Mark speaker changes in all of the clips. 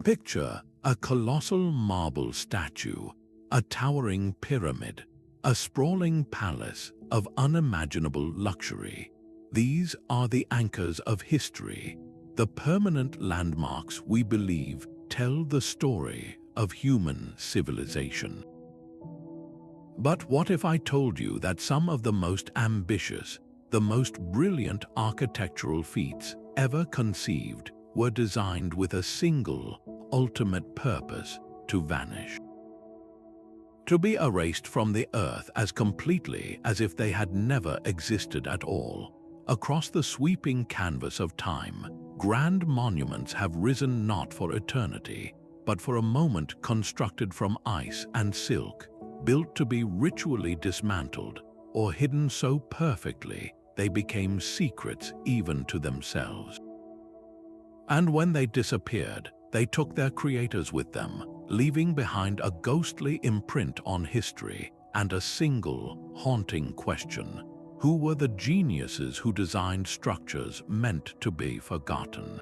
Speaker 1: Picture a colossal marble statue, a towering pyramid, a sprawling palace of unimaginable luxury. These are the anchors of history, the permanent landmarks we believe tell the story of human civilization. But what if I told you that some of the most ambitious, the most brilliant architectural feats ever conceived were designed with a single, ultimate purpose: to vanish? To be erased from the earth as completely as if they had never existed at all. Across the sweeping canvas of time, grand monuments have risen not for eternity, but for a moment constructed from ice and silk, built to be ritually dismantled, or hidden so perfectly they became secrets even to themselves. And when they disappeared, they took their creators with them, leaving behind a ghostly imprint on history and a single, haunting question: who were the geniuses who designed structures meant to be forgotten?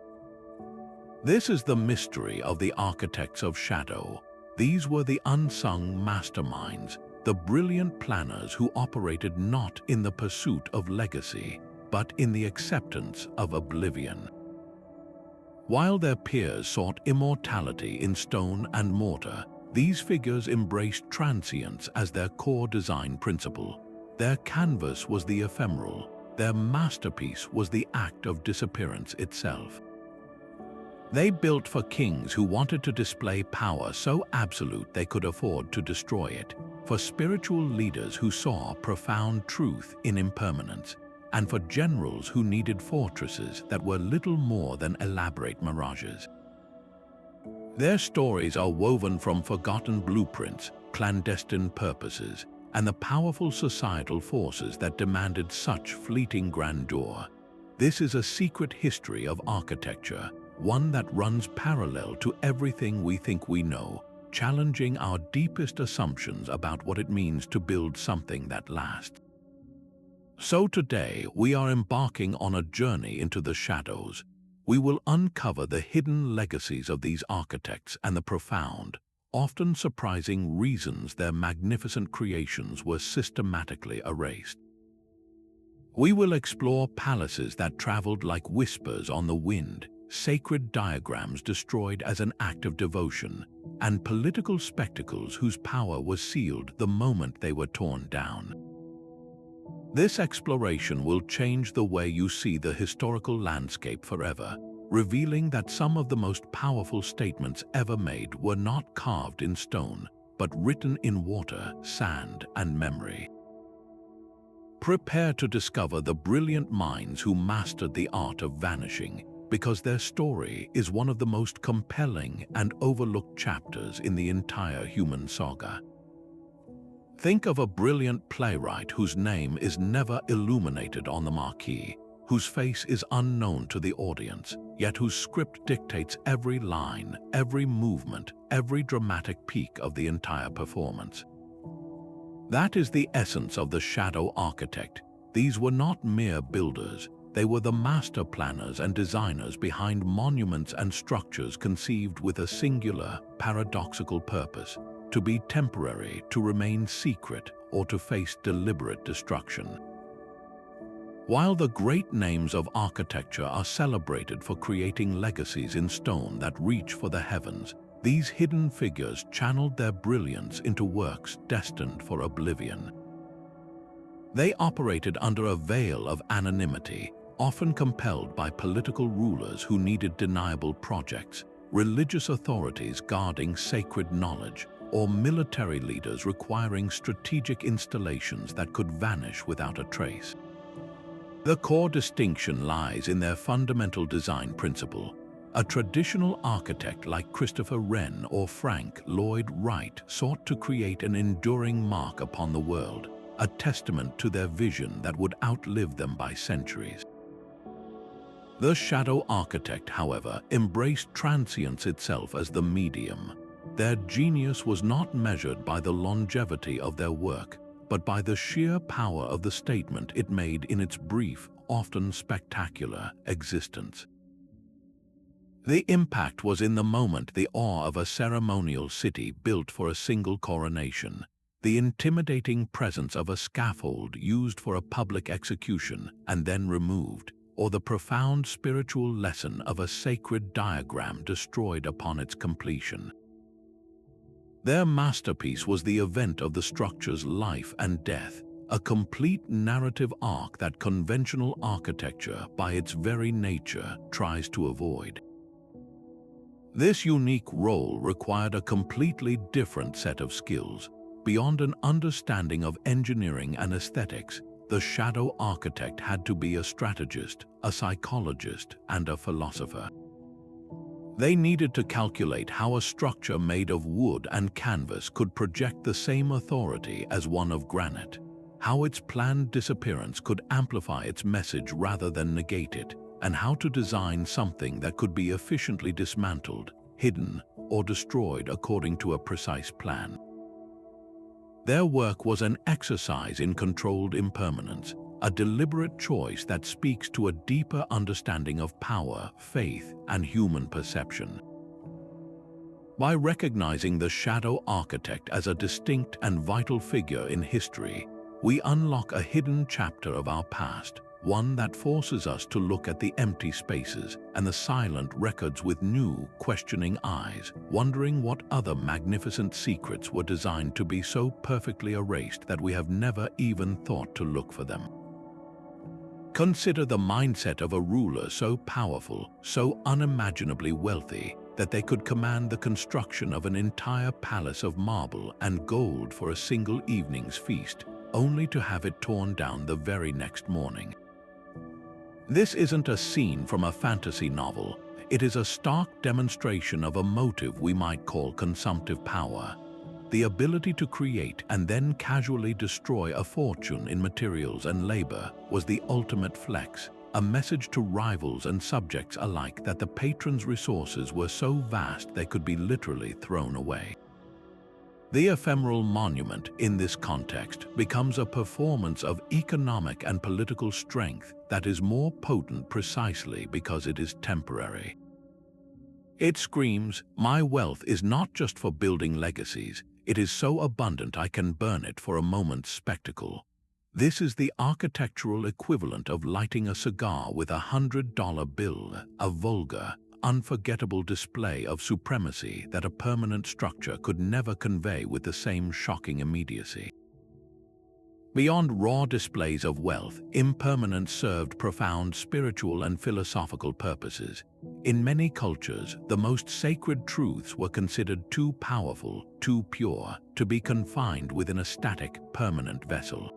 Speaker 1: This is the mystery of the architects of shadow. These were the unsung masterminds, the brilliant planners who operated not in the pursuit of legacy, but in the acceptance of oblivion. While their peers sought immortality in stone and mortar, these figures embraced transience as their core design principle. Their canvas was the ephemeral, their masterpiece was the act of disappearance itself. They built for kings who wanted to display power so absolute they could afford to destroy it, for spiritual leaders who saw profound truth in impermanence, and for generals who needed fortresses that were little more than elaborate mirages. Their stories are woven from forgotten blueprints, clandestine purposes, and the powerful societal forces that demanded such fleeting grandeur. This is a secret history of architecture, one that runs parallel to everything we think we know, challenging our deepest assumptions about what it means to build something that lasts. So today, we are embarking on a journey into the shadows. We will uncover the hidden legacies of these architects and the profound, often surprising reasons their magnificent creations were systematically erased. We will explore palaces that traveled like whispers on the wind, sacred diagrams destroyed as an act of devotion, and political spectacles whose power was sealed the moment they were torn down. This exploration will change the way you see the historical landscape forever, revealing that some of the most powerful statements ever made were not carved in stone, but written in water, sand, and memory. Prepare to discover the brilliant minds who mastered the art of vanishing, because their story is one of the most compelling and overlooked chapters in the entire human saga. Think of a brilliant playwright whose name is never illuminated on the marquee, whose face is unknown to the audience, yet whose script dictates every line, every movement, every dramatic peak of the entire performance. That is the essence of the shadow architect. These were not mere builders. They were the master planners and designers behind monuments and structures conceived with a singular, paradoxical purpose: to be temporary, to remain secret, or to face deliberate destruction. While the great names of architecture are celebrated for creating legacies in stone that reach for the heavens, these hidden figures channeled their brilliance into works destined for oblivion. They operated under a veil of anonymity, often compelled by political rulers who needed deniable projects, religious authorities guarding sacred knowledge, or military leaders requiring strategic installations that could vanish without a trace. The core distinction lies in their fundamental design principle. A traditional architect like Christopher Wren or Frank Lloyd Wright sought to create an enduring mark upon the world, a testament to their vision that would outlive them by centuries. The shadow architect, however, embraced transience itself as the medium. Their genius was not measured by the longevity of their work, but by the sheer power of the statement it made in its brief, often spectacular, existence. The impact was in the moment, the awe of a ceremonial city built for a single coronation, the intimidating presence of a scaffold used for a public execution and then removed, or the profound spiritual lesson of a sacred diagram destroyed upon its completion. Their masterpiece was the event of the structure's life and death, a complete narrative arc that conventional architecture, by its very nature, tries to avoid. This unique role required a completely different set of skills. Beyond an understanding of engineering and aesthetics, the shadow architect had to be a strategist, a psychologist, and a philosopher. They needed to calculate how a structure made of wood and canvas could project the same authority as one of granite, how its planned disappearance could amplify its message rather than negate it, and how to design something that could be efficiently dismantled, hidden, or destroyed according to a precise plan. Their work was an exercise in controlled impermanence, a deliberate choice that speaks to a deeper understanding of power, faith, and human perception. By recognizing the shadow architect as a distinct and vital figure in history, we unlock a hidden chapter of our past, one that forces us to look at the empty spaces and the silent records with new, questioning eyes, wondering what other magnificent secrets were designed to be so perfectly erased that we have never even thought to look for them. Consider the mindset of a ruler so powerful, so unimaginably wealthy, that they could command the construction of an entire palace of marble and gold for a single evening's feast, only to have it torn down the very next morning. This isn't a scene from a fantasy novel. It is a stark demonstration of a motive we might call consumptive power. The ability to create and then casually destroy a fortune in materials and labor was the ultimate flex, a message to rivals and subjects alike that the patron's resources were so vast they could be literally thrown away. The ephemeral monument, in this context, becomes a performance of economic and political strength that is more potent precisely because it is temporary. It screams, "My wealth is not just for building legacies, it is so abundant I can burn it for a moment's spectacle." This is the architectural equivalent of lighting a cigar with a $100 bill, a vulgar, unforgettable display of supremacy that a permanent structure could never convey with the same shocking immediacy. Beyond raw displays of wealth, impermanence served profound spiritual and philosophical purposes. In many cultures, the most sacred truths were considered too powerful, too pure, to be confined within a static, permanent vessel.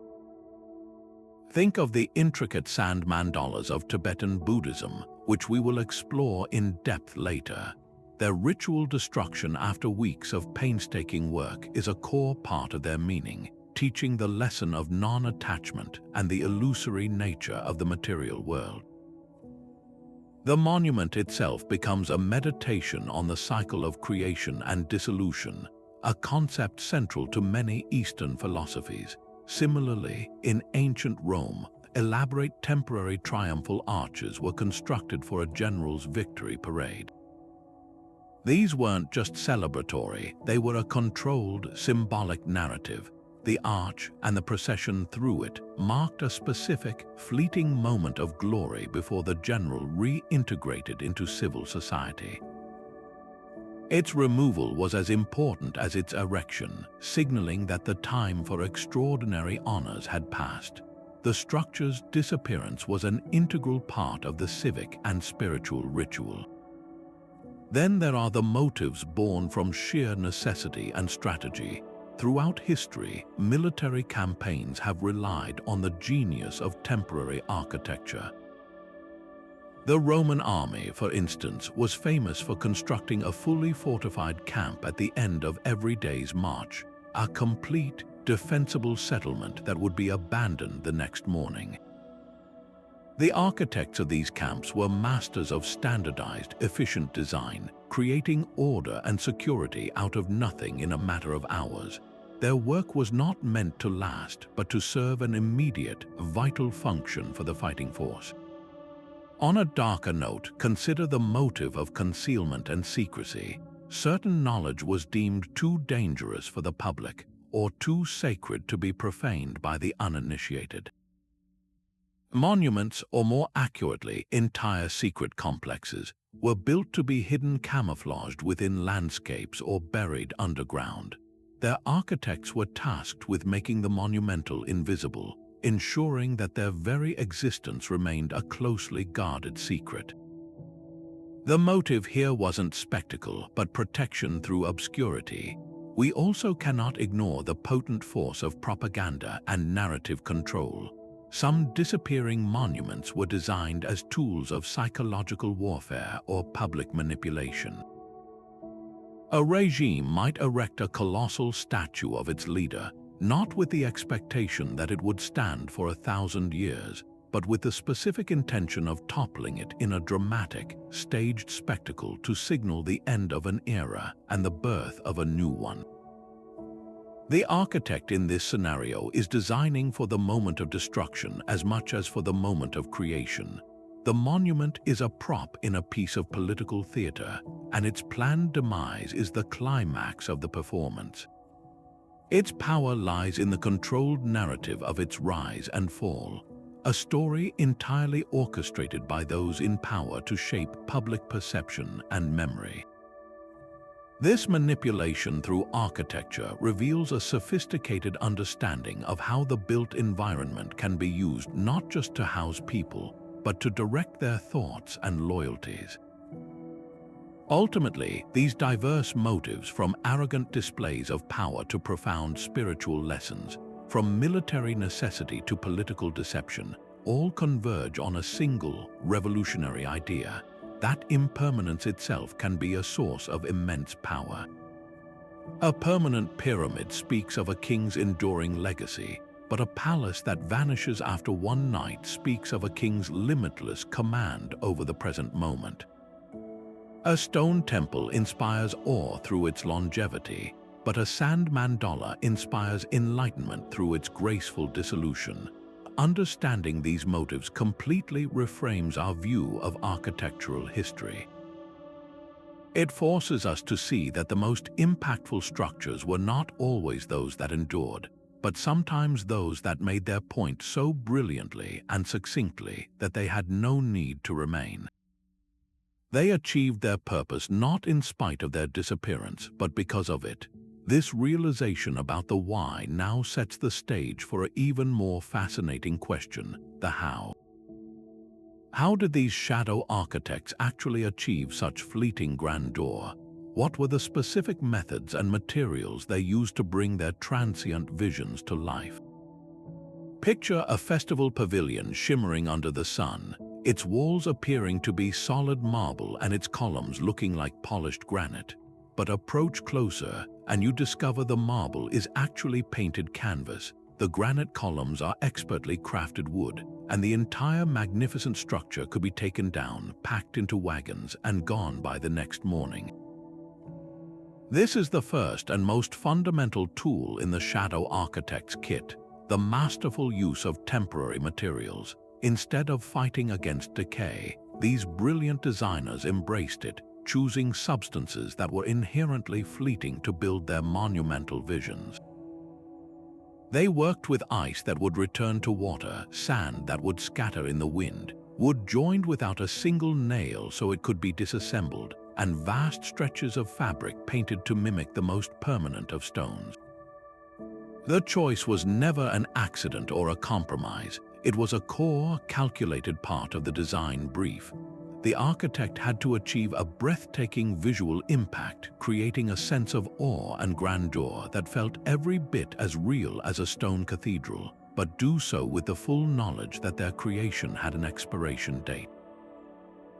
Speaker 1: Think of the intricate sand mandalas of Tibetan Buddhism, which we will explore in depth later. Their ritual destruction after weeks of painstaking work is a core part of their meaning, teaching the lesson of non-attachment and the illusory nature of the material world. The monument itself becomes a meditation on the cycle of creation and dissolution, a concept central to many Eastern philosophies. Similarly, in ancient Rome, elaborate temporary triumphal arches were constructed for a general's victory parade. These weren't just celebratory, they were a controlled, symbolic narrative. The arch and the procession through it marked a specific, fleeting moment of glory before the general reintegrated into civil society. Its removal was as important as its erection, signaling that the time for extraordinary honors had passed. The structure's disappearance was an integral part of the civic and spiritual ritual. Then there are the motives born from sheer necessity and strategy. Throughout history, military campaigns have relied on the genius of temporary architecture. The Roman army, for instance, was famous for constructing a fully fortified camp at the end of every day's march, a complete, defensible settlement that would be abandoned the next morning. The architects of these camps were masters of standardized, efficient design, creating order and security out of nothing in a matter of hours. Their work was not meant to last, but to serve an immediate, vital function for the fighting force. On a darker note, consider the motive of concealment and secrecy. Certain knowledge was deemed too dangerous for the public or too sacred to be profaned by the uninitiated. Monuments, or more accurately, entire secret complexes, were built to be hidden, camouflaged within landscapes or buried underground. Their architects were tasked with making the monumental invisible, ensuring that their very existence remained a closely guarded secret. The motive here wasn't spectacle, but protection through obscurity. We also cannot ignore the potent force of propaganda and narrative control. Some disappearing monuments were designed as tools of psychological warfare or public manipulation. A regime might erect a colossal statue of its leader, not with the expectation that it would stand for 1,000 years, but with the specific intention of toppling it in a dramatic, staged spectacle to signal the end of an era and the birth of a new one. The architect in this scenario is designing for the moment of destruction as much as for the moment of creation. The monument is a prop in a piece of political theater, and its planned demise is the climax of the performance. Its power lies in the controlled narrative of its rise and fall, a story entirely orchestrated by those in power to shape public perception and memory. This manipulation through architecture reveals a sophisticated understanding of how the built environment can be used not just to house people, but to direct their thoughts and loyalties. Ultimately, these diverse motives, from arrogant displays of power to profound spiritual lessons, from military necessity to political deception, all converge on a single revolutionary idea: that impermanence itself can be a source of immense power. A permanent pyramid speaks of a king's enduring legacy, but a palace that vanishes after one night speaks of a king's limitless command over the present moment. A stone temple inspires awe through its longevity, but a sand mandala inspires enlightenment through its graceful dissolution. Understanding these motives completely reframes our view of architectural history. It forces us to see that the most impactful structures were not always those that endured, but sometimes those that made their point so brilliantly and succinctly that they had no need to remain. They achieved their purpose not in spite of their disappearance, but because of it. This realization about the why now sets the stage for an even more fascinating question: the how. How did these shadow architects actually achieve such fleeting grandeur? What were the specific methods and materials they used to bring their transient visions to life? Picture a festival pavilion shimmering under the sun, its walls appearing to be solid marble and its columns looking like polished granite. But approach closer, and you discover the marble is actually painted canvas, the granite columns are expertly crafted wood, and the entire magnificent structure could be taken down, packed into wagons, and gone by the next morning. This is the first and most fundamental tool in the shadow architect's kit: the masterful use of temporary materials. Instead of fighting against decay, these brilliant designers embraced it, choosing substances that were inherently fleeting to build their monumental visions. They worked with ice that would return to water, sand that would scatter in the wind, wood joined without a single nail so it could be disassembled, and vast stretches of fabric painted to mimic the most permanent of stones. The choice was never an accident or a compromise. It was a core, calculated part of the design brief. The architect had to achieve a breathtaking visual impact, creating a sense of awe and grandeur that felt every bit as real as a stone cathedral, but do so with the full knowledge that their creation had an expiration date.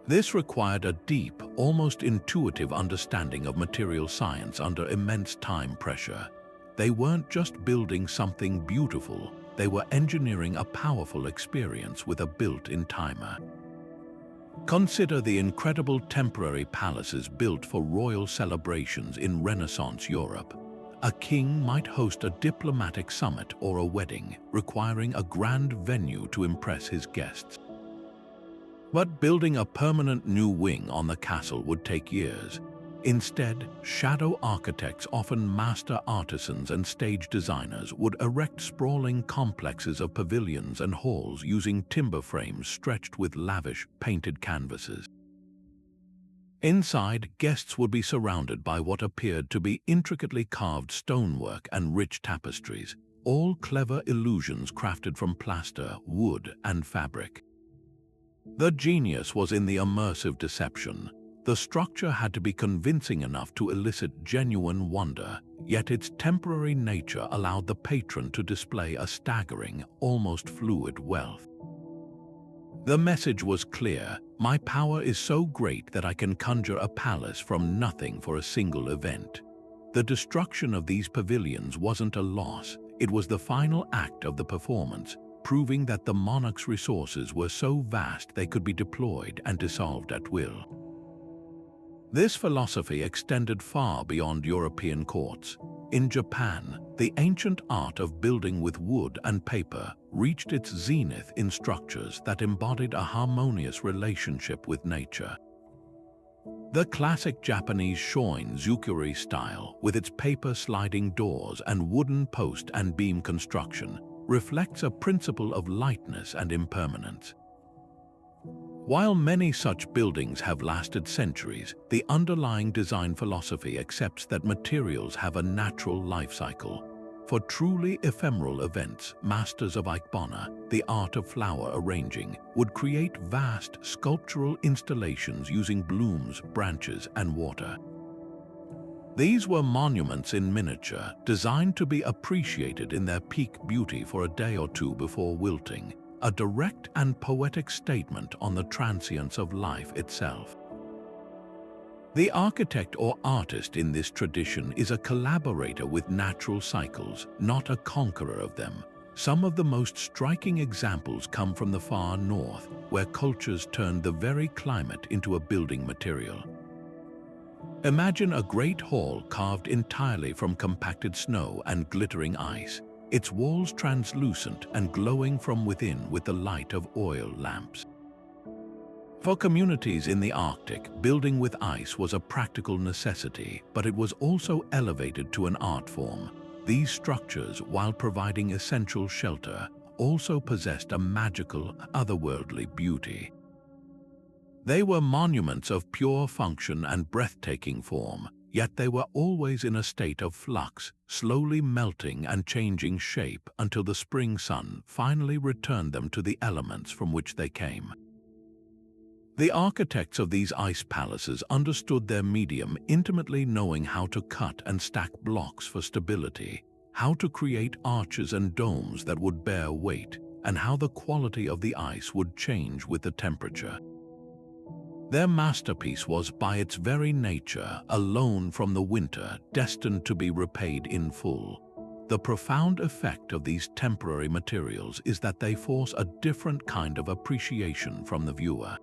Speaker 1: This required a deep, almost intuitive understanding of material science under immense time pressure. They weren't just building something beautiful, they were engineering a powerful experience with a built-in timer. Consider the incredible temporary palaces built for royal celebrations in Renaissance Europe. A king might host a diplomatic summit or a wedding, requiring a grand venue to impress his guests. But building a permanent new wing on the castle would take years. Instead, shadow architects, often master artisans and stage designers, would erect sprawling complexes of pavilions and halls using timber frames stretched with lavish, painted canvases. Inside, guests would be surrounded by what appeared to be intricately carved stonework and rich tapestries, all clever illusions crafted from plaster, wood, and fabric. The genius was in the immersive deception. The structure had to be convincing enough to elicit genuine wonder, yet its temporary nature allowed the patron to display a staggering, almost fluid wealth. The message was clear: my power is so great that I can conjure a palace from nothing for a single event. The destruction of these pavilions wasn't a loss, it was the final act of the performance, proving that the monarch's resources were so vast they could be deployed and dissolved at will. This philosophy extended far beyond European courts. In Japan, the ancient art of building with wood and paper reached its zenith in structures that embodied a harmonious relationship with nature. The classic Japanese shoin-zukuri style, with its paper sliding doors and wooden post and beam construction, reflects a principle of lightness and impermanence. While many such buildings have lasted centuries, the underlying design philosophy accepts that materials have a natural life cycle. For truly ephemeral events, masters of ikebana, the art of flower arranging, would create vast sculptural installations using blooms, branches, and water. These were monuments in miniature, designed to be appreciated in their peak beauty for a day or two before wilting, a direct and poetic statement on the transience of life itself. The architect or artist in this tradition is a collaborator with natural cycles, not a conqueror of them. Some of the most striking examples come from the far north, where cultures turned the very climate into a building material. Imagine a great hall carved entirely from compacted snow and glittering ice, its walls translucent and glowing from within with the light of oil lamps. For communities in the Arctic, building with ice was a practical necessity, but it was also elevated to an art form. These structures, while providing essential shelter, also possessed a magical, otherworldly beauty. They were monuments of pure function and breathtaking form, yet they were always in a state of flux, slowly melting and changing shape until the spring sun finally returned them to the elements from which they came. The architects of these ice palaces understood their medium intimately, knowing how to cut and stack blocks for stability, how to create arches and domes that would bear weight, and how the quality of the ice would change with the temperature. Their masterpiece was, by its very nature, a loan from the winter, destined to be repaid in full. The profound effect of these temporary materials is that they force a different kind of appreciation from the viewer.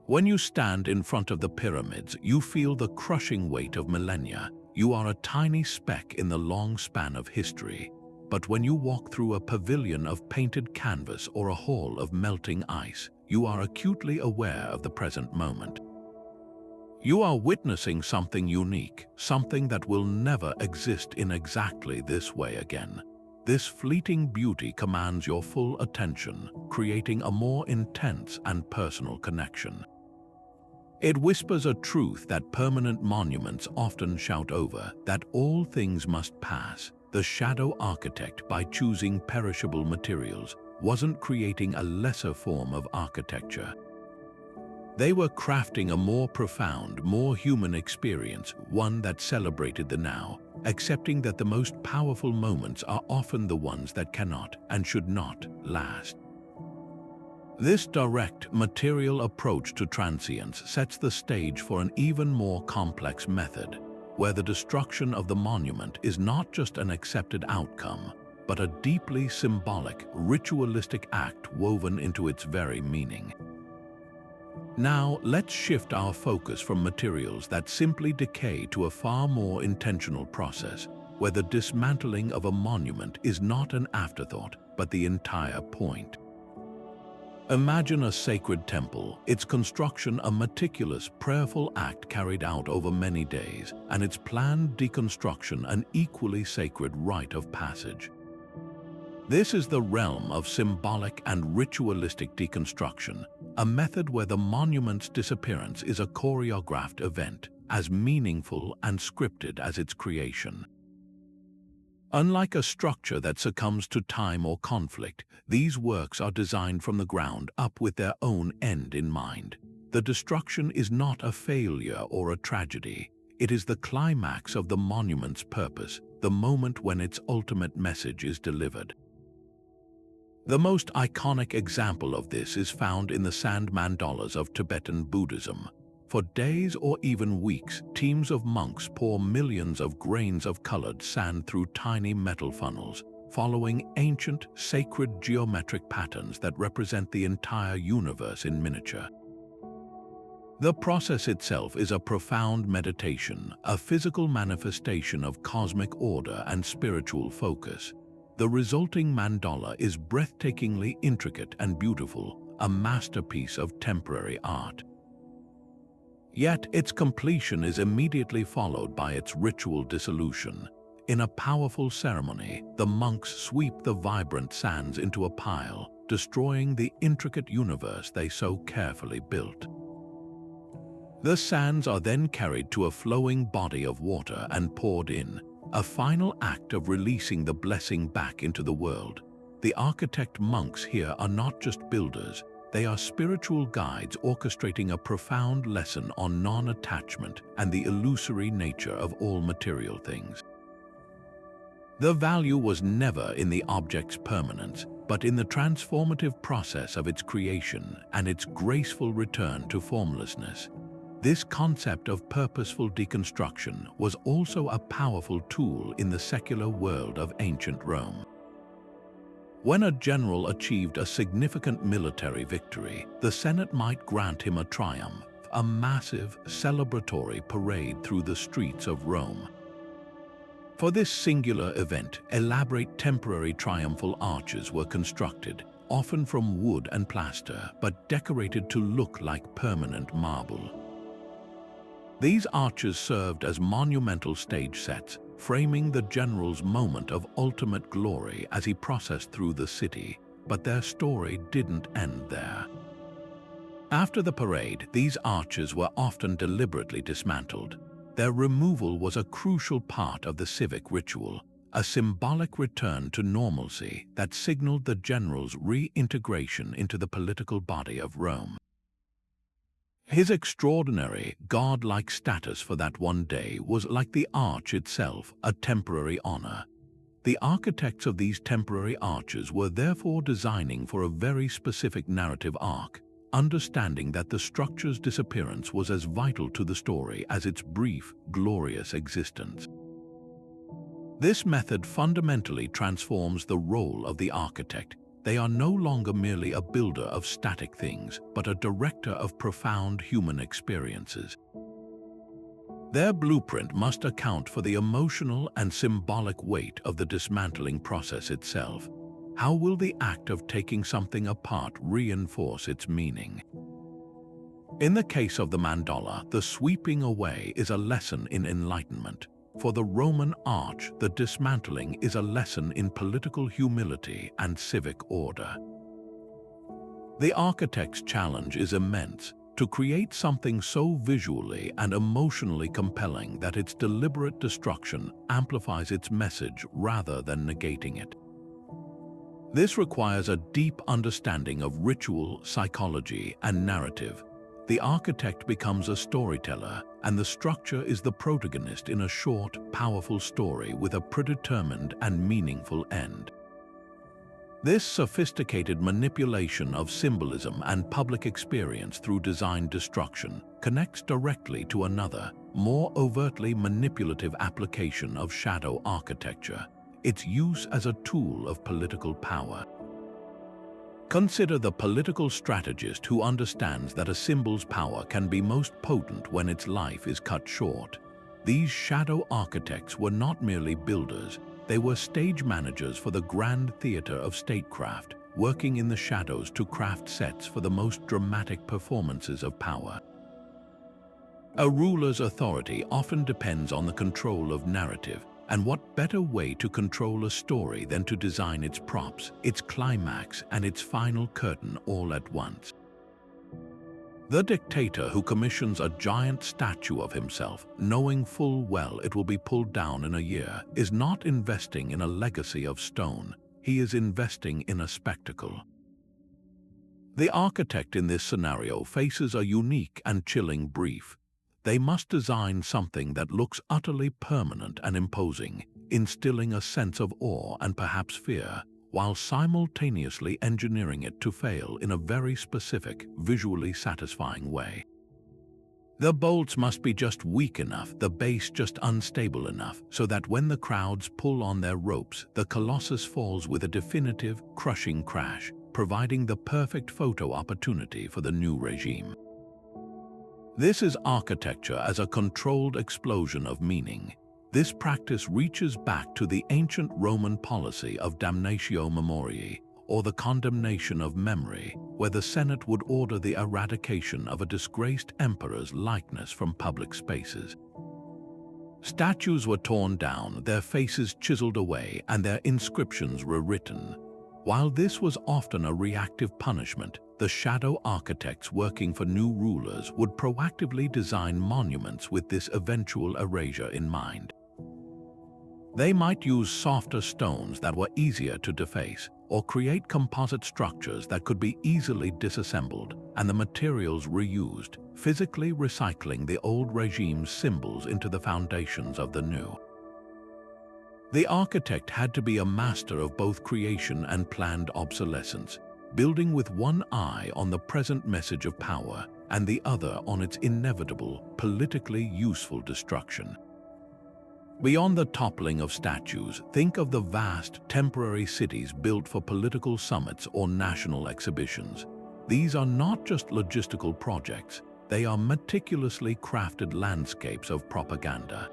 Speaker 1: When you stand in front of the pyramids, you feel the crushing weight of millennia. You are a tiny speck in the long span of history. But when you walk through a pavilion of painted canvas or a hall of melting ice, you are acutely aware of the present moment. You are witnessing something unique, something that will never exist in exactly this way again. This fleeting beauty commands your full attention, creating a more intense and personal connection. It whispers a truth that permanent monuments often shout over, that all things must pass. The shadow architect, by choosing perishable materials, wasn't creating a lesser form of architecture. They were crafting a more profound, more human experience, one that celebrated the now, accepting that the most powerful moments are often the ones that cannot and should not last. This direct, material approach to transience sets the stage for an even more complex method, where the destruction of the monument is not just an accepted outcome, but a deeply symbolic, ritualistic act woven into its very meaning. Now, let's shift our focus from materials that simply decay to a far more intentional process, where the dismantling of a monument is not an afterthought, but the entire point. Imagine a sacred temple, its construction a meticulous, prayerful act carried out over many days, and its planned deconstruction an equally sacred rite of passage. This is the realm of symbolic and ritualistic deconstruction, a method where the monument's disappearance is a choreographed event, as meaningful and scripted as its creation. Unlike a structure that succumbs to time or conflict, these works are designed from the ground up with their own end in mind. The destruction is not a failure or a tragedy. It is the climax of the monument's purpose, the moment when its ultimate message is delivered. The most iconic example of this is found in the sand mandalas of Tibetan Buddhism. For days or even weeks, teams of monks pour millions of grains of colored sand through tiny metal funnels, following ancient, sacred geometric patterns that represent the entire universe in miniature. The process itself is a profound meditation, a physical manifestation of cosmic order and spiritual focus. The resulting mandala is breathtakingly intricate and beautiful, a masterpiece of temporary art. Yet its completion is immediately followed by its ritual dissolution. In a powerful ceremony, the monks sweep the vibrant sands into a pile, destroying the intricate universe they so carefully built. The sands are then carried to a flowing body of water and poured in, a final act of releasing the blessing back into the world. The architect monks here are not just builders. They are spiritual guides orchestrating a profound lesson on non-attachment and the illusory nature of all material things. The value was never in the object's permanence, but in the transformative process of its creation and its graceful return to formlessness. This concept of purposeful deconstruction was also a powerful tool in the secular world of ancient Rome. When a general achieved a significant military victory, the Senate might grant him a triumph, a massive celebratory parade through the streets of Rome. For this singular event, elaborate temporary triumphal arches were constructed, often from wood and plaster, but decorated to look like permanent marble. These arches served as monumental stage sets, framing the general's moment of ultimate glory as he processed through the city, but their story didn't end there. After the parade, these arches were often deliberately dismantled. Their removal was a crucial part of the civic ritual, a symbolic return to normalcy that signaled the general's reintegration into the political body of Rome. His extraordinary, godlike status for that one day was like the arch itself, a temporary honor. The architects of these temporary arches were therefore designing for a very specific narrative arc, understanding that the structure's disappearance was as vital to the story as its brief, glorious existence. This method fundamentally transforms the role of the architect. They are no longer merely a builder of static things, but a director of profound human experiences. Their blueprint must account for the emotional and symbolic weight of the dismantling process itself. How will the act of taking something apart reinforce its meaning? In the case of the mandala, the sweeping away is a lesson in enlightenment. For the Roman arch, the dismantling is a lesson in political humility and civic order. The architect's challenge is immense, to create something so visually and emotionally compelling that its deliberate destruction amplifies its message rather than negating it. This requires a deep understanding of ritual, psychology, and narrative. The architect becomes a storyteller, and the structure is the protagonist in a short, powerful story with a predetermined and meaningful end. This sophisticated manipulation of symbolism and public experience through design destruction connects directly to another, more overtly manipulative application of shadow architecture, its use as a tool of political power. Consider the political strategist who understands that a symbol's power can be most potent when its life is cut short. These shadow architects were not merely builders, they were stage managers for the grand theater of statecraft, working in the shadows to craft sets for the most dramatic performances of power. A ruler's authority often depends on the control of narrative, and what better way to control a story than to design its props, its climax, and its final curtain all at once? The dictator who commissions a giant statue of himself, knowing full well it will be pulled down in a year, is not investing in a legacy of stone. He is investing in a spectacle. The architect in this scenario faces a unique and chilling brief. They must design something that looks utterly permanent and imposing, instilling a sense of awe and perhaps fear, while simultaneously engineering it to fail in a very specific, visually satisfying way. The bolts must be just weak enough, the base just unstable enough, so that when the crowds pull on their ropes, the colossus falls with a definitive, crushing crash, providing the perfect photo opportunity for the new regime. This is architecture as a controlled explosion of meaning. This practice reaches back to the ancient Roman policy of damnatio memoriae, or the condemnation of memory, where the Senate would order the eradication of a disgraced emperor's likeness from public spaces. Statues were torn down, their faces chiseled away, and their inscriptions rewritten. While this was often a reactive punishment, the shadow architects working for new rulers would proactively design monuments with this eventual erasure in mind. They might use softer stones that were easier to deface, or create composite structures that could be easily disassembled and the materials reused, physically recycling the old regime's symbols into the foundations of the new. The architect had to be a master of both creation and planned obsolescence, building with one eye on the present message of power and the other on its inevitable, politically useful destruction. Beyond the toppling of statues, think of the vast, temporary cities built for political summits or national exhibitions. These are not just logistical projects, they are meticulously crafted landscapes of propaganda.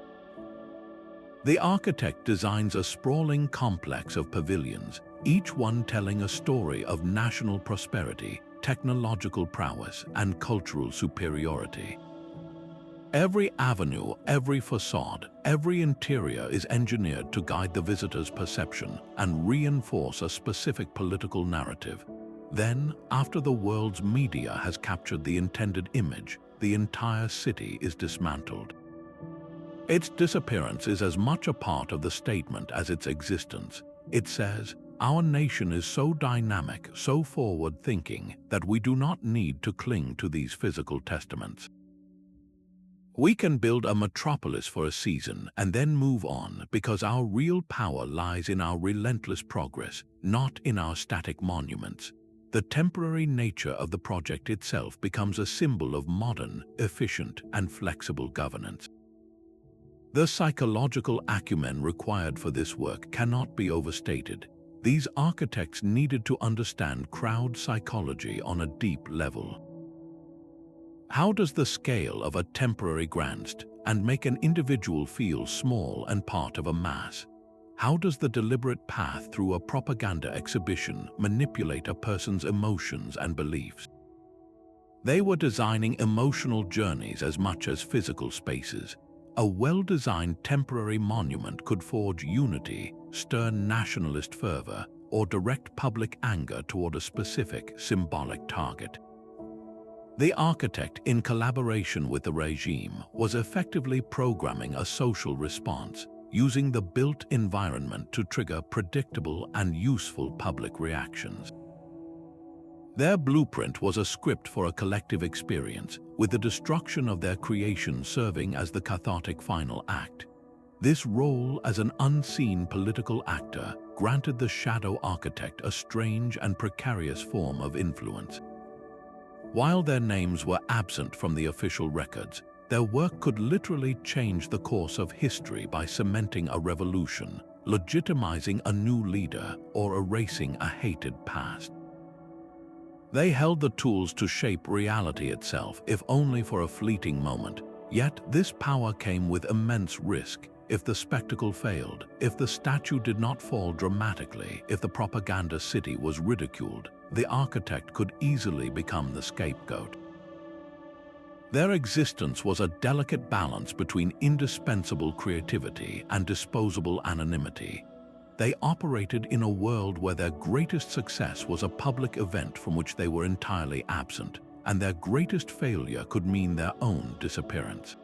Speaker 1: The architect designs a sprawling complex of pavilions, each one telling a story of national prosperity, technological prowess, and cultural superiority. Every avenue, every facade, every interior is engineered to guide the visitor's perception and reinforce a specific political narrative. Then, after the world's media has captured the intended image, the entire city is dismantled. Its disappearance is as much a part of the statement as its existence. It says, "Our nation is so dynamic, so forward-thinking, that we do not need to cling to these physical testaments. We can build a metropolis for a season and then move on because our real power lies in our relentless progress, not in our static monuments." The temporary nature of the project itself becomes a symbol of modern, efficient, and flexible governance. The psychological acumen required for this work cannot be overstated. These architects needed to understand crowd psychology on a deep level. How does the scale of a temporary grandstand and make an individual feel small and part of a mass? How does the deliberate path through a propaganda exhibition manipulate a person's emotions and beliefs? They were designing emotional journeys as much as physical spaces. A well-designed temporary monument could forge unity, stir nationalist fervor, or direct public anger toward a specific, symbolic target. The architect, in collaboration with the regime, was effectively programming a social response, using the built environment to trigger predictable and useful public reactions. Their blueprint was a script for a collective experience, with the destruction of their creation serving as the cathartic final act. This role as an unseen political actor granted the shadow architect a strange and precarious form of influence. While their names were absent from the official records, their work could literally change the course of history by cementing a revolution, legitimizing a new leader, or erasing a hated past. They held the tools to shape reality itself, if only for a fleeting moment, Yet this power came with immense risk. If the spectacle failed, if the statue did not fall dramatically, if the propaganda city was ridiculed, the architect could easily become the scapegoat. Their existence was a delicate balance between indispensable creativity and disposable anonymity. They operated in a world where their greatest success was a public event from which they were entirely absent, and their greatest failure could mean their own disappearance.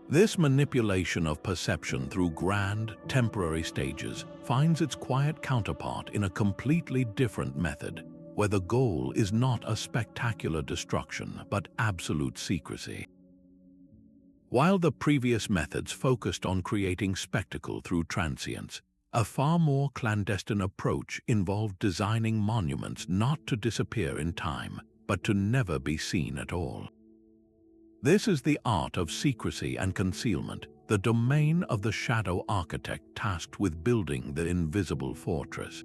Speaker 1: This manipulation of perception through grand, temporary stages finds its quiet counterpart in a completely different method, where the goal is not a spectacular destruction but absolute secrecy. While the previous methods focused on creating spectacle through transience, a far more clandestine approach involved designing monuments not to disappear in time, but to never be seen at all. This is the art of secrecy and concealment, the domain of the shadow architect tasked with building the invisible fortress.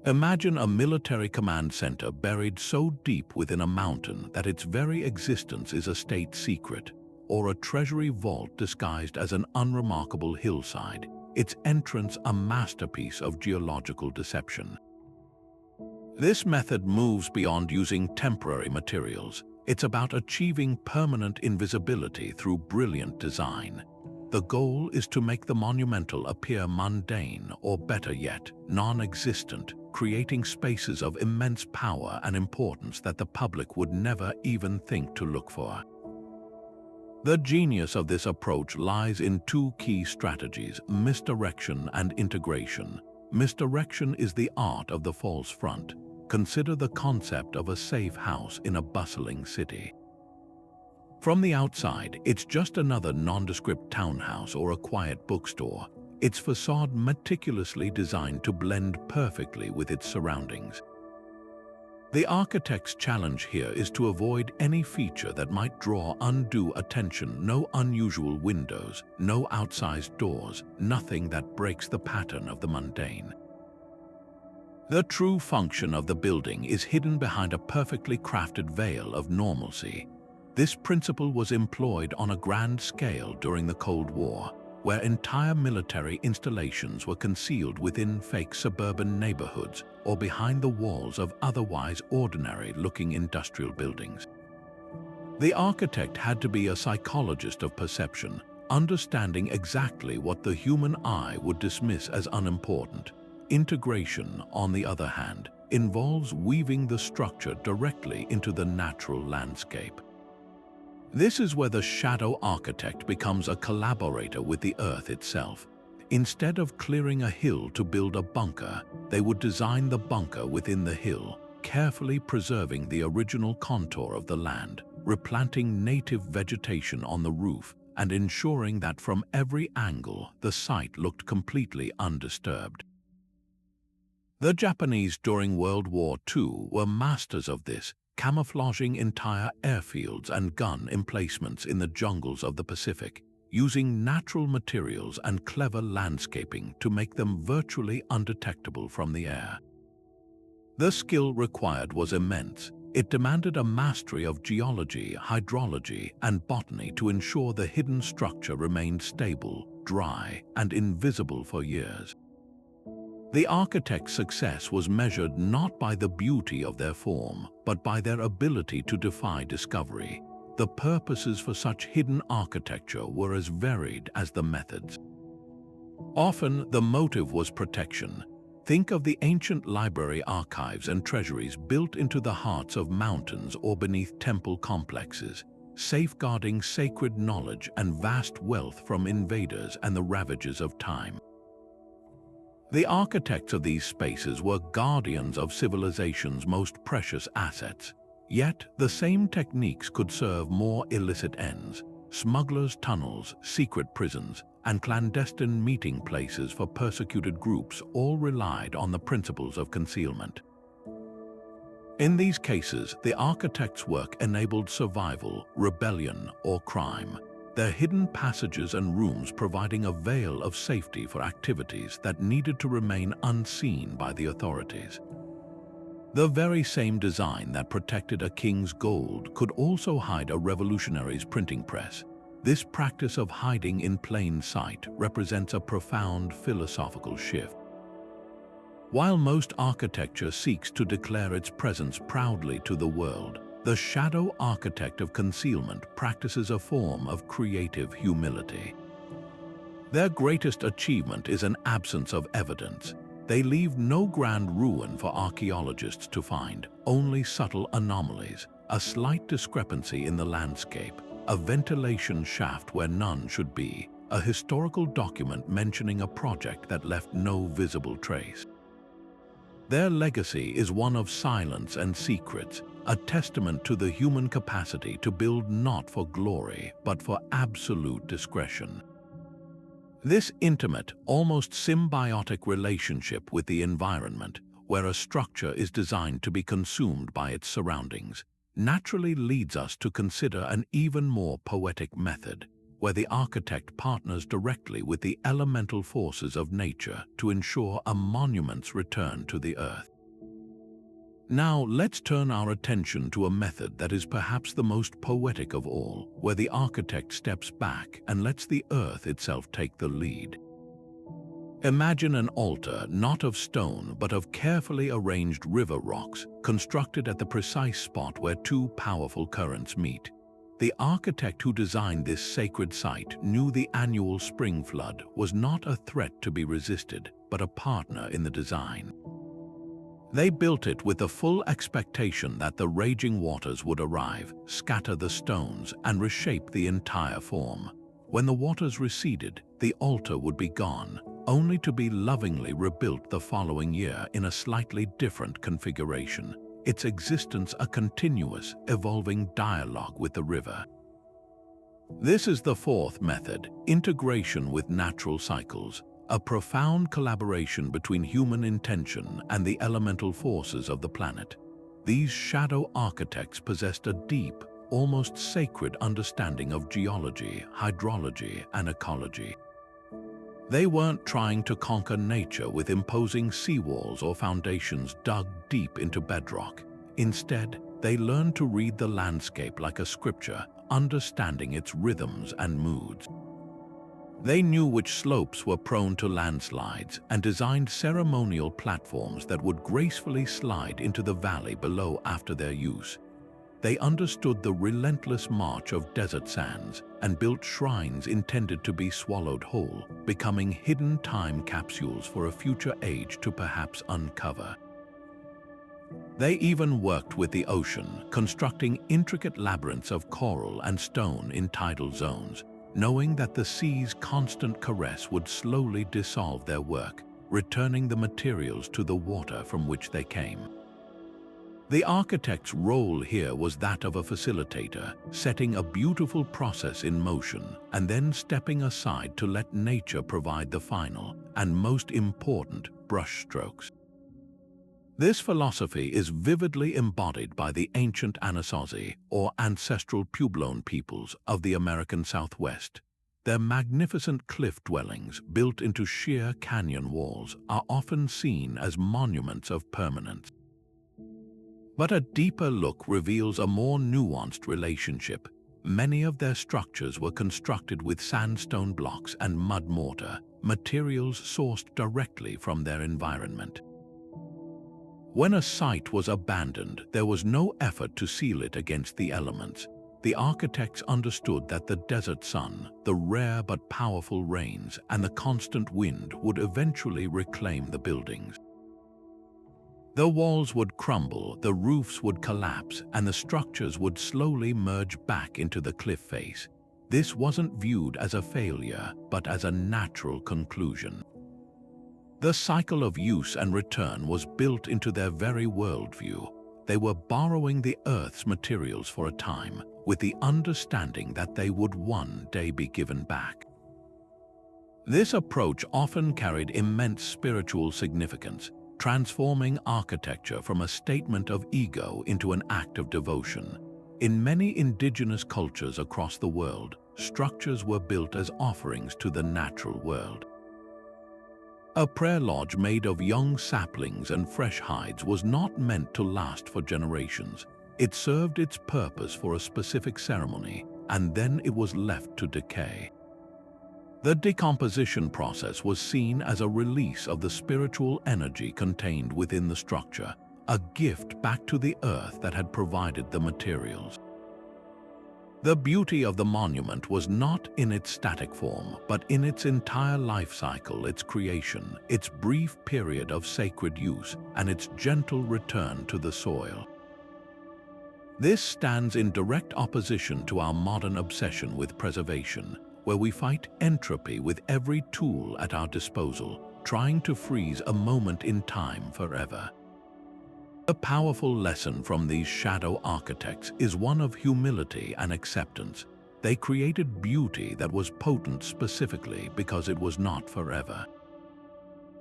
Speaker 1: Imagine a military command center buried so deep within a mountain that its very existence is a state secret, or a treasury vault disguised as an unremarkable hillside, its entrance a masterpiece of geological deception. This method moves beyond using temporary materials. It's about achieving permanent invisibility through brilliant design. The goal is to make the monumental appear mundane, or better yet, non-existent, creating spaces of immense power and importance that the public would never even think to look for. The genius of this approach lies in two key strategies: misdirection and integration. Misdirection is the art of the false front. Consider the concept of a safe house in a bustling city. From the outside, it's just another nondescript townhouse or a quiet bookstore, its facade meticulously designed to blend perfectly with its surroundings. The architect's challenge here is to avoid any feature that might draw undue attention: no unusual windows, no outsized doors, nothing that breaks the pattern of the mundane. The true function of the building is hidden behind a perfectly crafted veil of normalcy. This principle was employed on a grand scale during the Cold War, where entire military installations were concealed within fake suburban neighborhoods or behind the walls of otherwise ordinary-looking industrial buildings. The architect had to be a psychologist of perception, understanding exactly what the human eye would dismiss as unimportant. Integration, on the other hand, involves weaving the structure directly into the natural landscape. This is where the shadow architect becomes a collaborator with the earth itself. Instead of clearing a hill to build a bunker, they would design the bunker within the hill, carefully preserving the original contour of the land, replanting native vegetation on the roof, and ensuring that from every angle the site looked completely undisturbed. The Japanese during World War II were masters of this, camouflaging entire airfields and gun emplacements in the jungles of the Pacific, using natural materials and clever landscaping to make them virtually undetectable from the air. The skill required was immense. It demanded a mastery of geology, hydrology, and botany to ensure the hidden structure remained stable, dry, and invisible for years. The architect's success was measured not by the beauty of their form, but by their ability to defy discovery. The purposes for such hidden architecture were as varied as the methods. Often, the motive was protection. Think of the ancient library archives and treasuries built into the hearts of mountains or beneath temple complexes, safeguarding sacred knowledge and vast wealth from invaders and the ravages of time. The architects of these spaces were guardians of civilization's most precious assets. Yet, the same techniques could serve more illicit ends: smugglers' tunnels, secret prisons, and clandestine meeting places for persecuted groups all relied on the principles of concealment. In these cases, the architect's work enabled survival, rebellion, or crime, their hidden passages and rooms providing a veil of safety for activities that needed to remain unseen by the authorities. The very same design that protected a king's gold could also hide a revolutionary's printing press. This practice of hiding in plain sight represents a profound philosophical shift. While most architecture seeks to declare its presence proudly to the world, the shadow architect of concealment practices a form of creative humility. Their greatest achievement is an absence of evidence. They leave no grand ruin for archaeologists to find, only subtle anomalies, a slight discrepancy in the landscape, a ventilation shaft where none should be, a historical document mentioning a project that left no visible trace. Their legacy is one of silence and secrets, a testament to the human capacity to build not for glory, but for absolute discretion. This intimate, almost symbiotic relationship with the environment, where a structure is designed to be consumed by its surroundings, naturally leads us to consider an even more poetic method, where the architect partners directly with the elemental forces of nature to ensure a monument's return to the earth. Now let's turn our attention to a method that is perhaps the most poetic of all, where the architect steps back and lets the earth itself take the lead. Imagine an altar not of stone but of carefully arranged river rocks, constructed at the precise spot where two powerful currents meet. The architect who designed this sacred site knew the annual spring flood was not a threat to be resisted, but a partner in the design. They built it with the full expectation that the raging waters would arrive, scatter the stones, and reshape the entire form. When the waters receded, the altar would be gone, only to be lovingly rebuilt the following year in a slightly different configuration, its existence a continuous, evolving dialogue with the river. This is the fourth method, integration with natural cycles, a profound collaboration between human intention and the elemental forces of the planet. These shadow architects possessed a deep, almost sacred understanding of geology, hydrology, and ecology. They weren't trying to conquer nature with imposing seawalls or foundations dug deep into bedrock. Instead, they learned to read the landscape like a scripture, understanding its rhythms and moods. They knew which slopes were prone to landslides and designed ceremonial platforms that would gracefully slide into the valley below after their use. They understood the relentless march of desert sands and built shrines intended to be swallowed whole, becoming hidden time capsules for a future age to perhaps uncover. They even worked with the ocean, constructing intricate labyrinths of coral and stone in tidal zones, knowing that the sea's constant caress would slowly dissolve their work, returning the materials to the water from which they came. The architect's role here was that of a facilitator, setting a beautiful process in motion and then stepping aside to let nature provide the final and most important brushstrokes. This philosophy is vividly embodied by the ancient Anasazi, or ancestral Puebloan peoples of the American Southwest. Their magnificent cliff dwellings, built into sheer canyon walls, are often seen as monuments of permanence. But a deeper look reveals a more nuanced relationship. Many of their structures were constructed with sandstone blocks and mud mortar, materials sourced directly from their environment. When a site was abandoned, there was no effort to seal it against the elements. The architects understood that the desert sun, the rare but powerful rains, and the constant wind would eventually reclaim the buildings. The walls would crumble, the roofs would collapse, and the structures would slowly merge back into the cliff face. This wasn't viewed as a failure, but as a natural conclusion. The cycle of use and return was built into their very worldview. They were borrowing the Earth's materials for a time, with the understanding that they would one day be given back. This approach often carried immense spiritual significance, transforming architecture from a statement of ego into an act of devotion. In many indigenous cultures across the world, structures were built as offerings to the natural world. A prayer lodge made of young saplings and fresh hides was not meant to last for generations. It served its purpose for a specific ceremony, and then it was left to decay. The decomposition process was seen as a release of the spiritual energy contained within the structure, a gift back to the earth that had provided the materials. The beauty of the monument was not in its static form, but in its entire life cycle, its creation, its brief period of sacred use, and its gentle return to the soil. This stands in direct opposition to our modern obsession with preservation, where we fight entropy with every tool at our disposal, trying to freeze a moment in time forever. A powerful lesson from these shadow architects is one of humility and acceptance. They created beauty that was potent specifically because it was not forever.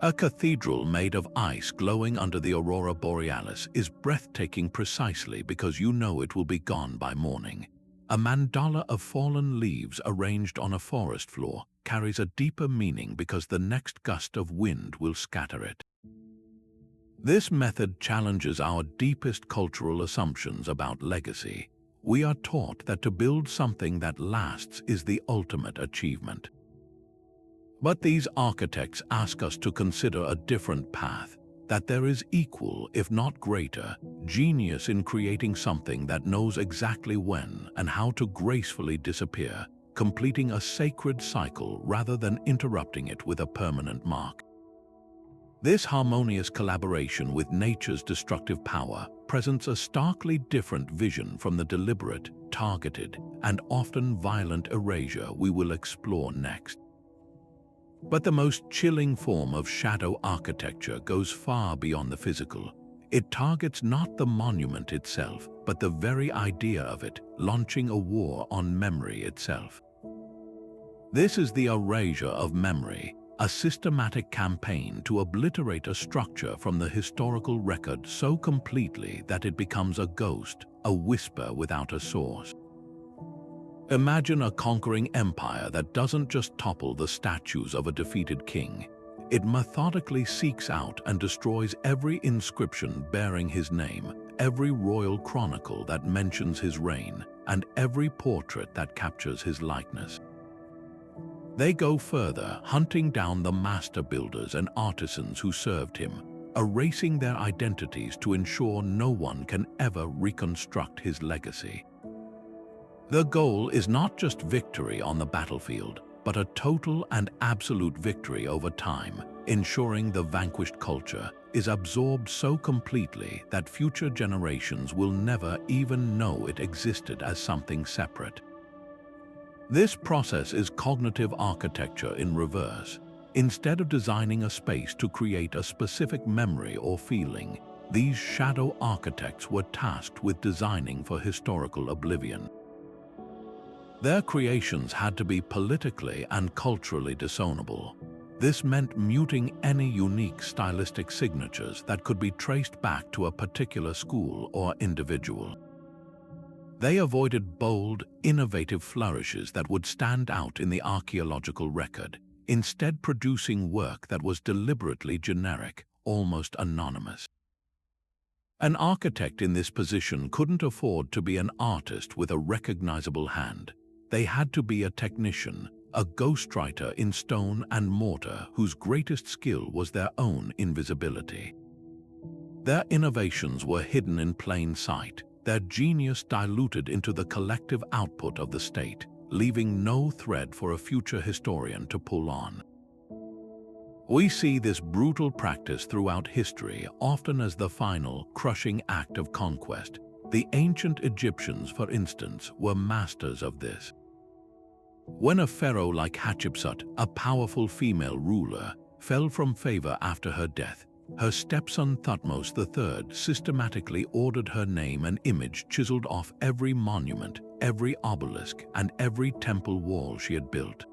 Speaker 1: A cathedral made of ice glowing under the aurora borealis is breathtaking precisely because you know it will be gone by morning. A mandala of fallen leaves arranged on a forest floor carries a deeper meaning because the next gust of wind will scatter it. This method challenges our deepest cultural assumptions about legacy. We are taught that to build something that lasts is the ultimate achievement. But these architects ask us to consider a different path, that there is equal, if not greater, genius in creating something that knows exactly when and how to gracefully disappear, completing a sacred cycle rather than interrupting it with a permanent mark. This harmonious collaboration with nature's destructive power presents a starkly different vision from the deliberate, targeted, and often violent erasure we will explore next. But the most chilling form of shadow architecture goes far beyond the physical. It targets not the monument itself, but the very idea of it, launching a war on memory itself. This is the erasure of memory, a systematic campaign to obliterate a structure from the historical record so completely that it becomes a ghost, a whisper without a source. Imagine a conquering empire that doesn't just topple the statues of a defeated king. It methodically seeks out and destroys every inscription bearing his name, every royal chronicle that mentions his reign, and every portrait that captures his likeness. They go further, hunting down the master builders and artisans who served him, erasing their identities to ensure no one can ever reconstruct his legacy. The goal is not just victory on the battlefield, but a total and absolute victory over time, ensuring the vanquished culture is absorbed so completely that future generations will never even know it existed as something separate. This process is cognitive architecture in reverse. Instead of designing a space to create a specific memory or feeling, these shadow architects were tasked with designing for historical oblivion. Their creations had to be politically and culturally disownable. This meant muting any unique stylistic signatures that could be traced back to a particular school or individual. They avoided bold, innovative flourishes that would stand out in the archaeological record, instead producing work that was deliberately generic, almost anonymous. An architect in this position couldn't afford to be an artist with a recognizable hand. They had to be a technician, a ghostwriter in stone and mortar whose greatest skill was their own invisibility. Their innovations were hidden in plain sight, their genius diluted into the collective output of the state, leaving no thread for a future historian to pull on. We see this brutal practice throughout history, often as the final, crushing act of conquest. The ancient Egyptians, for instance, were masters of this. When a pharaoh like Hatshepsut, a powerful female ruler, fell from favor after her death, her stepson Thutmose III systematically ordered her name and image chiseled off every monument, every obelisk, and every temple wall she had built.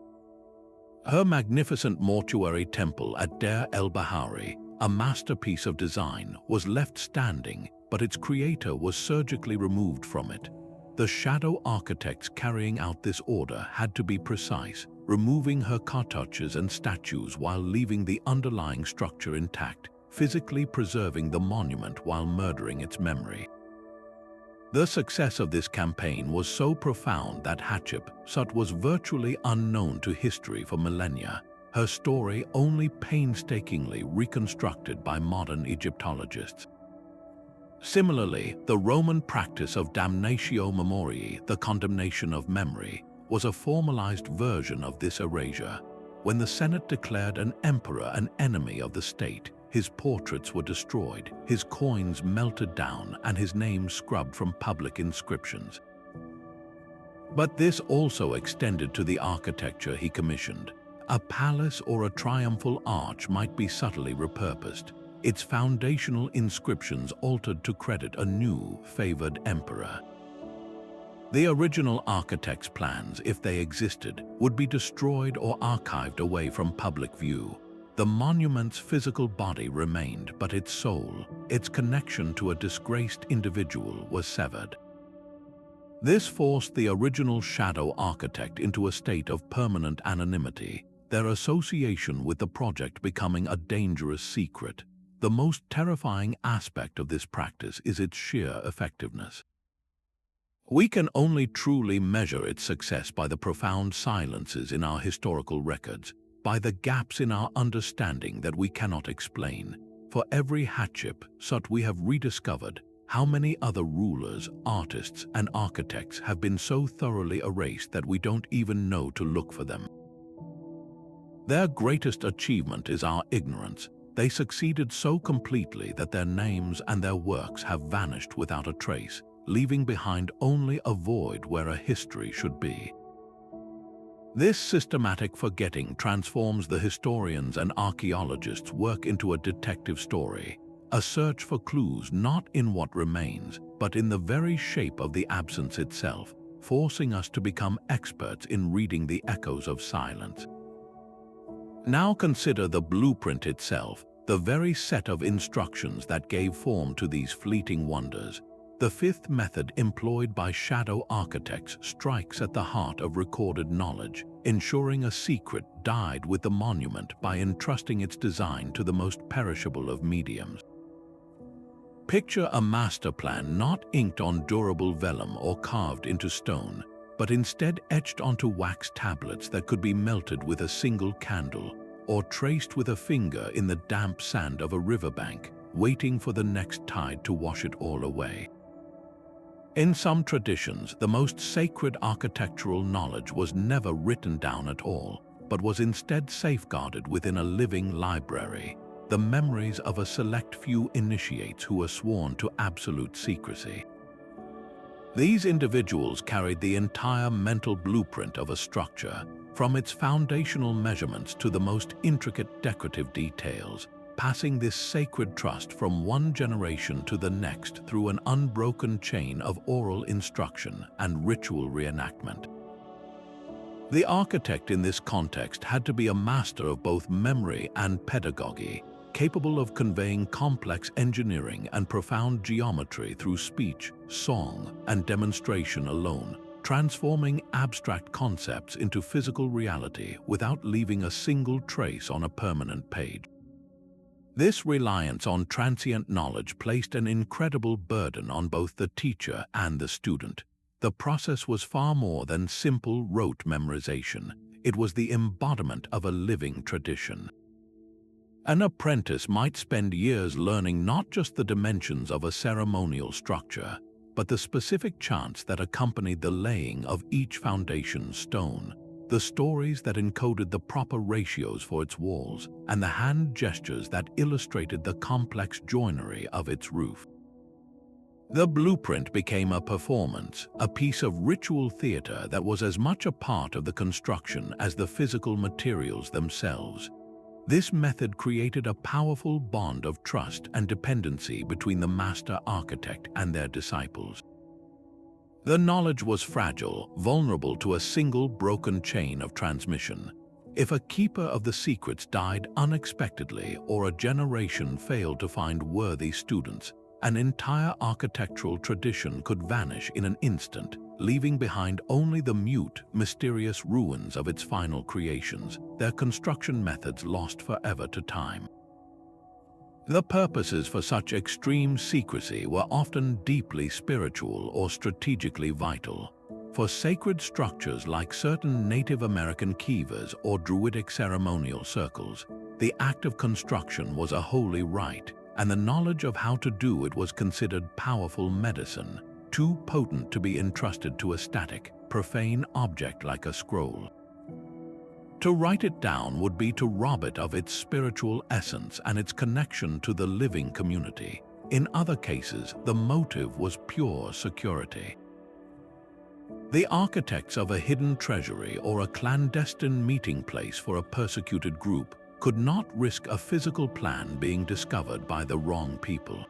Speaker 1: Her magnificent mortuary temple at Deir el-Bahari, a masterpiece of design, was left standing, but its creator was surgically removed from it. The shadow architects carrying out this order had to be precise, removing her cartouches and statues while leaving the underlying structure intact, physically preserving the monument while murdering its memory. The success of this campaign was so profound that Hatshepsut was virtually unknown to history for millennia, her story only painstakingly reconstructed by modern Egyptologists. Similarly, the Roman practice of damnatio memoriae, the condemnation of memory, was a formalized version of this erasure. When the Senate declared an emperor an enemy of the state, his portraits were destroyed, his coins melted down, and his name scrubbed from public inscriptions. But this also extended to the architecture he commissioned. A palace or a triumphal arch might be subtly repurposed, its foundational inscriptions altered to credit a new, favored emperor. The original architect's plans, if they existed, would be destroyed or archived away from public view. The monument's physical body remained, but its soul, its connection to a disgraced individual, was severed. This forced the original shadow architect into a state of permanent anonymity, their association with the project becoming a dangerous secret. The most terrifying aspect of this practice is its sheer effectiveness. We can only truly measure its success by the profound silences in our historical records, by the gaps in our understanding that we cannot explain. For every Hatshepsut we have rediscovered, how many other rulers, artists, and architects have been so thoroughly erased that we don't even know to look for them. Their greatest achievement is our ignorance. They succeeded so completely that their names and their works have vanished without a trace, leaving behind only a void where a history should be. This systematic forgetting transforms the historians' and archaeologists' work into a detective story, a search for clues not in what remains, but in the very shape of the absence itself, forcing us to become experts in reading the echoes of silence. Now consider the blueprint itself, the very set of instructions that gave form to these fleeting wonders. The fifth method employed by shadow architects strikes at the heart of recorded knowledge, ensuring a secret died with the monument by entrusting its design to the most perishable of mediums. Picture a master plan not inked on durable vellum or carved into stone, but instead etched onto wax tablets that could be melted with a single candle, or traced with a finger in the damp sand of a riverbank, waiting for the next tide to wash it all away. In some traditions, the most sacred architectural knowledge was never written down at all, but was instead safeguarded within a living library, the memories of a select few initiates who were sworn to absolute secrecy. These individuals carried the entire mental blueprint of a structure, from its foundational measurements to the most intricate decorative details, passing this sacred trust from one generation to the next through an unbroken chain of oral instruction and ritual reenactment. The architect in this context had to be a master of both memory and pedagogy, capable of conveying complex engineering and profound geometry through speech, song, and demonstration alone, transforming abstract concepts into physical reality without leaving a single trace on a permanent page. This reliance on transient knowledge placed an incredible burden on both the teacher and the student. The process was far more than simple rote memorization. It was the embodiment of a living tradition. An apprentice might spend years learning not just the dimensions of a ceremonial structure, but the specific chants that accompanied the laying of each foundation stone, the stories that encoded the proper ratios for its walls, and the hand gestures that illustrated the complex joinery of its roof. The blueprint became a performance, a piece of ritual theater that was as much a part of the construction as the physical materials themselves. This method created a powerful bond of trust and dependency between the master architect and their disciples. The knowledge was fragile, vulnerable to a single broken chain of transmission. If a keeper of the secrets died unexpectedly or a generation failed to find worthy students, an entire architectural tradition could vanish in an instant, leaving behind only the mute, mysterious ruins of its final creations, their construction methods lost forever to time. The purposes for such extreme secrecy were often deeply spiritual or strategically vital. For sacred structures like certain Native American kivas or Druidic ceremonial circles, the act of construction was a holy rite, and the knowledge of how to do it was considered powerful medicine, too potent to be entrusted to a static, profane object like a scroll. To write it down would be to rob it of its spiritual essence and its connection to the living community. In other cases, the motive was pure security. The architects of a hidden treasury or a clandestine meeting place for a persecuted group could not risk a physical plan being discovered by the wrong people.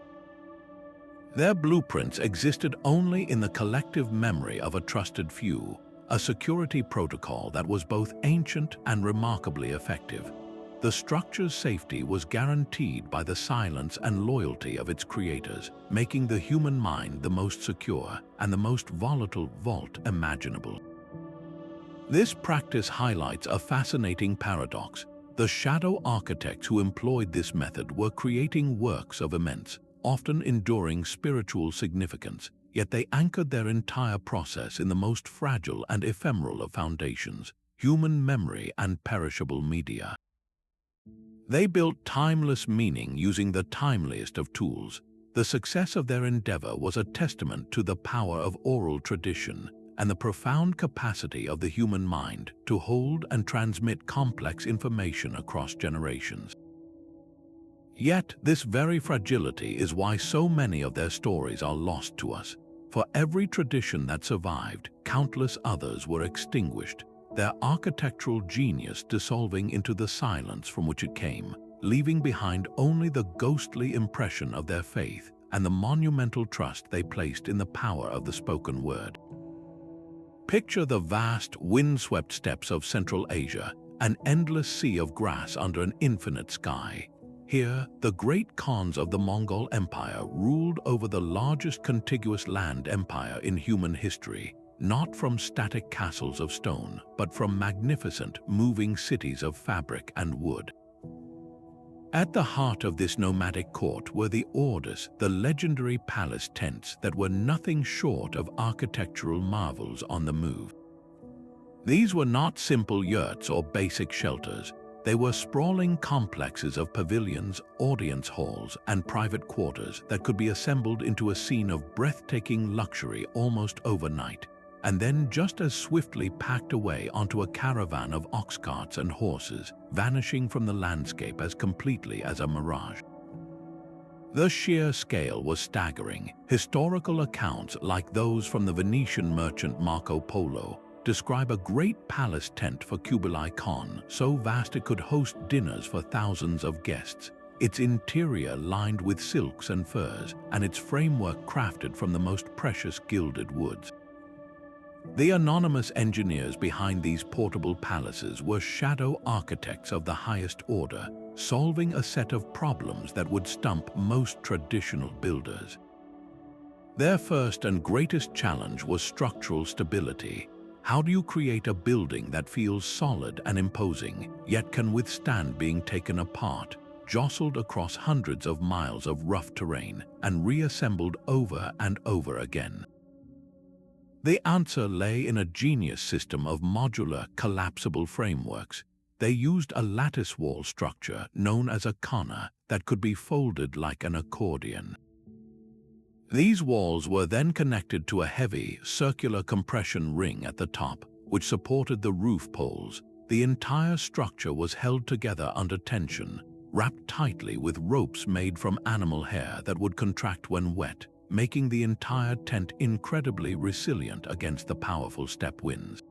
Speaker 1: Their blueprints existed only in the collective memory of a trusted few, a security protocol that was both ancient and remarkably effective. The structure's safety was guaranteed by the silence and loyalty of its creators, making the human mind the most secure and the most volatile vault imaginable. This practice highlights a fascinating paradox. The shadow architects who employed this method were creating works of immense, often enduring spiritual significance, yet they anchored their entire process in the most fragile and ephemeral of foundations, human memory and perishable media. They built timeless meaning using the timeliest of tools. The success of their endeavor was a testament to the power of oral tradition and the profound capacity of the human mind to hold and transmit complex information across generations. Yet, this very fragility is why so many of their stories are lost to us. For every tradition that survived, countless others were extinguished, their architectural genius dissolving into the silence from which it came, leaving behind only the ghostly impression of their faith and the monumental trust they placed in the power of the spoken word. Picture the vast, wind-swept steppes of Central Asia, an endless sea of grass under an infinite sky. Here, the great Khans of the Mongol Empire ruled over the largest contiguous land empire in human history, not from static castles of stone, but from magnificent, moving cities of fabric and wood. At the heart of this nomadic court were the orders, the legendary palace tents that were nothing short of architectural marvels on the move. These were not simple yurts or basic shelters. They were sprawling complexes of pavilions, audience halls, and private quarters that could be assembled into a scene of breathtaking luxury almost overnight, and then just as swiftly packed away onto a caravan of ox carts and horses, vanishing from the landscape as completely as a mirage. The sheer scale was staggering. Historical accounts like those from the Venetian merchant Marco Polo describe a great palace tent for Kublai Khan, so vast it could host dinners for thousands of guests, its interior lined with silks and furs, and its framework crafted from the most precious gilded woods. The anonymous engineers behind these portable palaces were shadow architects of the highest order, solving a set of problems that would stump most traditional builders. Their first and greatest challenge was structural stability. How do you create a building that feels solid and imposing, yet can withstand being taken apart, jostled across hundreds of miles of rough terrain, and reassembled over and over again? The answer lay in a genius system of modular, collapsible frameworks. They used a lattice wall structure known as a khana that could be folded like an accordion. These walls were then connected to a heavy, circular compression ring at the top, which supported the roof poles. The entire structure was held together under tension, wrapped tightly with ropes made from animal hair that would contract when wet, making the entire tent incredibly resilient against the powerful steppe winds.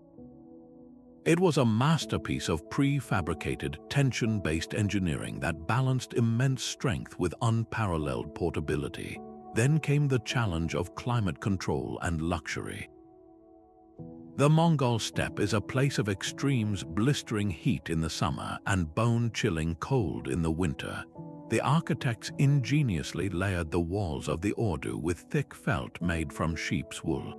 Speaker 1: It was a masterpiece of prefabricated, tension-based engineering that balanced immense strength with unparalleled portability. Then came the challenge of climate control and luxury. The Mongol steppe is a place of extremes, blistering heat in the summer and bone-chilling cold in the winter. The architects ingeniously layered the walls of the ordu with thick felt made from sheep's wool.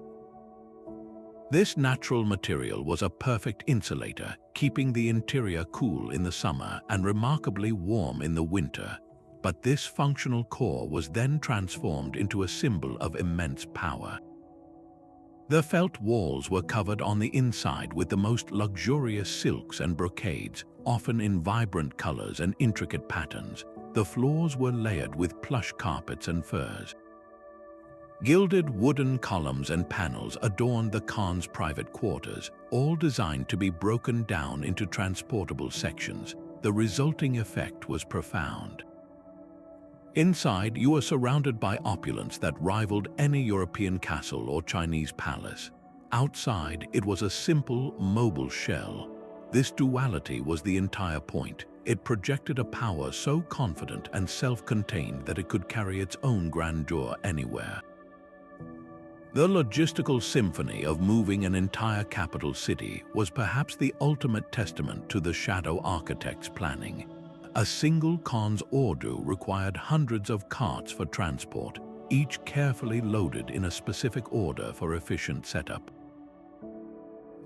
Speaker 1: This natural material was a perfect insulator, keeping the interior cool in the summer and remarkably warm in the winter. But this functional core was then transformed into a symbol of immense power. The felt walls were covered on the inside with the most luxurious silks and brocades, often in vibrant colors and intricate patterns. The floors were layered with plush carpets and furs. Gilded wooden columns and panels adorned the Khan's private quarters, all designed to be broken down into transportable sections. The resulting effect was profound. Inside, you were surrounded by opulence that rivaled any European castle or Chinese palace. Outside, it was a simple, mobile shell. This duality was the entire point. It projected a power so confident and self-contained that it could carry its own grandeur anywhere. The logistical symphony of moving an entire capital city was perhaps the ultimate testament to the shadow architect's planning. A single Khan's ordu required hundreds of carts for transport, each carefully loaded in a specific order for efficient setup.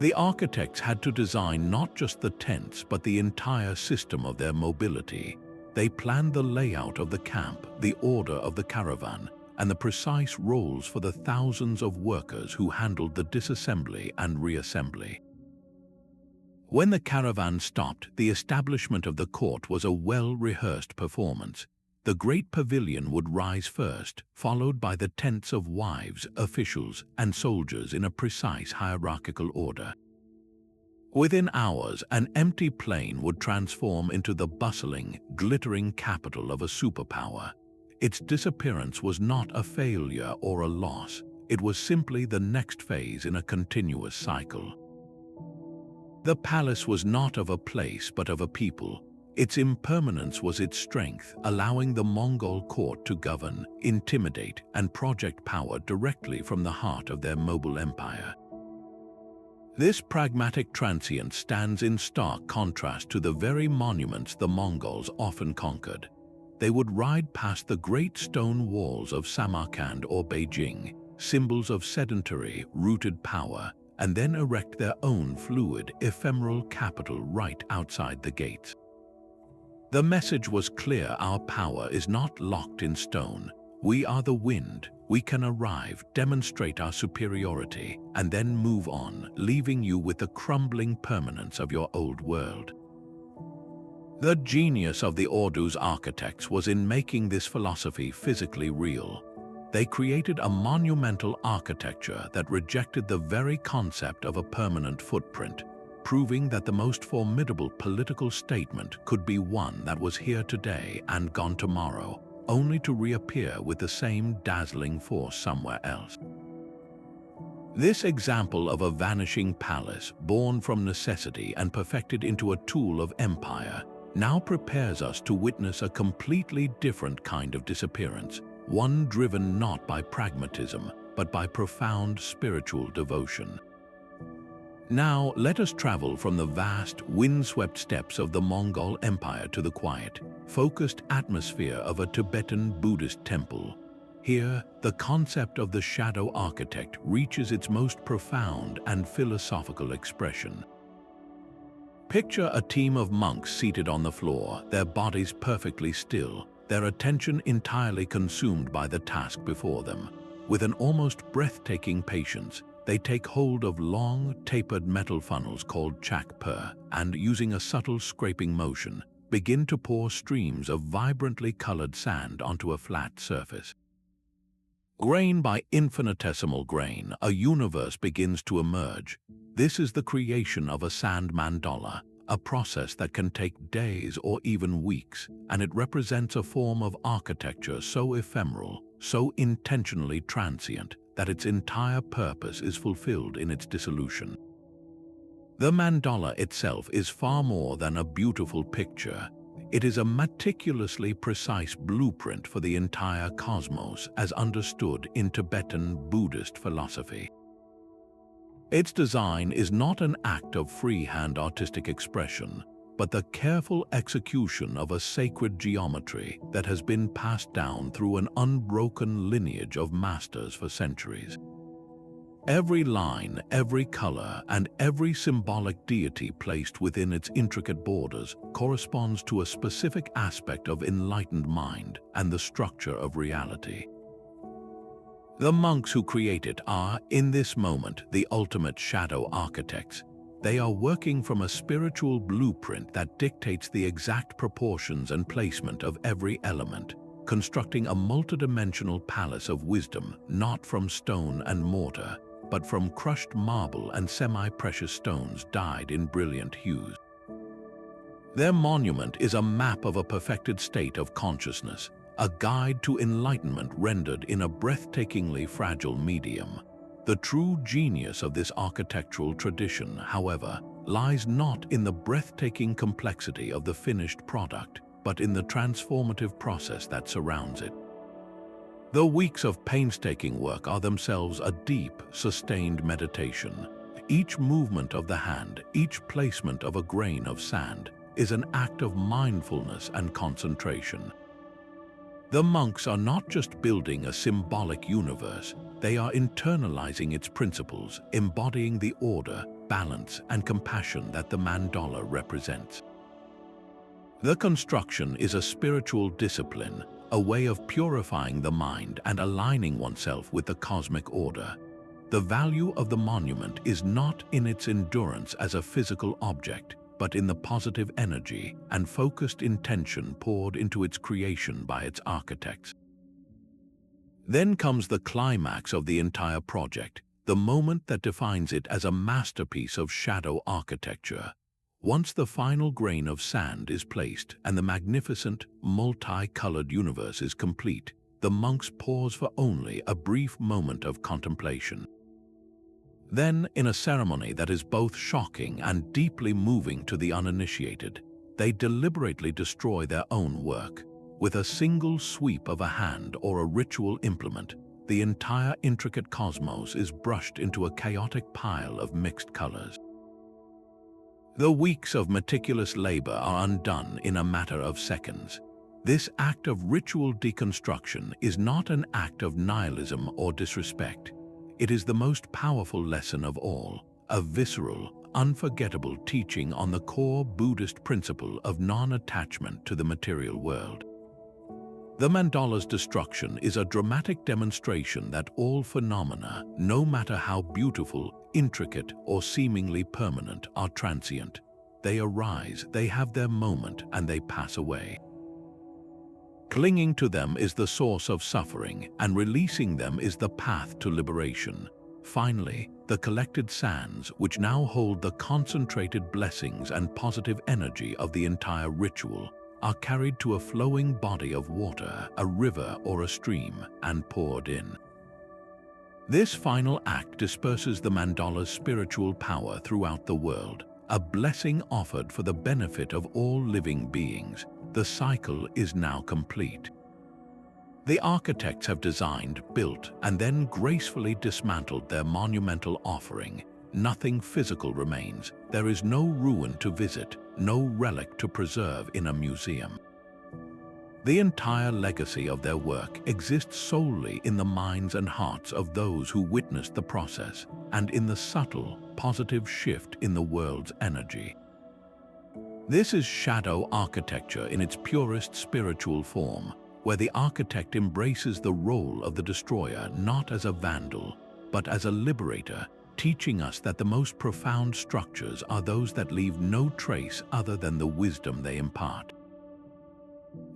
Speaker 1: The architects had to design not just the tents but the entire system of their mobility. They planned the layout of the camp, the order of the caravan, and the precise roles for the thousands of workers who handled the disassembly and reassembly. When the caravan stopped, the establishment of the court was a well-rehearsed performance. The great pavilion would rise first, followed by the tents of wives, officials, and soldiers in a precise hierarchical order. Within hours, an empty plain would transform into the bustling, glittering capital of a superpower. Its disappearance was not a failure or a loss. It was simply the next phase in a continuous cycle. The palace was not of a place but of a people. Its impermanence was its strength, allowing the Mongol court to govern, intimidate, and project power directly from the heart of their mobile empire. This pragmatic transient stands in stark contrast to the very monuments the Mongols often conquered. They would ride past the great stone walls of Samarkand or Beijing, symbols of sedentary, rooted power, and then erect their own fluid, ephemeral capital right outside the gates. The message was clear: our power is not locked in stone. We are the wind. We can arrive, demonstrate our superiority, and then move on, leaving you with the crumbling permanence of your old world. The genius of the ordu's architects was in making this philosophy physically real. They created a monumental architecture that rejected the very concept of a permanent footprint, proving that the most formidable political statement could be one that was here today and gone tomorrow, only to reappear with the same dazzling force somewhere else. This example of a vanishing palace, born from necessity and perfected into a tool of empire, now prepares us to witness a completely different kind of disappearance, one driven not by pragmatism, but by profound spiritual devotion. Now, let us travel from the vast, windswept steppes of the Mongol Empire to the quiet, focused atmosphere of a Tibetan Buddhist temple. Here, the concept of the shadow architect reaches its most profound and philosophical expression. Picture a team of monks seated on the floor, their bodies perfectly still, their attention entirely consumed by the task before them. With an almost breathtaking patience, they take hold of long, tapered metal funnels called chak-pur and, using a subtle scraping motion, begin to pour streams of vibrantly colored sand onto a flat surface. Grain by infinitesimal grain, a universe begins to emerge. This is the creation of a sand mandala, a process that can take days or even weeks, and it represents a form of architecture so ephemeral, so intentionally transient, that its entire purpose is fulfilled in its dissolution. The mandala itself is far more than a beautiful picture. It is a meticulously precise blueprint for the entire cosmos as understood in Tibetan Buddhist philosophy. Its design is not an act of freehand artistic expression. but the careful execution of a sacred geometry that has been passed down through an unbroken lineage of masters for centuries. Every line, every color, and every symbolic deity placed within its intricate borders corresponds to a specific aspect of enlightened mind and the structure of reality. The monks who create it are, in this moment, the ultimate shadow architects. They are working from a spiritual blueprint that dictates the exact proportions and placement of every element, constructing a multidimensional palace of wisdom, not from stone and mortar, but from crushed marble and semi-precious stones dyed in brilliant hues. Their monument is a map of a perfected state of consciousness, a guide to enlightenment rendered in a breathtakingly fragile medium. The true genius of this architectural tradition, however, lies not in the breathtaking complexity of the finished product, but in the transformative process that surrounds it. The weeks of painstaking work are themselves a deep, sustained meditation. Each movement of the hand, each placement of a grain of sand, is an act of mindfulness and concentration. The monks are not just building a symbolic universe, they are internalizing its principles, embodying the order, balance, and compassion that the mandala represents. The construction is a spiritual discipline, a way of purifying the mind and aligning oneself with the cosmic order. The value of the monument is not in its endurance as a physical object, but in the positive energy and focused intention poured into its creation by its architects. Then comes the climax of the entire project, the moment that defines it as a masterpiece of shadow architecture. Once the final grain of sand is placed and the magnificent, multi-colored universe is complete, the monks pause for only a brief moment of contemplation. Then, in a ceremony that is both shocking and deeply moving to the uninitiated, they deliberately destroy their own work. With a single sweep of a hand or a ritual implement, the entire intricate cosmos is brushed into a chaotic pile of mixed colors. The weeks of meticulous labor are undone in a matter of seconds. This act of ritual deconstruction is not an act of nihilism or disrespect. It is the most powerful lesson of all, a visceral, unforgettable teaching on the core Buddhist principle of non-attachment to the material world. The mandala's destruction is a dramatic demonstration that all phenomena, no matter how beautiful, intricate, or seemingly permanent, are transient. They arise, they have their moment, and they pass away. Clinging to them is the source of suffering, and releasing them is the path to liberation. Finally, the collected sands, which now hold the concentrated blessings and positive energy of the entire ritual, are carried to a flowing body of water, a river or a stream, and poured in. This final act disperses the mandala's spiritual power throughout the world, a blessing offered for the benefit of all living beings. The cycle is now complete. The architects have designed, built, and then gracefully dismantled their monumental offering. Nothing physical remains. There is no ruin to visit, no relic to preserve in a museum. The entire legacy of their work exists solely in the minds and hearts of those who witnessed the process, and in the subtle, positive shift in the world's energy. This is shadow architecture in its purest spiritual form, where the architect embraces the role of the destroyer not as a vandal, but as a liberator, teaching us that the most profound structures are those that leave no trace other than the wisdom they impart.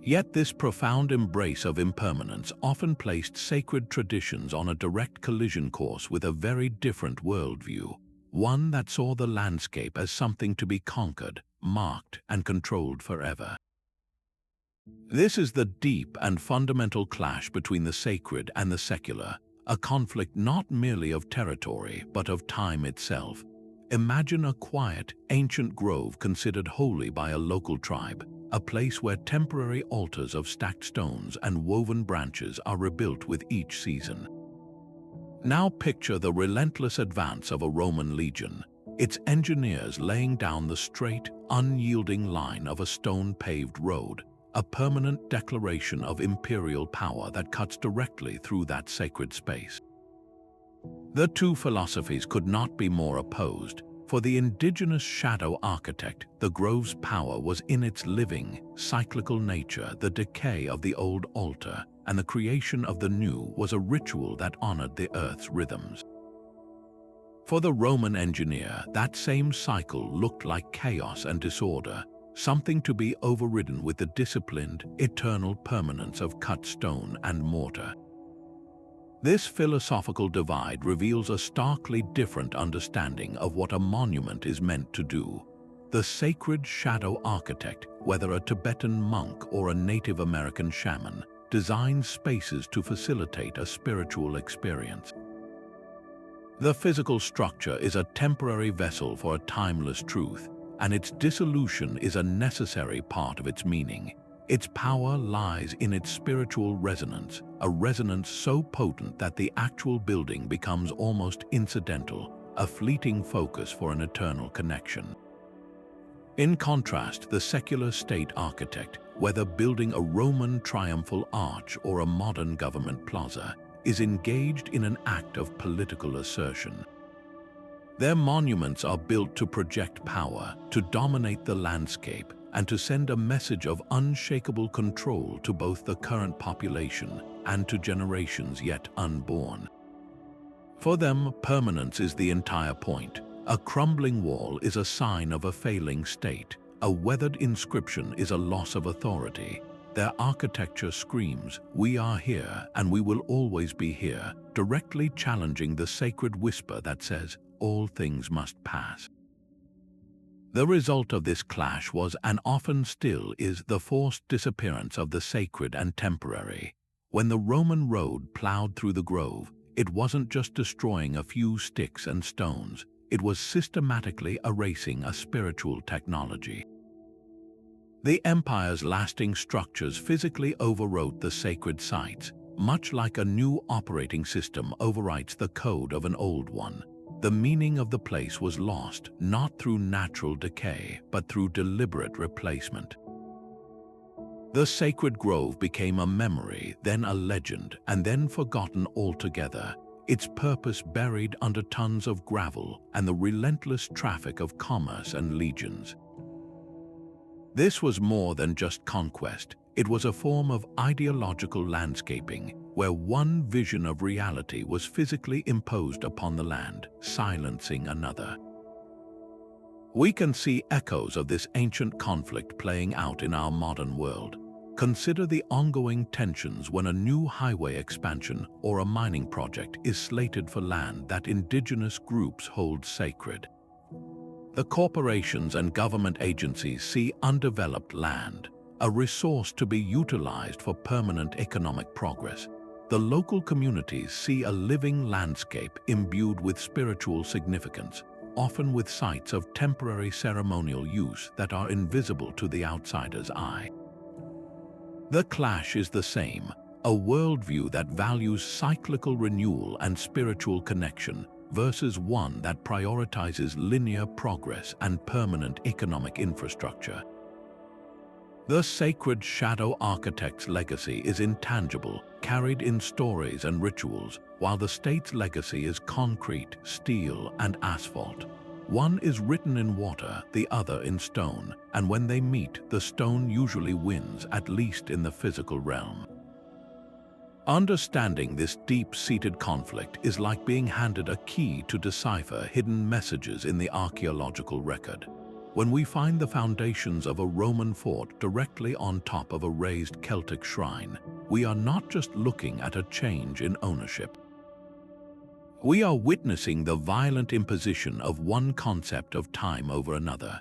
Speaker 1: Yet this profound embrace of impermanence often placed sacred traditions on a direct collision course with a very different worldview, one that saw the landscape as something to be conquered, marked, and controlled forever. This is the deep and fundamental clash between the sacred and the secular, a conflict not merely of territory but of time itself. Imagine a quiet, ancient grove considered holy by a local tribe, a place where temporary altars of stacked stones and woven branches are rebuilt with each season. Now picture the relentless advance of a Roman legion. its engineers laying down the straight, unyielding line of a stone-paved road, a permanent declaration of imperial power that cuts directly through that sacred space. The two philosophies could not be more opposed. For the indigenous shadow architect, the grove's power was in its living, cyclical nature. The decay of the old altar and the creation of the new was a ritual that honored the earth's rhythms. For the Roman engineer, that same cycle looked like chaos and disorder, something to be overridden with the disciplined, eternal permanence of cut stone and mortar. This philosophical divide reveals a starkly different understanding of what a monument is meant to do. The sacred shadow architect, whether a Tibetan monk or a Native American shaman, designs spaces to facilitate a spiritual experience. The physical structure is a temporary vessel for a timeless truth, and its dissolution is a necessary part of its meaning. Its power lies in its spiritual resonance, a resonance so potent that the actual building becomes almost incidental, a fleeting focus for an eternal connection. In contrast, the secular state architect, whether building a Roman triumphal arch or a modern government plaza, is engaged in an act of political assertion. Their monuments are built to project power, to dominate the landscape, and to send a message of unshakable control to both the current population and to generations yet unborn. For them, permanence is the entire point. A crumbling wall is a sign of a failing state. A weathered inscription is a loss of authority. Their architecture screams, "We are here and we will always be here," directly challenging the sacred whisper that says, "All things must pass." The result of this clash was, and often still is, the forced disappearance of the sacred and temporary. When the Roman road plowed through the grove, it wasn't just destroying a few sticks and stones, it was systematically erasing a spiritual technology. The empire's lasting structures physically overwrote the sacred sites, much like a new operating system overwrites the code of an old one. The meaning of the place was lost, not through natural decay, but through deliberate replacement. The sacred grove became a memory, then a legend, and then forgotten altogether, its purpose buried under tons of gravel and the relentless traffic of commerce and legions. This was more than just conquest. It was a form of ideological landscaping, where one vision of reality was physically imposed upon the land, silencing another. We can see echoes of this ancient conflict playing out in our modern world. Consider the ongoing tensions when a new highway expansion or a mining project is slated for land that indigenous groups hold sacred. The corporations and government agencies see undeveloped land, a resource to be utilized for permanent economic progress. The local communities see a living landscape imbued with spiritual significance, often with sites of temporary ceremonial use that are invisible to the outsider's eye. The clash is the same, a worldview that values cyclical renewal and spiritual connection versus one that prioritizes linear progress and permanent economic infrastructure. The sacred shadow architect's legacy is intangible, carried in stories and rituals, while the state's legacy is concrete, steel, and asphalt. One is written in water, the other in stone, and when they meet, the stone usually wins, at least in the physical realm. Understanding this deep-seated conflict is like being handed a key to decipher hidden messages in the archaeological record. When we find the foundations of a Roman fort directly on top of a raised Celtic shrine, we are not just looking at a change in ownership. We are witnessing the violent imposition of one concept of time over another.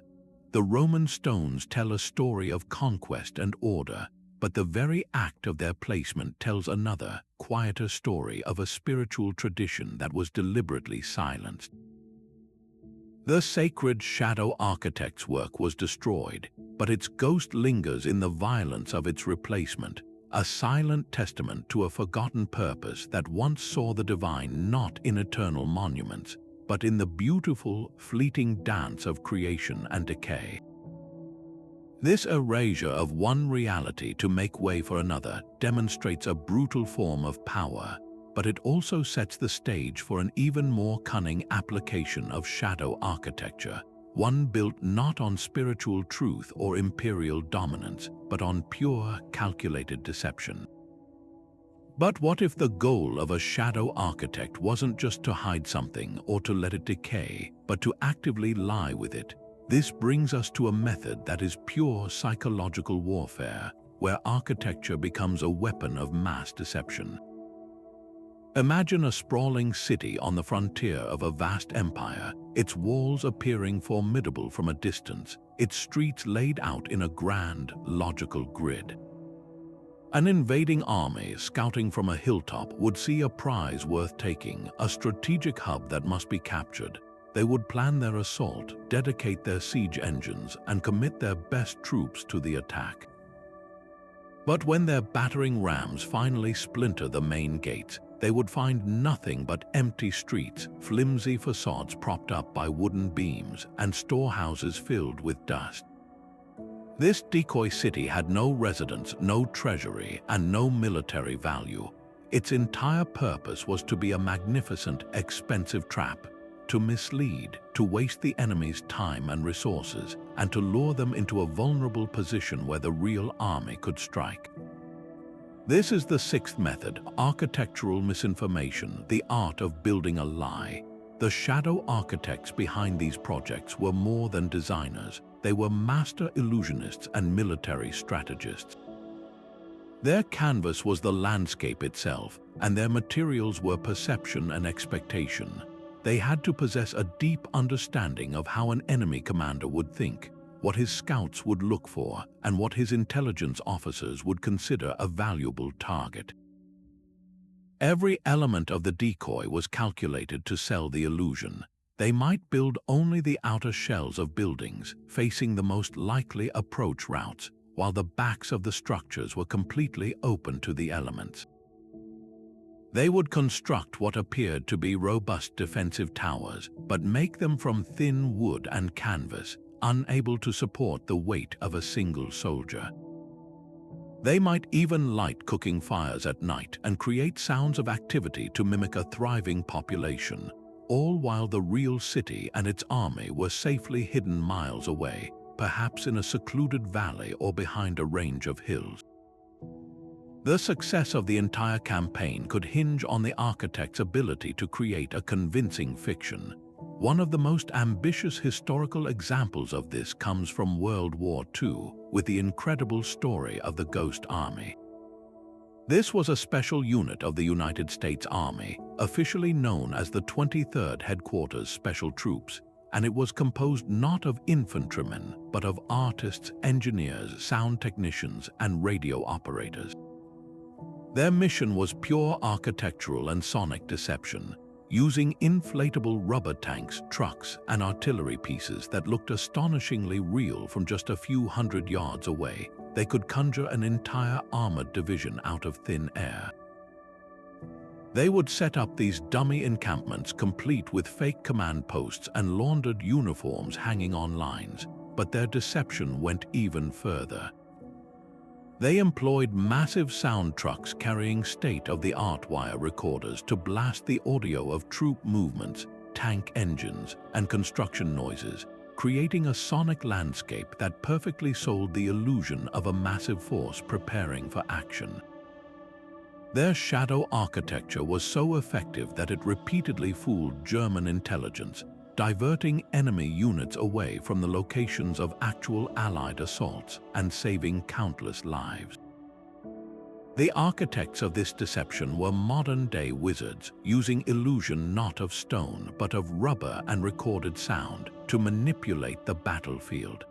Speaker 1: The Roman stones tell a story of conquest and order, but the very act of their placement tells another, quieter story of a spiritual tradition that was deliberately silenced. The sacred shadow architect's work was destroyed, but its ghost lingers in the violence of its replacement, a silent testament to a forgotten purpose that once saw the divine not in eternal monuments, but in the beautiful, fleeting dance of creation and decay. This erasure of one reality to make way for another demonstrates a brutal form of power, but it also sets the stage for an even more cunning application of shadow architecture, one built not on spiritual truth or imperial dominance, but on pure, calculated deception. But what if the goal of a shadow architect wasn't just to hide something or to let it decay, but to actively lie with it? This brings us to a method that is pure psychological warfare, where architecture becomes a weapon of mass deception. Imagine a sprawling city on the frontier of a vast empire, its walls appearing formidable from a distance, its streets laid out in a grand, logical grid. An invading army scouting from a hilltop would see a prize worth taking, a strategic hub that must be captured. They would plan their assault, dedicate their siege engines, and commit their best troops to the attack. But when their battering rams finally splinter the main gates, they would find nothing but empty streets, flimsy facades propped up by wooden beams, and storehouses filled with dust. This decoy city had no residents, no treasury, and no military value. Its entire purpose was to be a magnificent, expensive trap, to mislead, to waste the enemy's time and resources, and to lure them into a vulnerable position where the real army could strike. This is the sixth method, architectural misinformation, the art of building a lie. The shadow architects behind these projects were more than designers. They were master illusionists and military strategists. Their canvas was the landscape itself, and their materials were perception and expectation. They had to possess a deep understanding of how an enemy commander would think, what his scouts would look for, and what his intelligence officers would consider a valuable target. Every element of the decoy was calculated to sell the illusion. They might build only the outer shells of buildings, facing the most likely approach routes, while the backs of the structures were completely open to the elements. They would construct what appeared to be robust defensive towers, but make them from thin wood and canvas, unable to support the weight of a single soldier. They might even light cooking fires at night and create sounds of activity to mimic a thriving population, all while the real city and its army were safely hidden miles away, perhaps in a secluded valley or behind a range of hills. The success of the entire campaign could hinge on the architect's ability to create a convincing fiction. One of the most ambitious historical examples of this comes from World War II, with the incredible story of the Ghost Army. This was a special unit of the United States Army, officially known as the 23rd Headquarters Special Troops, and it was composed not of infantrymen, but of artists, engineers, sound technicians, and radio operators. Their mission was pure architectural and sonic deception, using inflatable rubber tanks, trucks, and artillery pieces that looked astonishingly real from just a few hundred yards away. They could conjure an entire armored division out of thin air. They would set up these dummy encampments complete with fake command posts and laundered uniforms hanging on lines, but their deception went even further. They employed massive sound trucks carrying state-of-the-art wire recorders to blast the audio of troop movements, tank engines, and construction noises, creating a sonic landscape that perfectly sold the illusion of a massive force preparing for action. Their shadow architecture was so effective that it repeatedly fooled German intelligence, diverting enemy units away from the locations of actual Allied assaults and saving countless lives. The architects of this deception were modern-day wizards, using illusion not of stone but of rubber and recorded sound to manipulate the battlefield.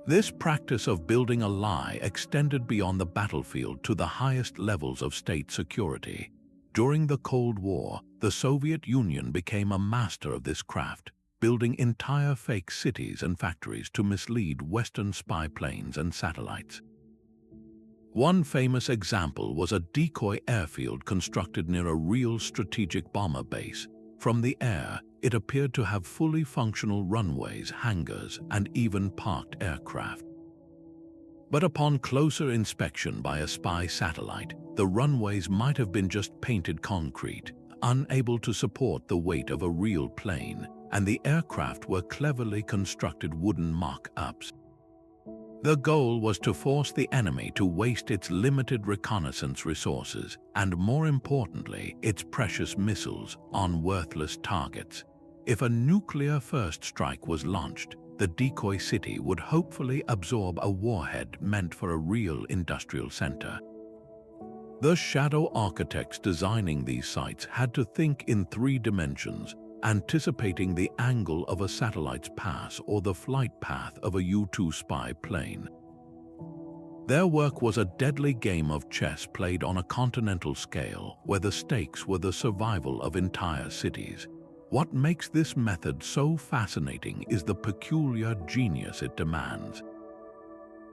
Speaker 1: This practice of building a lie extended beyond the battlefield to the highest levels of state security. During the Cold War, the Soviet Union became a master of this craft, building entire fake cities and factories to mislead Western spy planes and satellites. One famous example was a decoy airfield constructed near a real strategic bomber base. From the air, it appeared to have fully functional runways, hangars, and even parked aircraft. But upon closer inspection by a spy satellite, the runways might have been just painted concrete, unable to support the weight of a real plane, and the aircraft were cleverly constructed wooden mock-ups. The goal was to force the enemy to waste its limited reconnaissance resources and, more importantly, its precious missiles on worthless targets. If a nuclear-first strike was launched, the decoy city would hopefully absorb a warhead meant for a real industrial center. The shadow architects designing these sites had to think in 3 dimensions, anticipating the angle of a satellite's pass or the flight path of a U-2 spy plane. Their work was a deadly game of chess played on a continental scale, where the stakes were the survival of entire cities. What makes this method so fascinating is the peculiar genius it demands.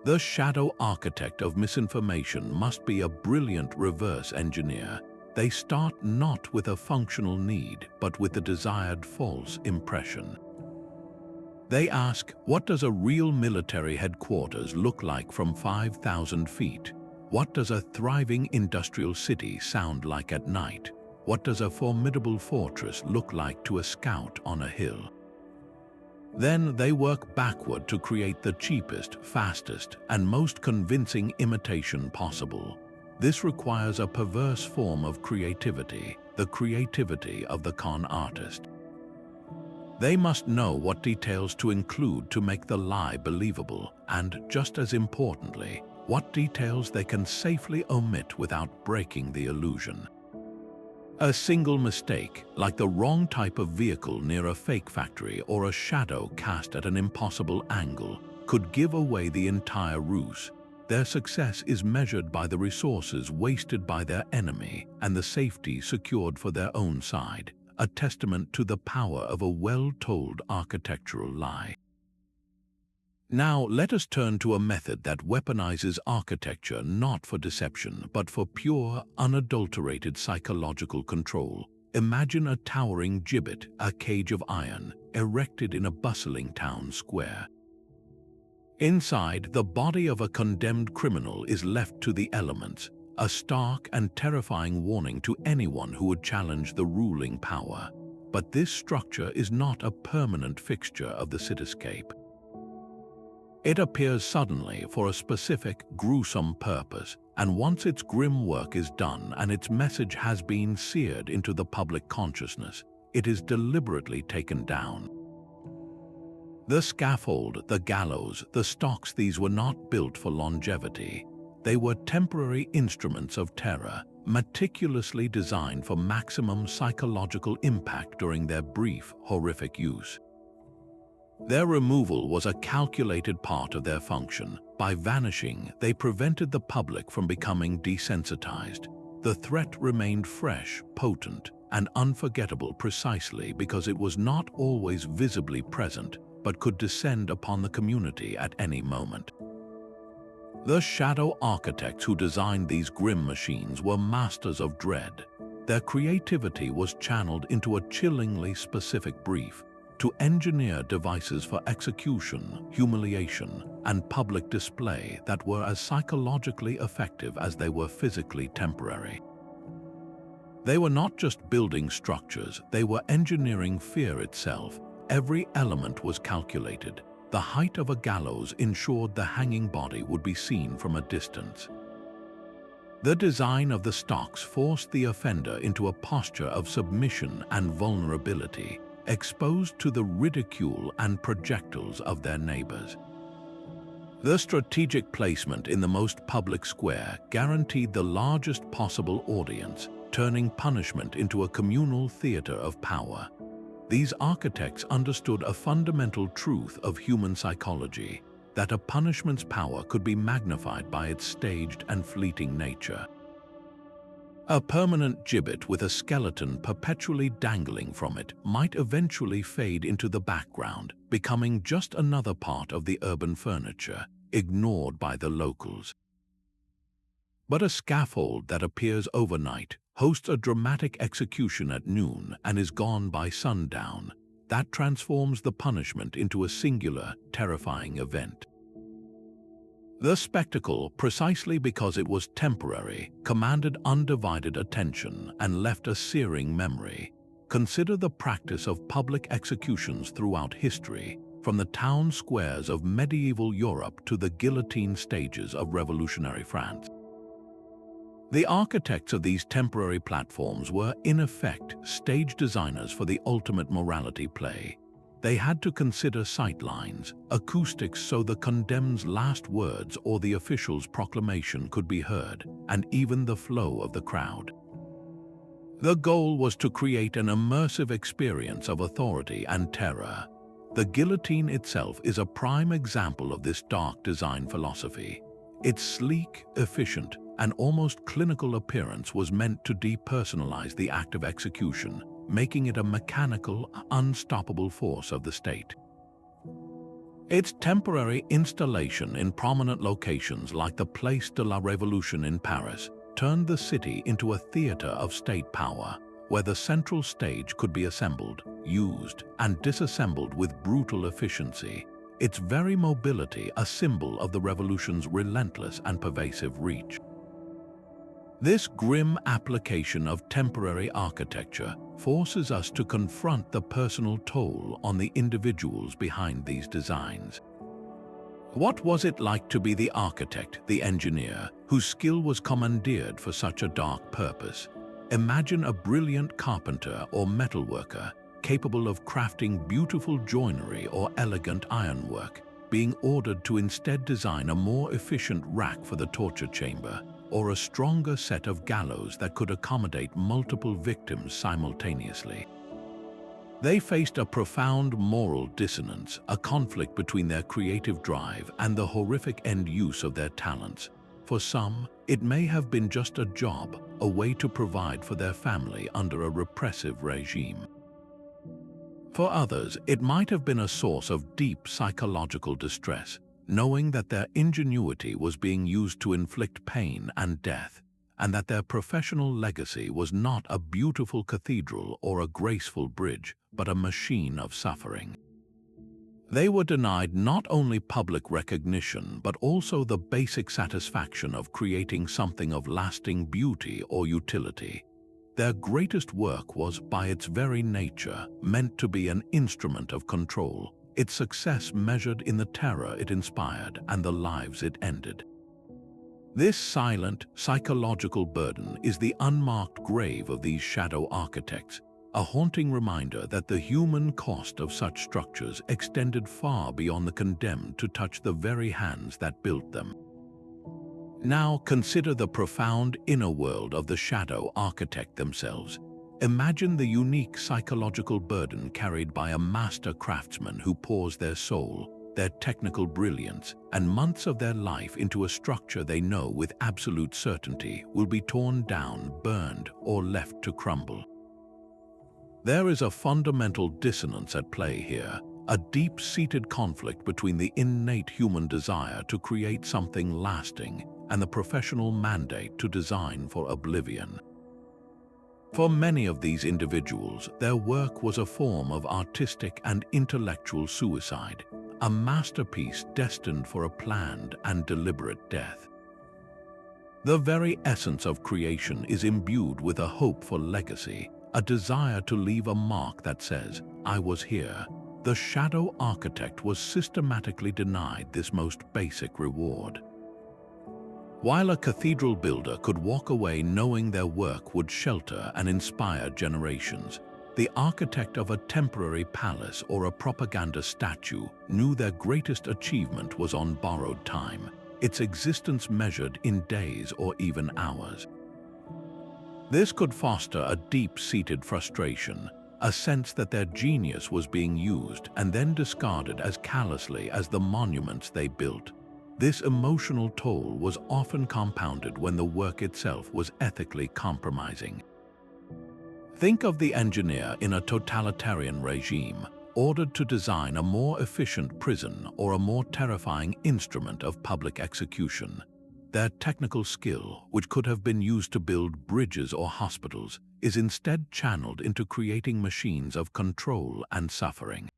Speaker 1: The shadow architect of misinformation must be a brilliant reverse engineer. They start not with a functional need, but with the desired false impression. They ask, what does a real military headquarters look like from 5,000 feet? What does a thriving industrial city sound like at night? What does a formidable fortress look like to a scout on a hill? Then they work backward to create the cheapest, fastest, and most convincing imitation possible. This requires a perverse form of creativity, the creativity of the con artist. They must know what details to include to make the lie believable, and, just as importantly, what details they can safely omit without breaking the illusion. A single mistake, like the wrong type of vehicle near a fake factory or a shadow cast at an impossible angle, could give away the entire ruse. Their success is measured by the resources wasted by their enemy and the safety secured for their own side, a testament to the power of a well-told architectural lie. Now let us turn to a method that weaponizes architecture not for deception but for pure, unadulterated psychological control. Imagine a towering gibbet, a cage of iron, erected in a bustling town square. Inside, the body of a condemned criminal is left to the elements, a stark and terrifying warning to anyone who would challenge the ruling power. But this structure is not a permanent fixture of the cityscape. It appears suddenly for a specific, gruesome purpose, and once its grim work is done and its message has been seared into the public consciousness, it is deliberately taken down. The scaffold, the gallows, the stocks, these were not built for longevity. They were temporary instruments of terror, meticulously designed for maximum psychological impact during their brief, horrific use. Their removal was a calculated part of their function. By vanishing, they prevented the public from becoming desensitized. The threat remained fresh, potent, and unforgettable precisely because it was not always visibly present, but could descend upon the community at any moment. The shadow architects who designed these grim machines were masters of dread. Their creativity was channeled into a chillingly specific brief: to engineer devices for execution, humiliation, and public display that were as psychologically effective as they were physically temporary. They were not just building structures, they were engineering fear itself. Every element was calculated. The height of a gallows ensured the hanging body would be seen from a distance. The design of the stocks forced the offender into a posture of submission and vulnerability, exposed to the ridicule and projectiles of their neighbors. The strategic placement in the most public square guaranteed the largest possible audience, turning punishment into a communal theater of power. These architects understood a fundamental truth of human psychology, that a punishment's power could be magnified by its staged and fleeting nature. A permanent gibbet with a skeleton perpetually dangling from it might eventually fade into the background, becoming just another part of the urban furniture, ignored by the locals. But a scaffold that appears overnight, hosts a dramatic execution at noon, and is gone by sundown, that transforms the punishment into a singular, terrifying event. The spectacle, precisely because it was temporary, commanded undivided attention and left a searing memory. Consider the practice of public executions throughout history, from the town squares of medieval Europe to the guillotine stages of revolutionary France. The architects of these temporary platforms were, in effect, stage designers for the ultimate morality play. They had to consider sightlines, acoustics so the condemned's last words or the official's proclamation could be heard, and even the flow of the crowd. The goal was to create an immersive experience of authority and terror. The guillotine itself is a prime example of this dark design philosophy. Its sleek, efficient, and almost clinical appearance was meant to depersonalize the act of execution, making it a mechanical, unstoppable force of the state. Its temporary installation in prominent locations like the Place de la Révolution in Paris turned the city into a theater of state power, where the central stage could be assembled, used, and disassembled with brutal efficiency, its very mobility a symbol of the revolution's relentless and pervasive reach. This grim application of temporary architecture forces us to confront the personal toll on the individuals behind these designs. What was it like to be the architect, the engineer, whose skill was commandeered for such a dark purpose? Imagine a brilliant carpenter or metalworker, capable of crafting beautiful joinery or elegant ironwork, being ordered to instead design a more efficient rack for the torture chamber, or a stronger set of gallows that could accommodate multiple victims simultaneously. They faced a profound moral dissonance, a conflict between their creative drive and the horrific end use of their talents. For some, it may have been just a job, a way to provide for their family under a repressive regime. For others, it might have been a source of deep psychological distress, knowing that their ingenuity was being used to inflict pain and death, and that their professional legacy was not a beautiful cathedral or a graceful bridge, but a machine of suffering. They were denied not only public recognition, but also the basic satisfaction of creating something of lasting beauty or utility. Their greatest work was, by its very nature, meant to be an instrument of control, its success measured in the terror it inspired and the lives it ended. This silent, psychological burden is the unmarked grave of these shadow architects, a haunting reminder that the human cost of such structures extended far beyond the condemned to touch the very hands that built them. Now consider the profound inner world of the shadow architect themselves. Imagine the unique psychological burden carried by a master craftsman who pours their soul, their technical brilliance, and months of their life into a structure they know with absolute certainty will be torn down, burned, or left to crumble. There is a fundamental dissonance at play here, a deep-seated conflict between the innate human desire to create something lasting and the professional mandate to design for oblivion. For many of these individuals, their work was a form of artistic and intellectual suicide, a masterpiece destined for a planned and deliberate death. The very essence of creation is imbued with a hope for legacy, a desire to leave a mark that says, "I was here." The shadow architect was systematically denied this most basic reward. While a cathedral builder could walk away knowing their work would shelter and inspire generations, the architect of a temporary palace or a propaganda statue knew their greatest achievement was on borrowed time, its existence measured in days or even hours. This could foster a deep-seated frustration, a sense that their genius was being used and then discarded as callously as the monuments they built. This emotional toll was often compounded when the work itself was ethically compromising. Think of the engineer in a totalitarian regime, ordered to design a more efficient prison or a more terrifying instrument of public execution. Their technical skill, which could have been used to build bridges or hospitals, is instead channeled into creating machines of control and suffering.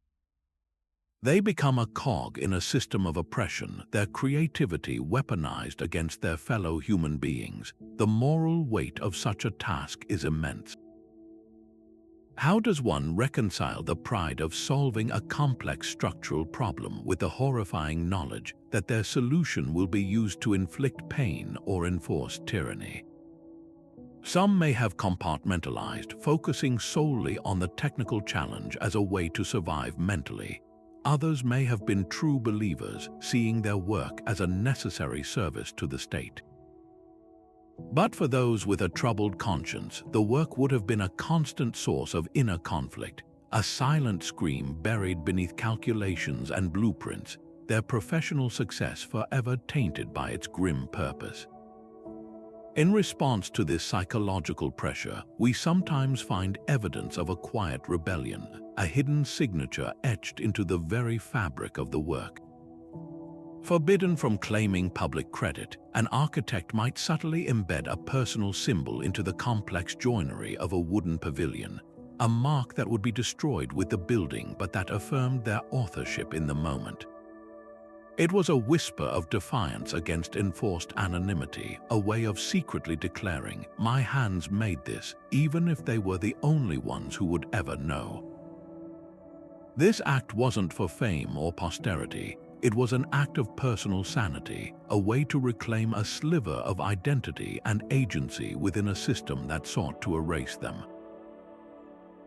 Speaker 1: They become a cog in a system of oppression, their creativity weaponized against their fellow human beings. The moral weight of such a task is immense. How does one reconcile the pride of solving a complex structural problem with the horrifying knowledge that their solution will be used to inflict pain or enforce tyranny? Some may have compartmentalized, focusing solely on the technical challenge as a way to survive mentally. Others may have been true believers, seeing their work as a necessary service to the state. But for those with a troubled conscience, the work would have been a constant source of inner conflict, a silent scream buried beneath calculations and blueprints, their professional success forever tainted by its grim purpose. In response to this psychological pressure, we sometimes find evidence of a quiet rebellion, a hidden signature etched into the very fabric of the work. Forbidden from claiming public credit, an architect might subtly embed a personal symbol into the complex joinery of a wooden pavilion, a mark that would be destroyed with the building but that affirmed their authorship in the moment. It was a whisper of defiance against enforced anonymity, a way of secretly declaring, "My hands made this," even if they were the only ones who would ever know. This act wasn't for fame or posterity. It was an act of personal sanity, a way to reclaim a sliver of identity and agency within a system that sought to erase them.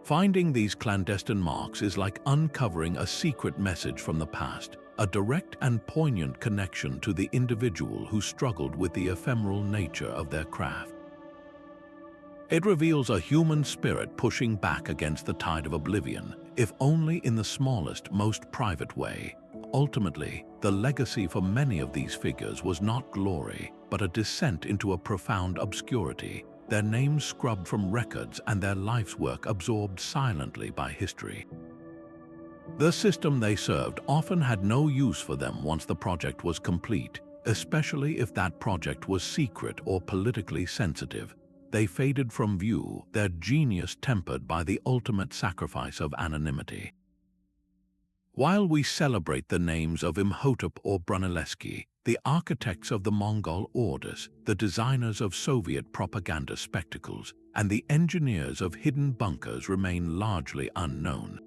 Speaker 1: Finding these clandestine marks is like uncovering a secret message from the past, a direct and poignant connection to the individual who struggled with the ephemeral nature of their craft. It reveals a human spirit pushing back against the tide of oblivion, if only in the smallest, most private way. Ultimately, the legacy for many of these figures was not glory, but a descent into a profound obscurity, their names scrubbed from records and their life's work absorbed silently by history. The system they served often had no use for them once the project was complete, especially if that project was secret or politically sensitive. They faded from view, their genius tempered by the ultimate sacrifice of anonymity. While we celebrate the names of Imhotep or Brunelleschi, the architects of the Mongol orders, the designers of Soviet propaganda spectacles, and the engineers of hidden bunkers remain largely unknown.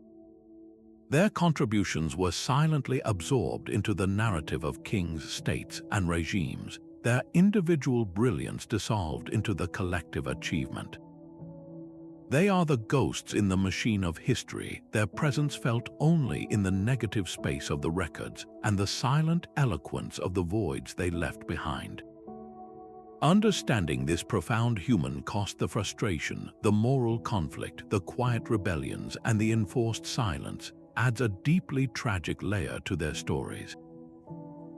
Speaker 1: Their contributions were silently absorbed into the narrative of kings, states, and regimes, their individual brilliance dissolved into the collective achievement. They are the ghosts in the machine of history, their presence felt only in the negative space of the records and the silent eloquence of the voids they left behind. Understanding this profound human cost, the frustration, the moral conflict, the quiet rebellions, and the enforced silence, adds a deeply tragic layer to their stories.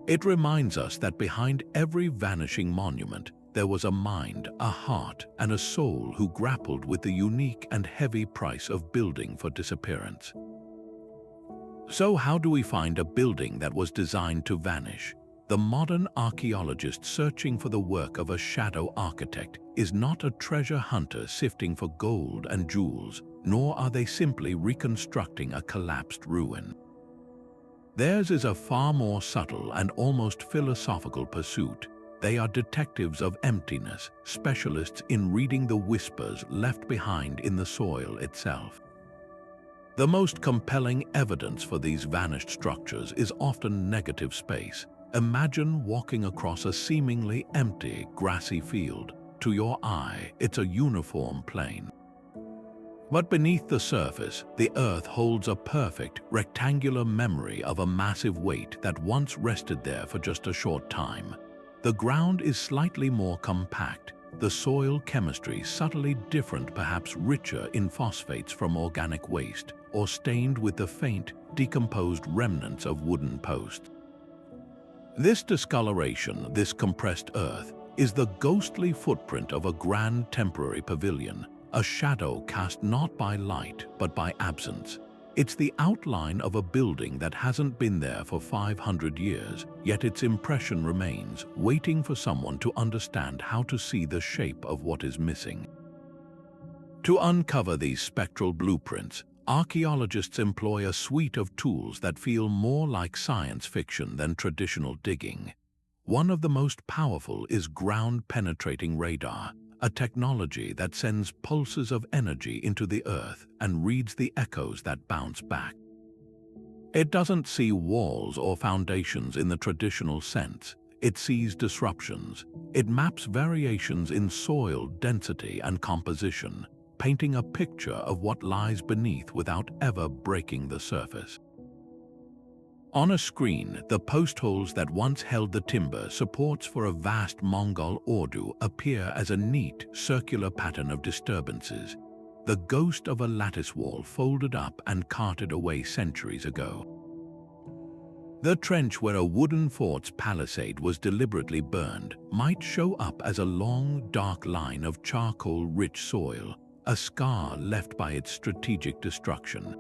Speaker 1: It reminds us that behind every vanishing monument, there was a mind, a heart, and a soul who grappled with the unique and heavy price of building for disappearance. So how do we find a building that was designed to vanish? The modern archaeologist searching for the work of a shadow architect is not a treasure hunter sifting for gold and jewels, nor are they simply reconstructing a collapsed ruin. Theirs is a far more subtle and almost philosophical pursuit. They are detectives of emptiness, specialists in reading the whispers left behind in the soil itself. The most compelling evidence for these vanished structures is often negative space. Imagine walking across a seemingly empty, grassy field. To your eye, it's a uniform plain. But beneath the surface, the earth holds a perfect, rectangular memory of a massive weight that once rested there for just a short time. The ground is slightly more compact, the soil chemistry subtly different, perhaps richer in phosphates from organic waste, or stained with the faint, decomposed remnants of wooden posts. This discoloration, this compressed earth, is the ghostly footprint of a grand temporary pavilion, a shadow cast not by light but by absence. It's the outline of a building that hasn't been there for 500 years, yet its impression remains, waiting for someone to understand how to see the shape of what is missing. To uncover these spectral blueprints, archaeologists employ a suite of tools that feel more like science fiction than traditional digging. One of the most powerful is ground-penetrating radar, a technology that sends pulses of energy into the earth and reads the echoes that bounce back. It doesn't see walls or foundations in the traditional sense. It sees disruptions. It maps variations in soil density and composition, painting a picture of what lies beneath without ever breaking the surface. On a screen, the post holes that once held the timber supports for a vast Mongol ordu appear as a neat, circular pattern of disturbances, the ghost of a lattice wall folded up and carted away centuries ago. The trench where a wooden fort's palisade was deliberately burned might show up as a long, dark line of charcoal-rich soil, a scar left by its strategic destruction.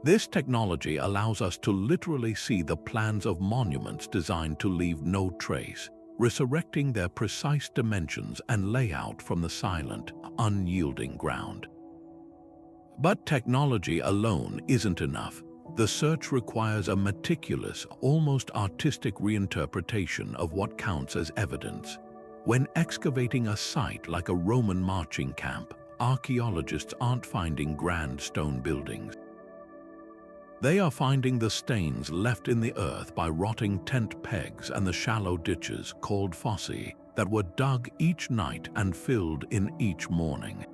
Speaker 1: This technology allows us to literally see the plans of monuments designed to leave no trace, resurrecting their precise dimensions and layout from the silent, unyielding ground. But technology alone isn't enough. The search requires a meticulous, almost artistic reinterpretation of what counts as evidence. When excavating a site like a Roman marching camp, archaeologists aren't finding grand stone buildings. They are finding the stains left in the earth by rotting tent pegs and the shallow ditches called fossae that were dug each night and filled in each morning.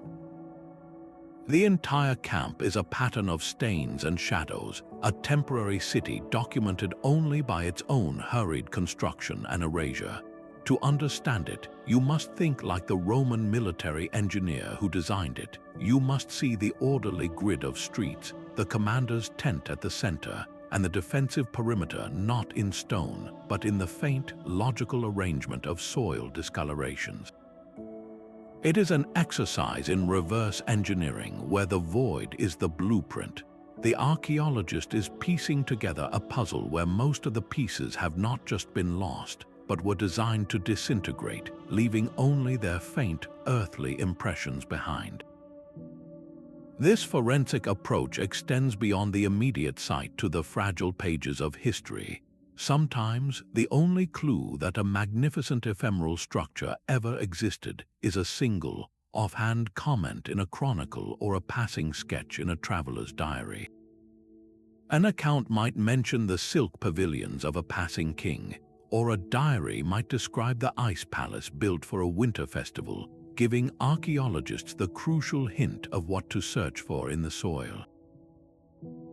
Speaker 1: The entire camp is a pattern of stains and shadows, a temporary city documented only by its own hurried construction and erasure. To understand it, you must think like the Roman military engineer who designed it. You must see the orderly grid of streets, the commander's tent at the center, and the defensive perimeter not in stone, but in the faint, logical arrangement of soil discolorations. It is an exercise in reverse engineering where the void is the blueprint. The archaeologist is piecing together a puzzle where most of the pieces have not just been lost, but were designed to disintegrate, leaving only their faint, earthly impressions behind. This forensic approach extends beyond the immediate site to the fragile pages of history. Sometimes, the only clue that a magnificent ephemeral structure ever existed is a single, offhand comment in a chronicle or a passing sketch in a traveler's diary. An account might mention the silk pavilions of a passing king, or a diary might describe the ice palace built for a winter festival, giving archaeologists the crucial hint of what to search for in the soil.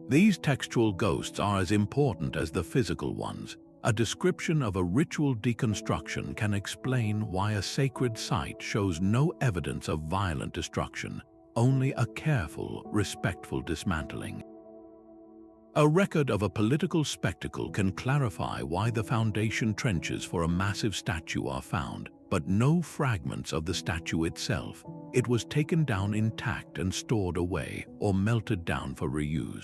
Speaker 1: These textual ghosts are as important as the physical ones. A description of a ritual deconstruction can explain why a sacred site shows no evidence of violent destruction, only a careful, respectful dismantling. A record of a political spectacle can clarify why the foundation trenches for a massive statue are found, but no fragments of the statue itself. It was taken down intact and stored away or melted down for reuse.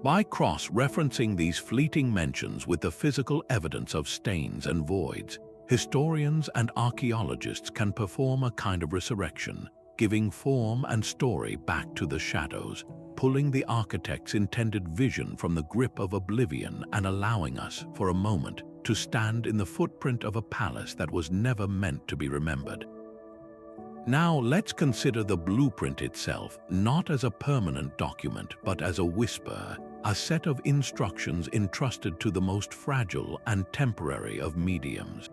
Speaker 1: By cross-referencing these fleeting mentions with the physical evidence of stains and voids, historians and archaeologists can perform a kind of resurrection, giving form and story back to the shadows, pulling the architect's intended vision from the grip of oblivion and allowing us, for a moment, to stand in the footprint of a palace that was never meant to be remembered. Now let's consider the blueprint itself, not as a permanent document, but as a whisper, a set of instructions entrusted to the most fragile and temporary of mediums.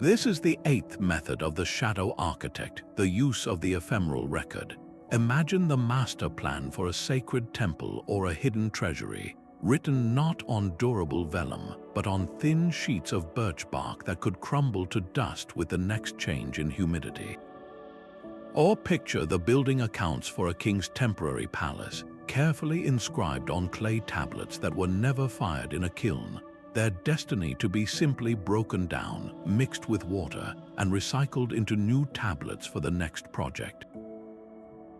Speaker 1: This is the eighth method of the shadow architect, the use of the ephemeral record. Imagine the master plan for a sacred temple or a hidden treasury, written not on durable vellum, but on thin sheets of birch bark that could crumble to dust with the next change in humidity. Or picture the building accounts for a king's temporary palace, carefully inscribed on clay tablets that were never fired in a kiln, their destiny to be simply broken down, mixed with water, and recycled into new tablets for the next project.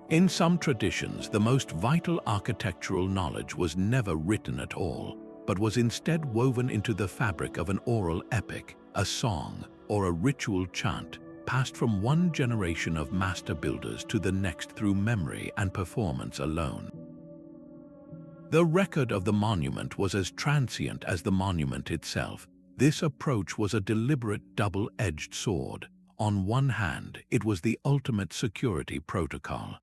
Speaker 1: In some traditions, the most vital architectural knowledge was never written at all, but was instead woven into the fabric of an oral epic, a song, or a ritual chant, passed from one generation of master builders to the next through memory and performance alone. The record of the monument was as transient as the monument itself. This approach was a deliberate double-edged sword. On one hand, it was the ultimate security protocol.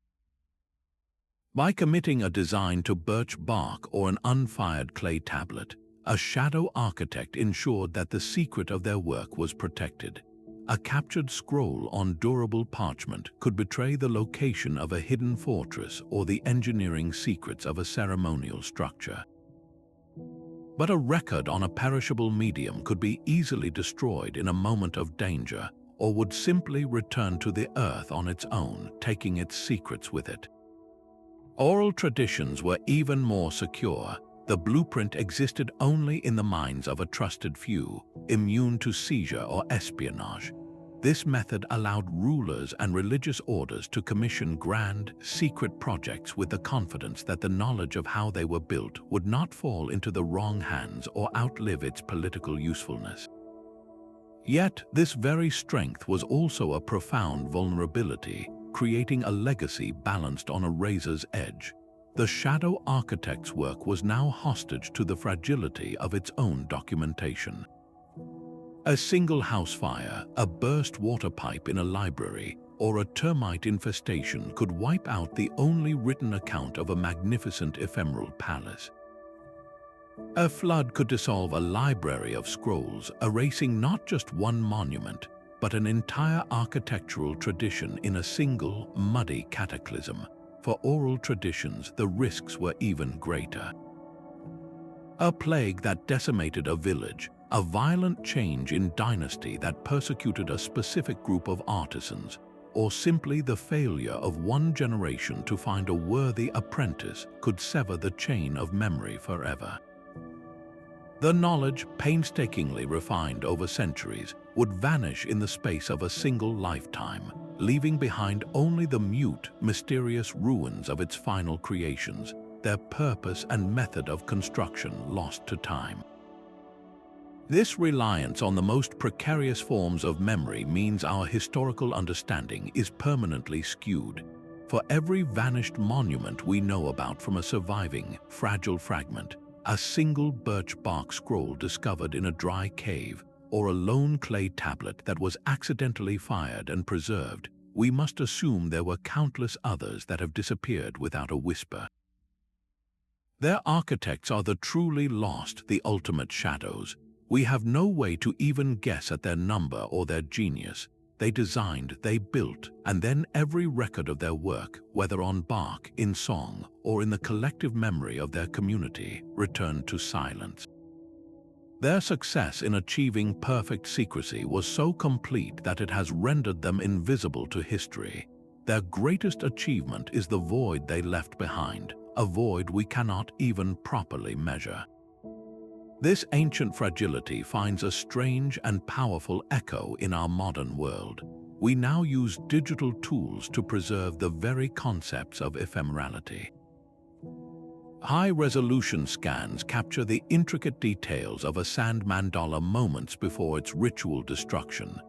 Speaker 1: By committing a design to birch bark or an unfired clay tablet, a shadow architect ensured that the secret of their work was protected. A captured scroll on durable parchment could betray the location of a hidden fortress or the engineering secrets of a ceremonial structure. But a record on a perishable medium could be easily destroyed in a moment of danger, or would simply return to the earth on its own, taking its secrets with it. Oral traditions were even more secure. The blueprint existed only in the minds of a trusted few, immune to seizure or espionage. This method allowed rulers and religious orders to commission grand, secret projects with the confidence that the knowledge of how they were built would not fall into the wrong hands or outlive its political usefulness. Yet, this very strength was also a profound vulnerability, creating a legacy balanced on a razor's edge. The shadow architect's work was now hostage to the fragility of its own documentation. A single house fire, a burst water pipe in a library, or a termite infestation could wipe out the only written account of a magnificent ephemeral palace. A flood could dissolve a library of scrolls, erasing not just one monument, but an entire architectural tradition in a single, muddy cataclysm. For oral traditions, the risks were even greater. A plague that decimated a village, a violent change in dynasty that persecuted a specific group of artisans, or simply the failure of one generation to find a worthy apprentice could sever the chain of memory forever. The knowledge, painstakingly refined over centuries, would vanish in the space of a single lifetime, leaving behind only the mute, mysterious ruins of its final creations, their purpose and method of construction lost to time. This reliance on the most precarious forms of memory means our historical understanding is permanently skewed. For every vanished monument we know about from a surviving, fragile fragment, a single birch bark scroll discovered in a dry cave, or a lone clay tablet that was accidentally fired and preserved, we must assume there were countless others that have disappeared without a whisper. Their architects are the truly lost, the ultimate shadows. We have no way to even guess at their number or their genius. They designed, they built, and then every record of their work, whether on bark, in song, or in the collective memory of their community, returned to silence. Their success in achieving perfect secrecy was so complete that it has rendered them invisible to history. Their greatest achievement is the void they left behind, a void we cannot even properly measure. This ancient fragility finds a strange and powerful echo in our modern world. We now use digital tools to preserve the very concepts of ephemerality. High-resolution scans capture the intricate details of a sand mandala moments before its ritual destruction.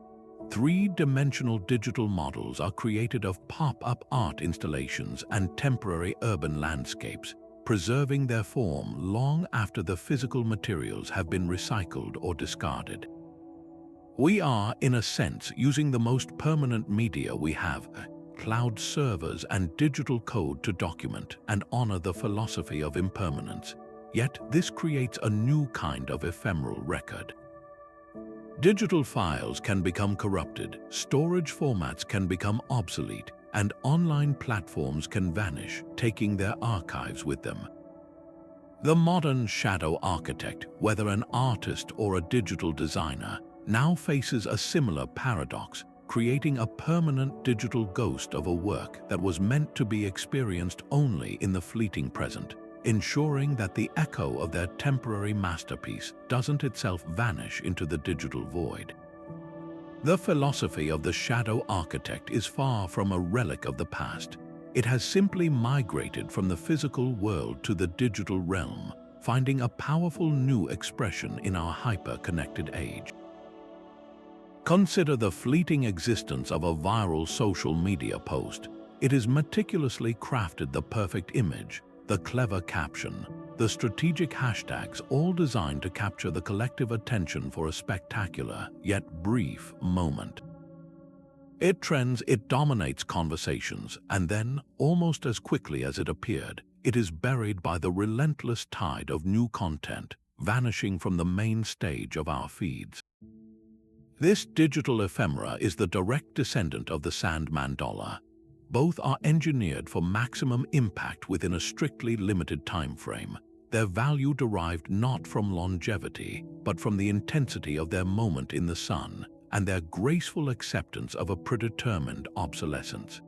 Speaker 1: Three-dimensional digital models are created of pop-up art installations and temporary urban landscapes, preserving their form long after the physical materials have been recycled or discarded. We are, in a sense, using the most permanent media we have, cloud servers and digital code to document and honor the philosophy of impermanence. Yet this creates a new kind of ephemeral record. Digital files can become corrupted, storage formats can become obsolete, and online platforms can vanish, taking their archives with them. The modern shadow architect, whether an artist or a digital designer, now faces a similar paradox, creating a permanent digital ghost of a work that was meant to be experienced only in the fleeting present, ensuring that the echo of their temporary masterpiece doesn't itself vanish into the digital void. The philosophy of the shadow architect is far from a relic of the past. It has simply migrated from the physical world to the digital realm, finding a powerful new expression in our hyper-connected age. Consider the fleeting existence of a viral social media post. It is meticulously crafted: the perfect image, the clever caption, the strategic hashtags, all designed to capture the collective attention for a spectacular, yet brief, moment. It trends, it dominates conversations, and then, almost as quickly as it appeared, it is buried by the relentless tide of new content, vanishing from the main stage of our feeds. This digital ephemera is the direct descendant of the sand mandala. Both are engineered for maximum impact within a strictly limited time frame, their value derived not from longevity, but from the intensity of their moment in the sun and their graceful acceptance of a predetermined obsolescence.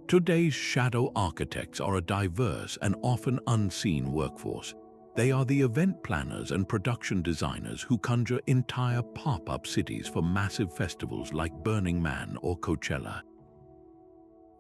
Speaker 1: Today's shadow architects are a diverse and often unseen workforce. They are the event planners and production designers who conjure entire pop-up cities for massive festivals like Burning Man or Coachella.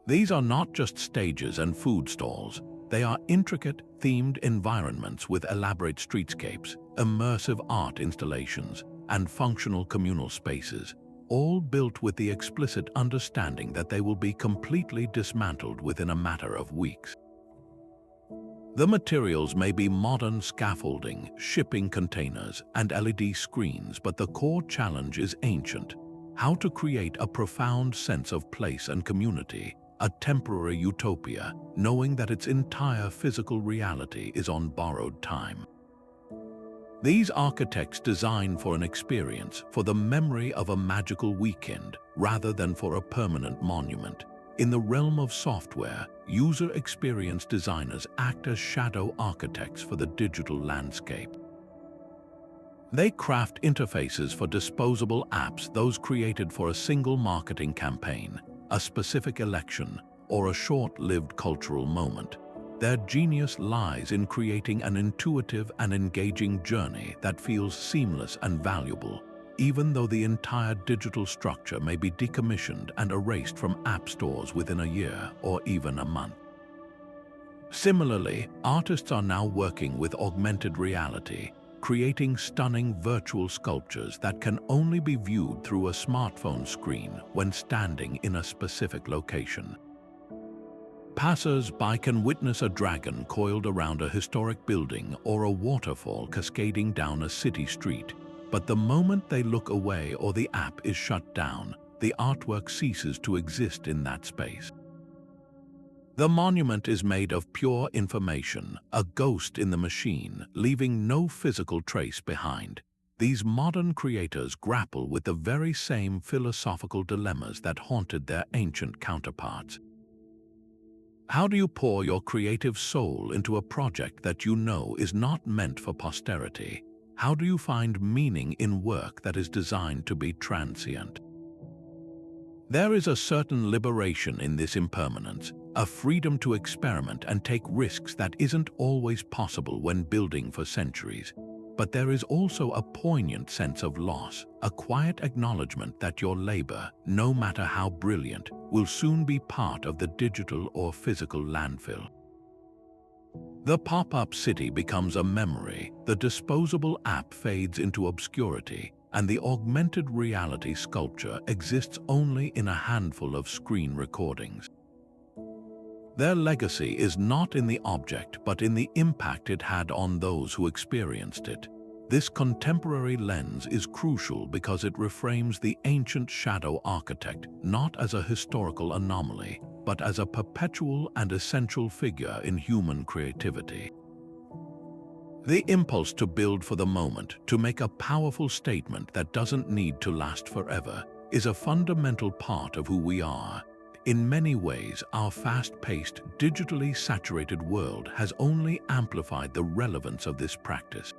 Speaker 1: These are not just stages and food stalls. They are intricate, themed environments with elaborate streetscapes, immersive art installations, and functional communal spaces, all built with the explicit understanding that they will be completely dismantled within a matter of weeks. The materials may be modern scaffolding, shipping containers, and LED screens, but the core challenge is ancient: how to create a profound sense of place and community, a temporary utopia, knowing that its entire physical reality is on borrowed time. These architects design for an experience, for the memory of a magical weekend, rather than for a permanent monument. In the realm of software, user experience designers act as shadow architects for the digital landscape. They craft interfaces for disposable apps, those created for a single marketing campaign, a specific election, or a short-lived cultural moment. Their genius lies in creating an intuitive and engaging journey that feels seamless and valuable, even though the entire digital structure may be decommissioned and erased from app stores within a year or even a month. Similarly, artists are now working with augmented reality, creating stunning virtual sculptures that can only be viewed through a smartphone screen when standing in a specific location. Passers-by can witness a dragon coiled around a historic building or a waterfall cascading down a city street, but the moment they look away or the app is shut down, the artwork ceases to exist in that space. The monument is made of pure information, a ghost in the machine, leaving no physical trace behind. These modern creators grapple with the very same philosophical dilemmas that haunted their ancient counterparts. How do you pour your creative soul into a project that you know is not meant for posterity? How do you find meaning in work that is designed to be transient? There is a certain liberation in this impermanence, a freedom to experiment and take risks that isn't always possible when building for centuries. But there is also a poignant sense of loss, a quiet acknowledgement that your labor, no matter how brilliant, will soon be part of the digital or physical landfill. The pop-up city becomes a memory, the disposable app fades into obscurity, and the augmented reality sculpture exists only in a handful of screen recordings. Their legacy is not in the object, but in the impact it had on those who experienced it. This contemporary lens is crucial because it reframes the ancient shadow architect not as a historical anomaly, but as a perpetual and essential figure in human creativity. The impulse to build for the moment, to make a powerful statement that doesn't need to last forever, is a fundamental part of who we are. In many ways, our fast-paced, digitally saturated world has only amplified the relevance of this practice.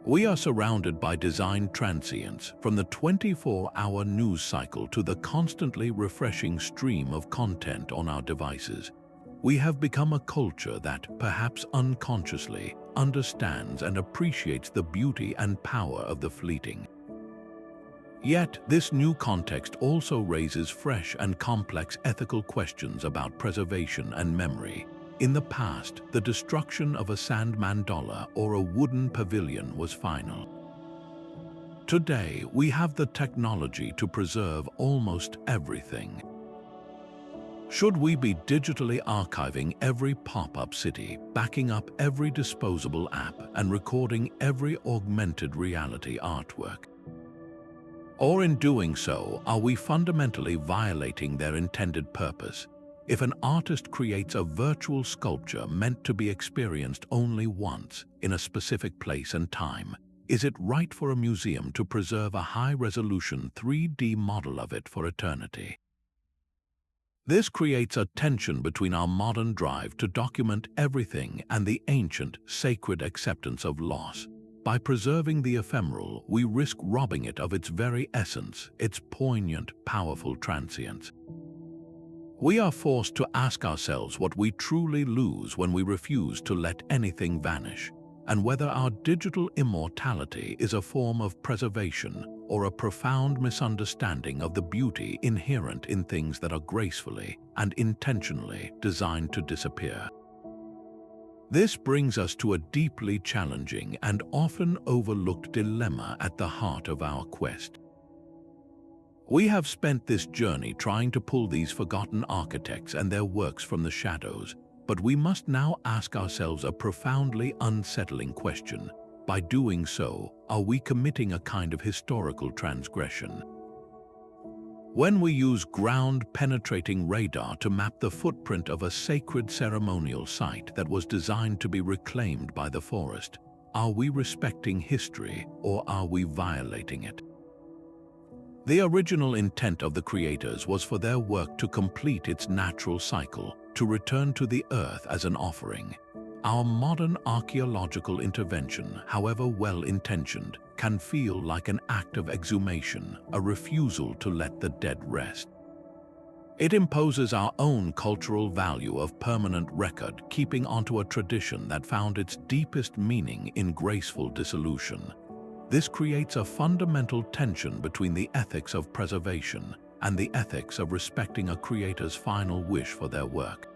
Speaker 1: We are surrounded by design transients, from the 24-hour news cycle to the constantly refreshing stream of content on our devices. We have become a culture that, perhaps unconsciously, understands and appreciates the beauty and power of the fleeting. Yet, this new context also raises fresh and complex ethical questions about preservation and memory. In the past, the destruction of a sand mandala or a wooden pavilion was final. Today, we have the technology to preserve almost everything. Should we be digitally archiving every pop-up city, backing up every disposable app, and recording every augmented reality artwork? Or in doing so, are we fundamentally violating their intended purpose? If an artist creates a virtual sculpture meant to be experienced only once, in a specific place and time, is it right for a museum to preserve a high-resolution 3D model of it for eternity? This creates a tension between our modern drive to document everything and the ancient, sacred acceptance of loss. By preserving the ephemeral, we risk robbing it of its very essence, its poignant, powerful transience. We are forced to ask ourselves what we truly lose when we refuse to let anything vanish, and whether our digital immortality is a form of preservation or a profound misunderstanding of the beauty inherent in things that are gracefully and intentionally designed to disappear. This brings us to a deeply challenging and often overlooked dilemma at the heart of our quest. We have spent this journey trying to pull these forgotten architects and their works from the shadows, but we must now ask ourselves a profoundly unsettling question. By doing so, are we committing a kind of historical transgression? When we use ground-penetrating radar to map the footprint of a sacred ceremonial site that was designed to be reclaimed by the forest, are we respecting history or are we violating it? The original intent of the creators was for their work to complete its natural cycle, to return to the earth as an offering. Our modern archaeological intervention, however well-intentioned, can feel like an act of exhumation, a refusal to let the dead rest. It imposes our own cultural value of permanent record, keeping onto a tradition that found its deepest meaning in graceful dissolution. This creates a fundamental tension between the ethics of preservation and the ethics of respecting a creator's final wish for their work.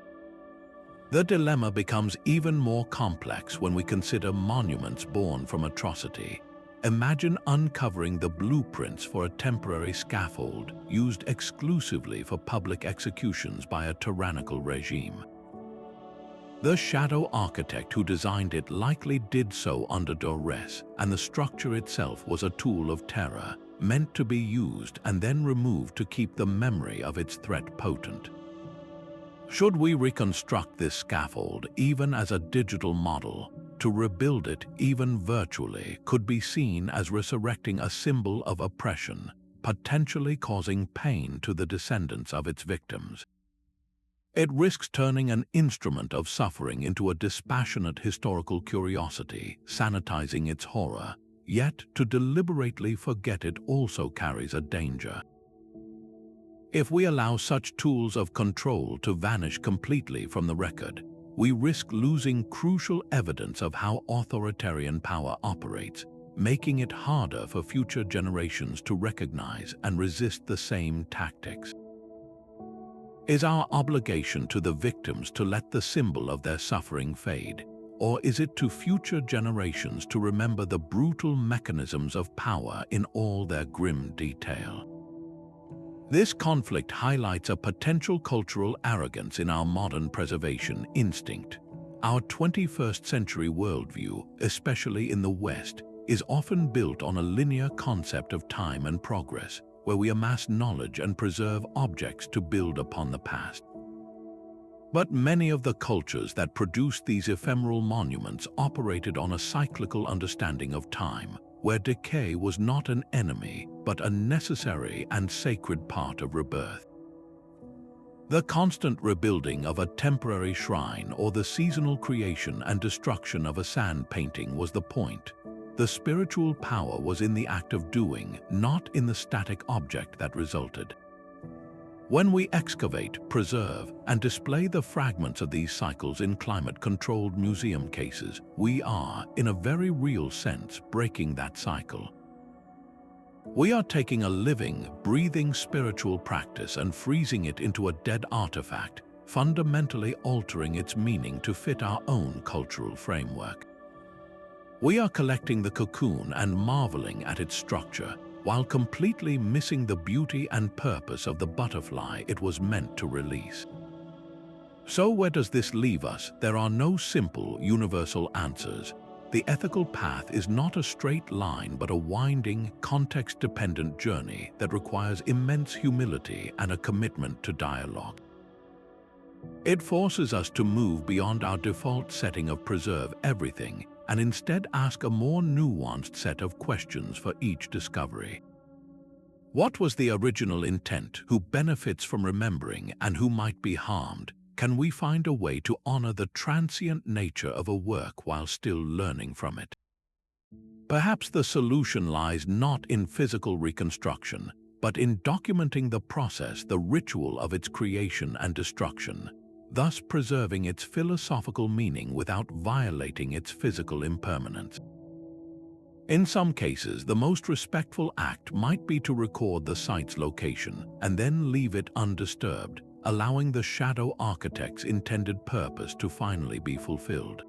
Speaker 1: The dilemma becomes even more complex when we consider monuments born from atrocity. Imagine uncovering the blueprints for a temporary scaffold used exclusively for public executions by a tyrannical regime. The shadow architect who designed it likely did so under duress, and the structure itself was a tool of terror, meant to be used and then removed to keep the memory of its threat potent. Should we reconstruct this scaffold even as a digital model, to rebuild it even virtually could be seen as resurrecting a symbol of oppression, potentially causing pain to the descendants of its victims. It risks turning an instrument of suffering into a dispassionate historical curiosity, sanitizing its horror, yet to deliberately forget it also carries a danger. If we allow such tools of control to vanish completely from the record, we risk losing crucial evidence of how authoritarian power operates, making it harder for future generations to recognize and resist the same tactics. Is our obligation to the victims to let the symbol of their suffering fade, or is it to future generations to remember the brutal mechanisms of power in all their grim detail? This conflict highlights a potential cultural arrogance in our modern preservation instinct. Our 21st century worldview, especially in the West, is often built on a linear concept of time and progress, where we amass knowledge and preserve objects to build upon the past. But many of the cultures that produced these ephemeral monuments operated on a cyclical understanding of time, where decay was not an enemy, but a necessary and sacred part of rebirth. The constant rebuilding of a temporary shrine or the seasonal creation and destruction of a sand painting was the point. The spiritual power was in the act of doing, not in the static object that resulted. When we excavate, preserve, and display the fragments of these cycles in climate-controlled museum cases, we are, in a very real sense, breaking that cycle. We are taking a living, breathing spiritual practice and freezing it into a dead artifact, fundamentally altering its meaning to fit our own cultural framework. We are collecting the cocoon and marveling at its structure, while completely missing the beauty and purpose of the butterfly it was meant to release. So where does this leave us? There are no simple, universal answers. The ethical path is not a straight line but a winding, context-dependent journey that requires immense humility and a commitment to dialogue. It forces us to move beyond our default setting of preserve everything and instead ask a more nuanced set of questions for each discovery. What was the original intent? Who benefits from remembering and who might be harmed? Can we find a way to honor the transient nature of a work while still learning from it? Perhaps the solution lies not in physical reconstruction, but in documenting the process, the ritual of its creation and destruction, thus preserving its philosophical meaning without violating its physical impermanence. In some cases, the most respectful act might be to record the site's location and then leave it undisturbed, allowing the shadow architect's intended purpose to finally be fulfilled.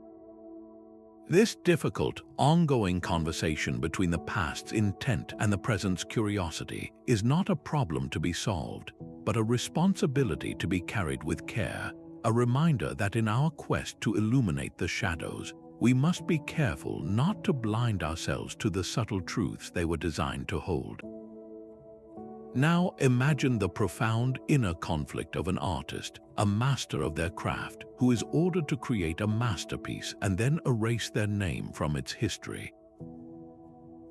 Speaker 1: This difficult, ongoing conversation between the past's intent and the present's curiosity is not a problem to be solved, but a responsibility to be carried with care, a reminder that in our quest to illuminate the shadows, we must be careful not to blind ourselves to the subtle truths they were designed to hold. Now imagine the profound inner conflict of an artist, a master of their craft, who is ordered to create a masterpiece and then erase their name from its history.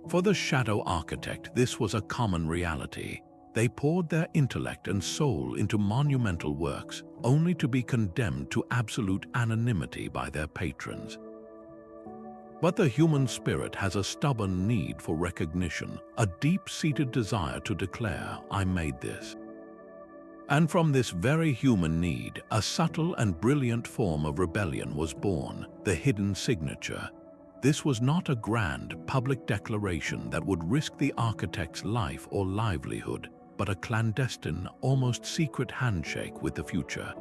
Speaker 1: For the shadow architect, this was a common reality. They poured their intellect and soul into monumental works, only to be condemned to absolute anonymity by their patrons. But the human spirit has a stubborn need for recognition, a deep-seated desire to declare, "I made this." And from this very human need, a subtle and brilliant form of rebellion was born, the hidden signature. This was not a grand, public declaration that would risk the architect's life or livelihood, but a clandestine, almost secret handshake with the future.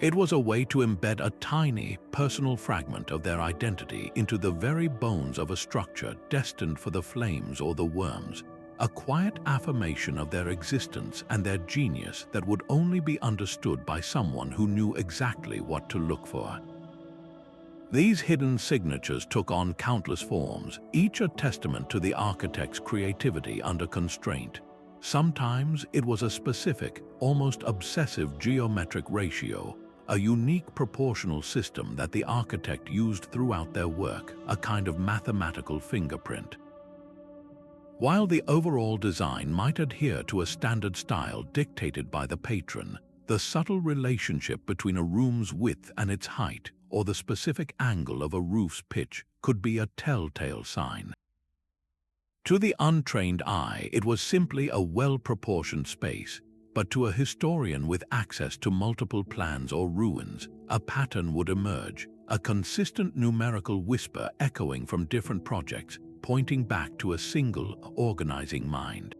Speaker 1: It was a way to embed a tiny, personal fragment of their identity into the very bones of a structure destined for the flames or the worms, a quiet affirmation of their existence and their genius that would only be understood by someone who knew exactly what to look for. These hidden signatures took on countless forms, each a testament to the architect's creativity under constraint. Sometimes it was a specific, almost obsessive geometric ratio, a unique proportional system that the architect used throughout their work, a kind of mathematical fingerprint. While the overall design might adhere to a standard style dictated by the patron, the subtle relationship between a room's width and its height, or the specific angle of a roof's pitch, could be a telltale sign. To the untrained eye, it was simply a well-proportioned space, but to a historian with access to multiple plans or ruins, a pattern would emerge, a consistent numerical whisper echoing from different projects, pointing back to a single, organizing mind.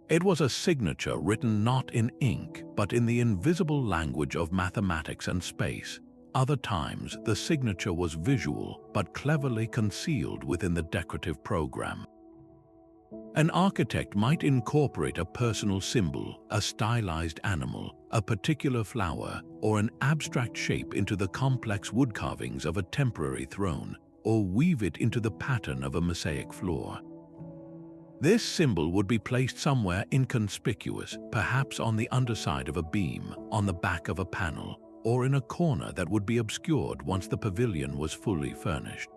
Speaker 1: It was a signature written not in ink, but in the invisible language of mathematics and space. Other times, the signature was visual, but cleverly concealed within the decorative program. An architect might incorporate a personal symbol, a stylized animal, a particular flower, or an abstract shape into the complex wood carvings of a temporary throne, or weave it into the pattern of a mosaic floor. This symbol would be placed somewhere inconspicuous, perhaps on the underside of a beam, on the back of a panel, or in a corner that would be obscured once the pavilion was fully furnished.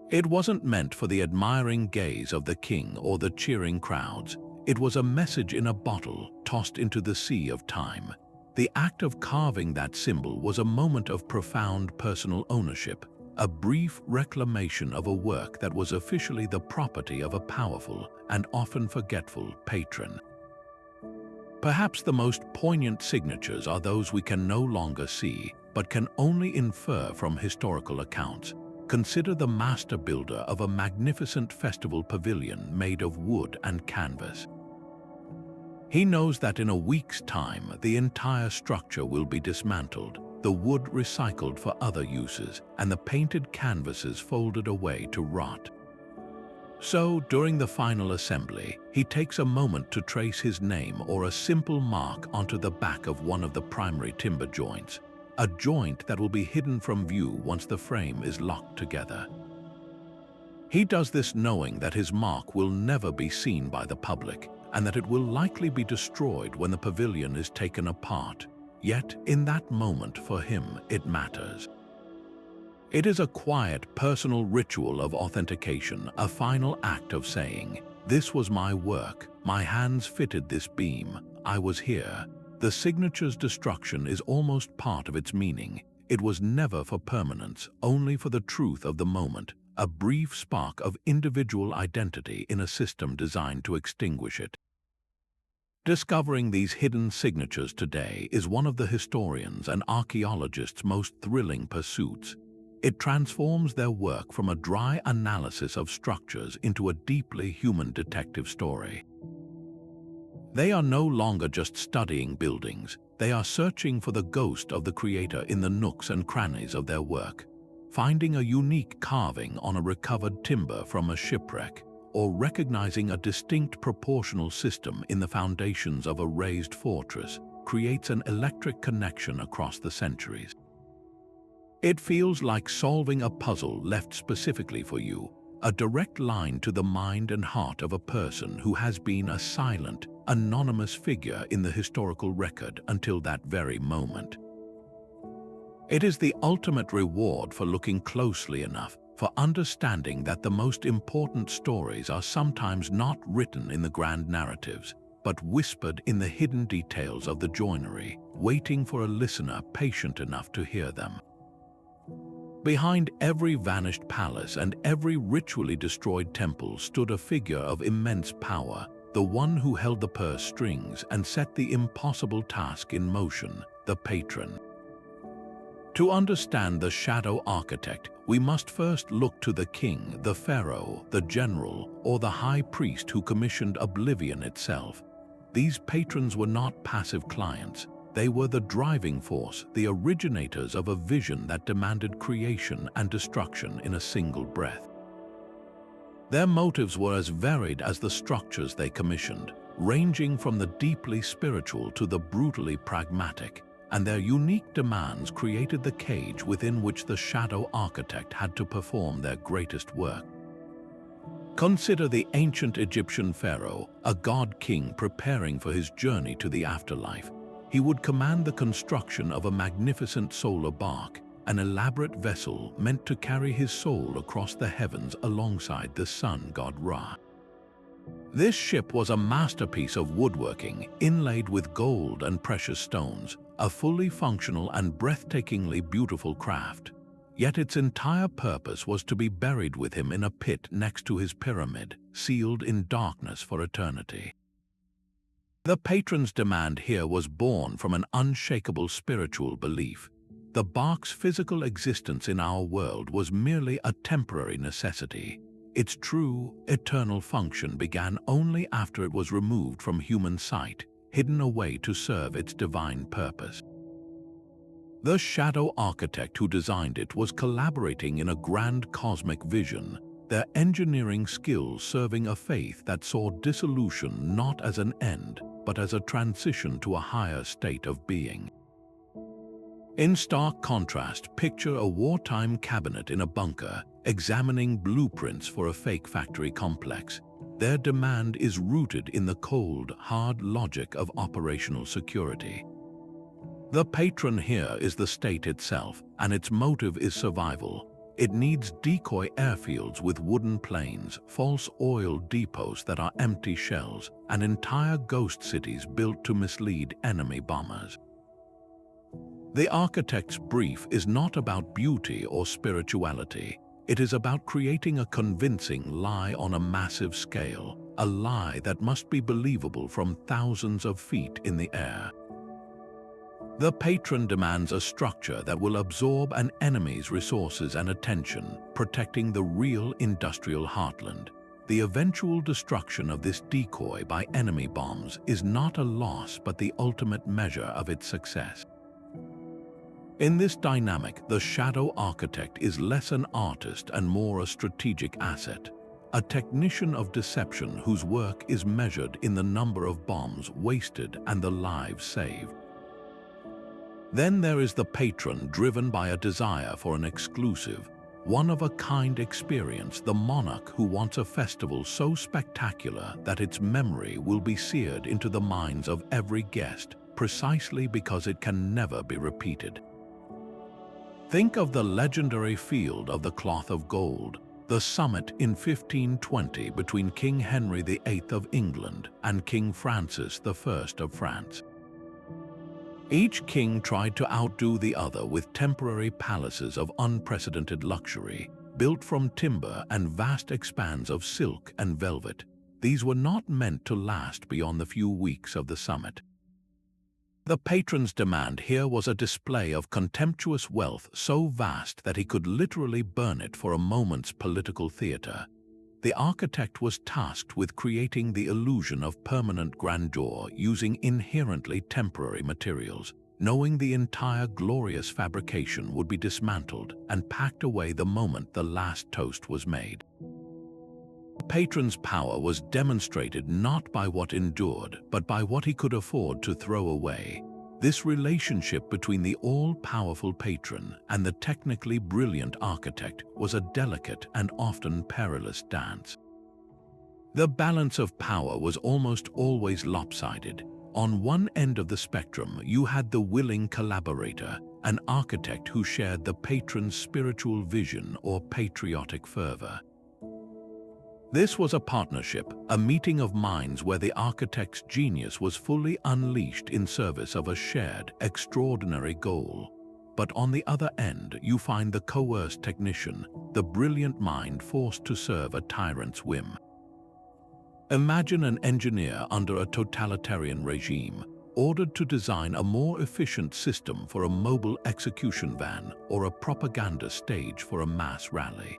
Speaker 1: It wasn't meant for the admiring gaze of the king or the cheering crowds. It was a message in a bottle tossed into the sea of time. The act of carving that symbol was a moment of profound personal ownership, a brief reclamation of a work that was officially the property of a powerful and often forgetful patron. Perhaps the most poignant signatures are those we can no longer see, but can only infer from historical accounts. Consider the master builder of a magnificent festival pavilion made of wood and canvas. He knows that in a week's time, the entire structure will be dismantled. the wood recycled for other uses, and the painted canvases folded away to rot. So, during the final assembly, he takes a moment to trace his name or a simple mark onto the back of one of the primary timber joints, a joint that will be hidden from view once the frame is locked together. He does this knowing that his mark will never be seen by the public, and that it will likely be destroyed when the pavilion is taken apart. Yet, in that moment for him, it matters. It is a quiet, personal ritual of authentication, a final act of saying, "This was my work, my hands fitted this beam, I was here." The signature's destruction is almost part of its meaning. It was never for permanence, only for the truth of the moment, a brief spark of individual identity in a system designed to extinguish it. Discovering these hidden signatures today is one of the historians' and archaeologists' most thrilling pursuits. It transforms their work from a dry analysis of structures into a deeply human detective story. They are no longer just studying buildings, they are searching for the ghost of the creator in the nooks and crannies of their work, finding a unique carving on a recovered timber from a shipwreck, or recognizing a distinct proportional system in the foundations of a razed fortress creates an electric connection across the centuries. It feels like solving a puzzle left specifically for you, a direct line to the mind and heart of a person who has been a silent, anonymous figure in the historical record until that very moment. It is the ultimate reward for looking closely enough, for understanding that the most important stories are sometimes not written in the grand narratives, but whispered in the hidden details of the joinery, waiting for a listener patient enough to hear them. Behind every vanished palace and every ritually destroyed temple stood a figure of immense power, the one who held the purse strings and set the impossible task in motion, the Patron. To understand the shadow architect, we must first look to the king, the pharaoh, the general, or the high priest who commissioned oblivion itself. These patrons were not passive clients. They were the driving force, the originators of a vision that demanded creation and destruction in a single breath. Their motives were as varied as the structures they commissioned, ranging from the deeply spiritual to the brutally pragmatic, and their unique demands created the cage within which the shadow architect had to perform their greatest work. Consider the ancient Egyptian pharaoh, a god-king preparing for his journey to the afterlife. He would command the construction of a magnificent solar bark, an elaborate vessel meant to carry his soul across the heavens alongside the sun god Ra. This ship was a masterpiece of woodworking, inlaid with gold and precious stones, a fully functional and breathtakingly beautiful craft. Yet its entire purpose was to be buried with him in a pit next to his pyramid, sealed in darkness for eternity. The patron's demand here was born from an unshakable spiritual belief. The bark's physical existence in our world was merely a temporary necessity. Its true, eternal function began only after it was removed from human sight, hidden away to serve its divine purpose. The shadow architect who designed it was collaborating in a grand cosmic vision, their engineering skills serving a faith that saw dissolution not as an end, but as a transition to a higher state of being. In stark contrast, picture a wartime cabinet in a bunker, examining blueprints for a fake factory complex. Their demand is rooted in the cold, hard logic of operational security. The patron here is the state itself, and its motive is survival. It needs decoy airfields with wooden planes, false oil depots that are empty shells, and entire ghost cities built to mislead enemy bombers. The architect's brief is not about beauty or spirituality. It is about creating a convincing lie on a massive scale, a lie that must be believable from thousands of feet in the air. The patron demands a structure that will absorb an enemy's resources and attention, protecting the real industrial heartland. The eventual destruction of this decoy by enemy bombs is not a loss but the ultimate measure of its success. In this dynamic, the shadow architect is less an artist and more a strategic asset, a technician of deception whose work is measured in the number of bombs wasted and the lives saved. Then there is the patron, driven by a desire for an exclusive, one-of-a-kind experience, the monarch who wants a festival so spectacular that its memory will be seared into the minds of every guest, precisely because it can never be repeated. Think of the legendary Field of the Cloth of Gold, the summit in 1520 between King Henry VIII of England and King Francis I of France. Each king tried to outdo the other with temporary palaces of unprecedented luxury, built from timber and vast expanses of silk and velvet. These were not meant to last beyond the few weeks of the summit. The patron's demand here was a display of contemptuous wealth so vast that he could literally burn it for a moment's political theater. The architect was tasked with creating the illusion of permanent grandeur using inherently temporary materials, knowing the entire glorious fabrication would be dismantled and packed away the moment the last toast was made. The patron's power was demonstrated not by what endured, but by what he could afford to throw away. This relationship between the all-powerful patron and the technically brilliant architect was a delicate and often perilous dance. The balance of power was almost always lopsided. On one end of the spectrum, you had the willing collaborator, an architect who shared the patron's spiritual vision or patriotic fervor. This was a partnership, a meeting of minds where the architect's genius was fully unleashed in service of a shared, extraordinary goal. But on the other end, you find the coerced technician, the brilliant mind forced to serve a tyrant's whim. Imagine an engineer under a totalitarian regime, ordered to design a more efficient system for a mobile execution van or a propaganda stage for a mass rally.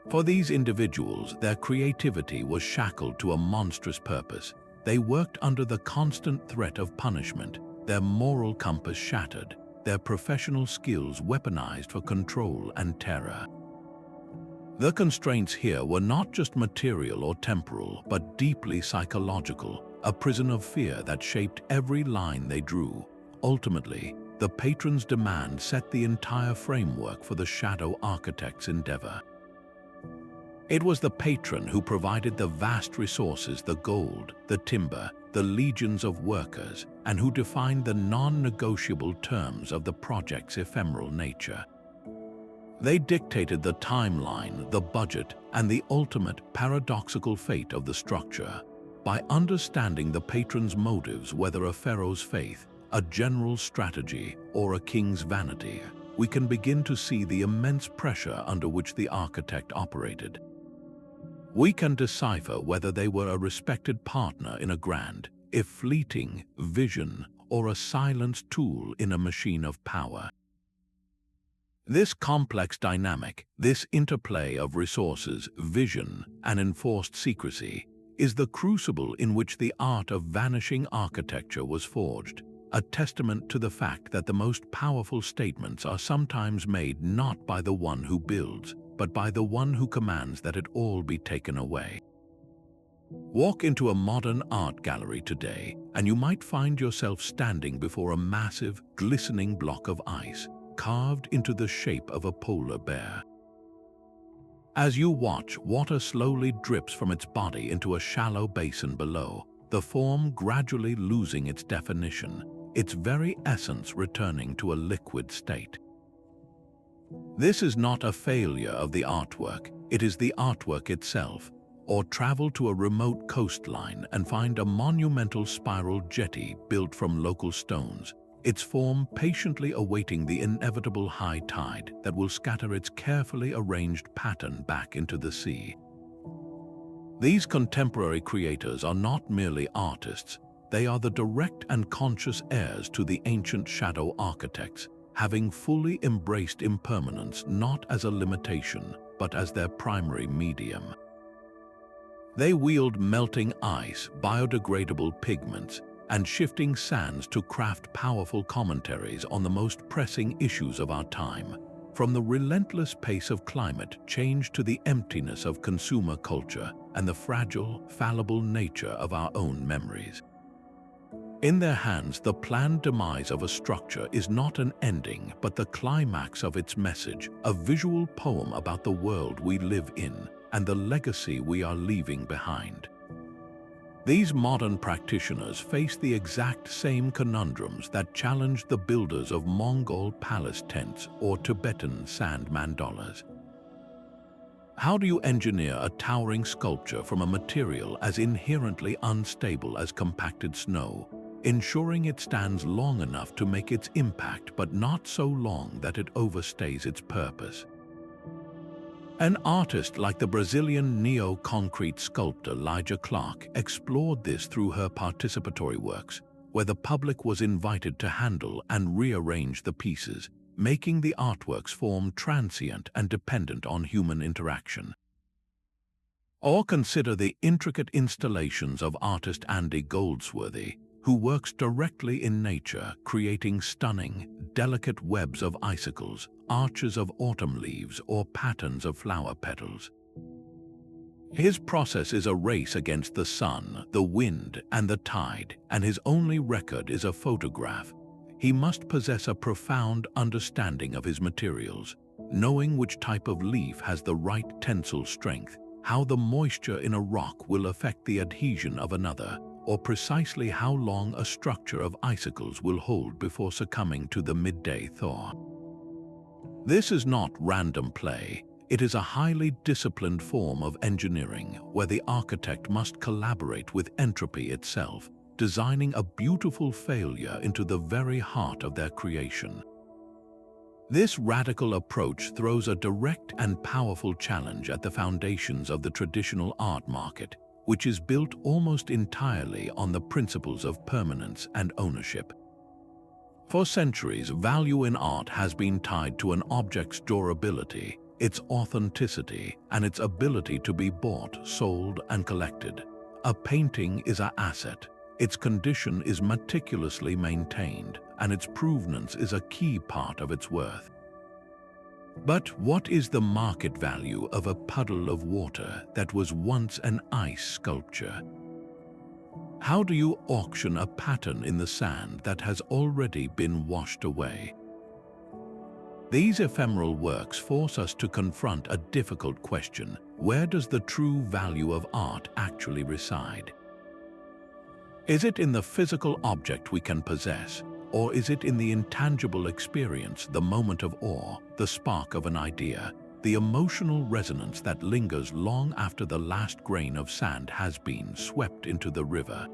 Speaker 1: For these individuals, their creativity was shackled to a monstrous purpose. They worked under the constant threat of punishment, their moral compass shattered, their professional skills weaponized for control and terror. The constraints here were not just material or temporal, but deeply psychological, a prison of fear that shaped every line they drew. Ultimately, the patron's demand set the entire framework for the shadow architect's endeavor. It was the patron who provided the vast resources, the gold, the timber, the legions of workers, and who defined the non-negotiable terms of the project's ephemeral nature. They dictated the timeline, the budget, and the ultimate paradoxical fate of the structure. By understanding the patron's motives, whether a pharaoh's faith, a general's strategy, or a king's vanity, we can begin to see the immense pressure under which the architect operated. We can decipher whether they were a respected partner in a grand, if fleeting, vision, or a silenced tool in a machine of power. This complex dynamic, this interplay of resources, vision, and enforced secrecy, is the crucible in which the art of vanishing architecture was forged, a testament to the fact that the most powerful statements are sometimes made not by the one who builds, but by the one who commands that it all be taken away. Walk into a modern art gallery today, and you might find yourself standing before a massive, glistening block of ice, carved into the shape of a polar bear. As you watch, water slowly drips from its body into a shallow basin below, the form gradually losing its definition, its very essence returning to a liquid state. This is not a failure of the artwork, it is the artwork itself. Or travel to a remote coastline and find a monumental spiral jetty built from local stones, its form patiently awaiting the inevitable high tide that will scatter its carefully arranged pattern back into the sea. These contemporary creators are not merely artists, they are the direct and conscious heirs to the ancient shadow architects, having fully embraced impermanence not as a limitation, but as their primary medium. They wield melting ice, biodegradable pigments, and shifting sands to craft powerful commentaries on the most pressing issues of our time, from the relentless pace of climate change to the emptiness of consumer culture and the fragile, fallible nature of our own memories. In their hands, the planned demise of a structure is not an ending, but the climax of its message, a visual poem about the world we live in and the legacy we are leaving behind. These modern practitioners face the exact same conundrums that challenged the builders of Mongol palace tents or Tibetan sand mandalas. How do you engineer a towering sculpture from a material as inherently unstable as compacted snow, ensuring it stands long enough to make its impact but not so long that it overstays its purpose? An artist like the Brazilian neo-concrete sculptor Lydia Clark explored this through her participatory works, where the public was invited to handle and rearrange the pieces, making the artwork's form transient and dependent on human interaction. Or consider the intricate installations of artist Andy Goldsworthy, who works directly in nature, creating stunning, delicate webs of icicles, arches of autumn leaves, or patterns of flower petals. His process is a race against the sun, the wind, and the tide, and his only record is a photograph. He must possess a profound understanding of his materials, knowing which type of leaf has the right tensile strength, how the moisture in a rock will affect the adhesion of another, or precisely how long a structure of icicles will hold before succumbing to the midday thaw. This is not random play. It is a highly disciplined form of engineering where the architect must collaborate with entropy itself, designing a beautiful failure into the very heart of their creation. This radical approach throws a direct and powerful challenge at the foundations of the traditional art market, which is built almost entirely on the principles of permanence and ownership. For centuries, value in art has been tied to an object's durability, its authenticity, and its ability to be bought, sold, and collected. A painting is an asset. Its condition is meticulously maintained, and its provenance is a key part of its worth. But what is the market value of a puddle of water that was once an ice sculpture? How do you auction a pattern in the sand that has already been washed away? These ephemeral works force us to confront a difficult question: where does the true value of art actually reside? Is it in the physical object we can possess, or is it in the intangible experience, the moment of awe, the spark of an idea, the emotional resonance that lingers long after the last grain of sand has been swept into the river?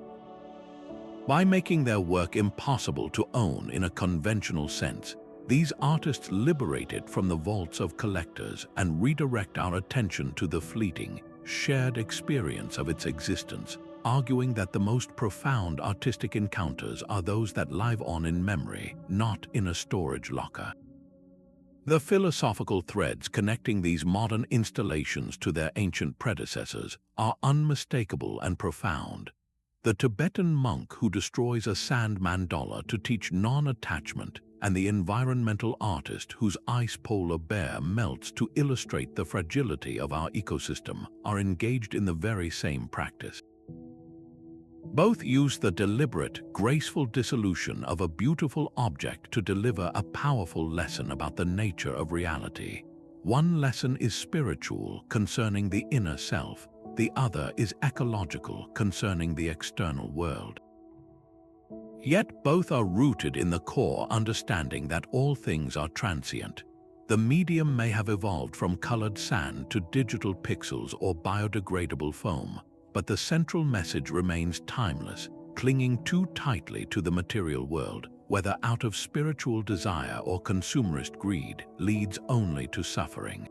Speaker 1: By making their work impossible to own in a conventional sense, these artists liberate it from the vaults of collectors and redirect our attention to the fleeting, shared experience of its existence, arguing that the most profound artistic encounters are those that live on in memory, not in a storage locker. The philosophical threads connecting these modern installations to their ancient predecessors are unmistakable and profound. The Tibetan monk who destroys a sand mandala to teach non-attachment, and the environmental artist whose ice polar bear melts to illustrate the fragility of our ecosystem are engaged in the very same practice. Both use the deliberate, graceful dissolution of a beautiful object to deliver a powerful lesson about the nature of reality. One lesson is spiritual, concerning the inner self. The other is ecological, concerning the external world. Yet both are rooted in the core understanding that all things are transient. The medium may have evolved from colored sand to digital pixels or biodegradable foam, but the central message remains timeless, clinging too tightly to the material world, whether out of spiritual desire or consumerist greed, leads only to suffering.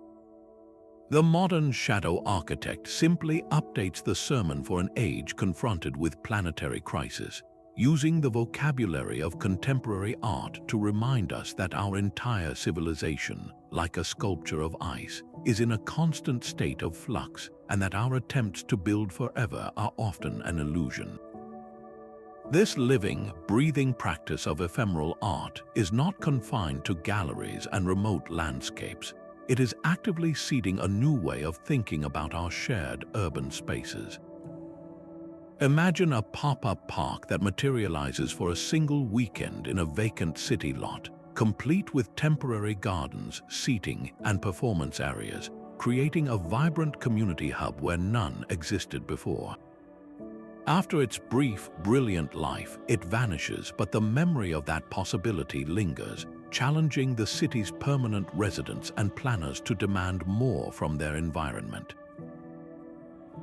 Speaker 1: The modern shadow architect simply updates the sermon for an age confronted with planetary crisis, using the vocabulary of contemporary art to remind us that our entire civilization, like a sculpture of ice, is in a constant state of flux, and that our attempts to build forever are often an illusion. This living, breathing practice of ephemeral art is not confined to galleries and remote landscapes. It is actively seeding a new way of thinking about our shared urban spaces. Imagine a pop-up park that materializes for a single weekend in a vacant city lot, complete with temporary gardens, seating, and performance areas, creating a vibrant community hub where none existed before. After its brief, brilliant life, it vanishes, but the memory of that possibility lingers, challenging the city's permanent residents and planners to demand more from their environment.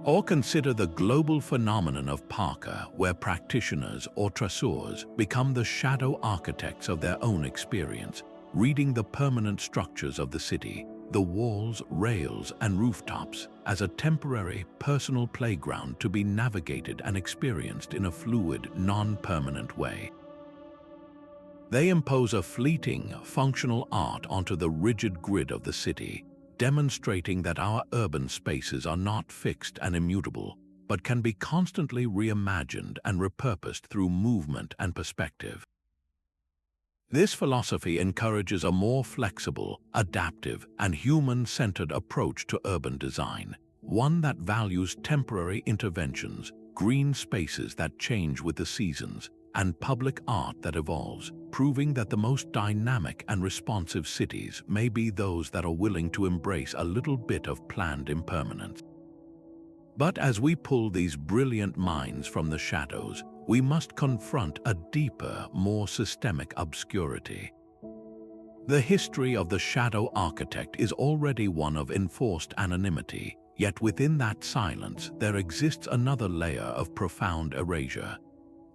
Speaker 1: Or consider the global phenomenon of parka, where practitioners or traceurs become the shadow architects of their own experience, reading the permanent structures of the city, the walls, rails, and rooftops, as a temporary, personal playground to be navigated and experienced in a fluid, non-permanent way. They impose a fleeting, functional art onto the rigid grid of the city, demonstrating that our urban spaces are not fixed and immutable, but can be constantly reimagined and repurposed through movement and perspective. This philosophy encourages a more flexible, adaptive, and human-centered approach to urban design, one that values temporary interventions, green spaces that change with the seasons, and public art that evolves, proving that the most dynamic and responsive cities may be those that are willing to embrace a little bit of planned impermanence. But as we pull these brilliant minds from the shadows, we must confront a deeper, more systemic obscurity. The history of the shadow architect is already one of enforced anonymity, yet within that silence there exists another layer of profound erasure.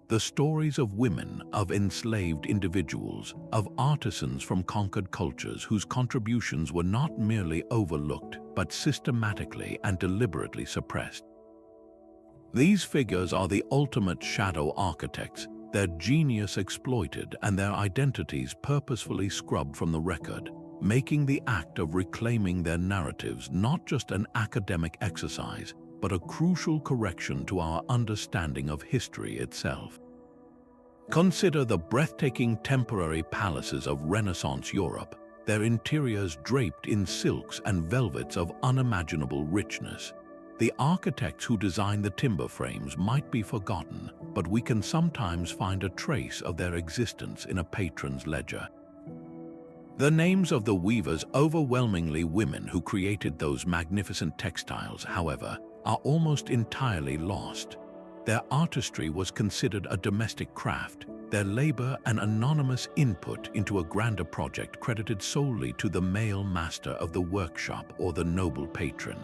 Speaker 1: The stories of women, of enslaved individuals, of artisans from conquered cultures whose contributions were not merely overlooked, but systematically and deliberately suppressed. These figures are the ultimate shadow architects, their genius exploited and their identities purposefully scrubbed from the record, making the act of reclaiming their narratives not just an academic exercise, but a crucial correction to our understanding of history itself. Consider the breathtaking temporary palaces of Renaissance Europe, their interiors draped in silks and velvets of unimaginable richness. The architects who designed the timber frames might be forgotten, but we can sometimes find a trace of their existence in a patron's ledger. The names of the weavers, overwhelmingly women who created those magnificent textiles, however, are almost entirely lost. Their artistry was considered a domestic craft, their labor an anonymous input into a grander project credited solely to the male master of the workshop or the noble patron.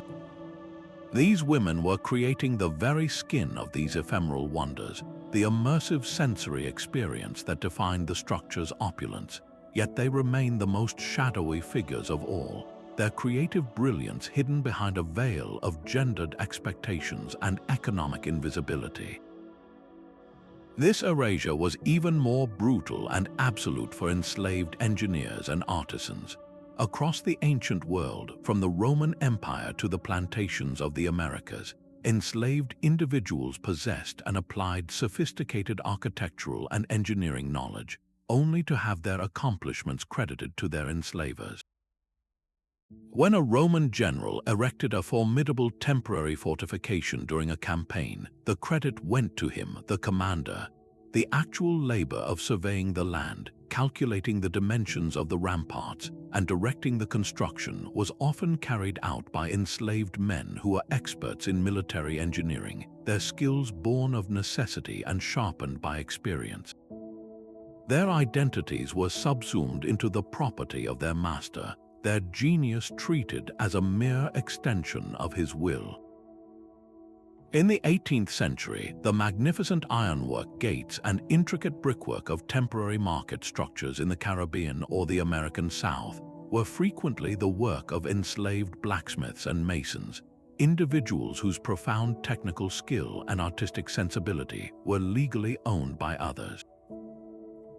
Speaker 1: These women were creating the very skin of these ephemeral wonders, the immersive sensory experience that defined the structure's opulence, yet they remain the most shadowy figures of all, their creative brilliance hidden behind a veil of gendered expectations and economic invisibility. This erasure was even more brutal and absolute for enslaved engineers and artisans. Across the ancient world, from the Roman Empire to the plantations of the Americas, enslaved individuals possessed and applied sophisticated architectural and engineering knowledge, only to have their accomplishments credited to their enslavers. When a Roman general erected a formidable temporary fortification during a campaign, the credit went to him, the commander. The actual labor of surveying the land, calculating the dimensions of the ramparts, and directing the construction was often carried out by enslaved men who were experts in military engineering, their skills born of necessity and sharpened by experience. Their identities were subsumed into the property of their master, their genius treated as a mere extension of his will. In the 18th century, the magnificent ironwork gates and intricate brickwork of temporary market structures in the Caribbean or the American South were frequently the work of enslaved blacksmiths and masons, individuals whose profound technical skill and artistic sensibility were legally owned by others.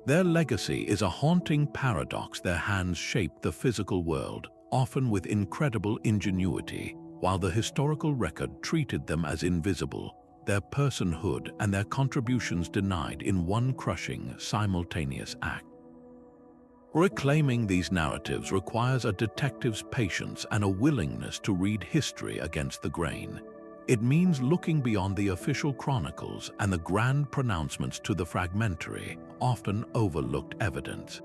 Speaker 1: Their legacy is a haunting paradox. Their hands shaped the physical world, often with incredible ingenuity, while the historical record treated them as invisible, their personhood and their contributions denied in one crushing, simultaneous act. Reclaiming these narratives requires a detective's patience and a willingness to read history against the grain. It means looking beyond the official chronicles and the grand pronouncements to the fragmentary, often overlooked evidence.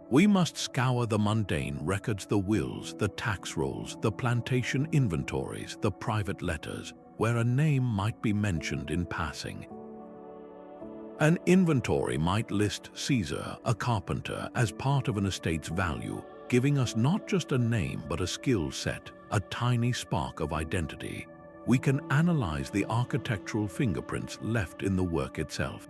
Speaker 1: We must scour the mundane records, the wills, the tax rolls, the plantation inventories, the private letters, where a name might be mentioned in passing. An inventory might list Caesar, a carpenter, as part of an estate's value, giving us not just a name but a skill set, a tiny spark of identity. We can analyze the architectural fingerprints left in the work itself.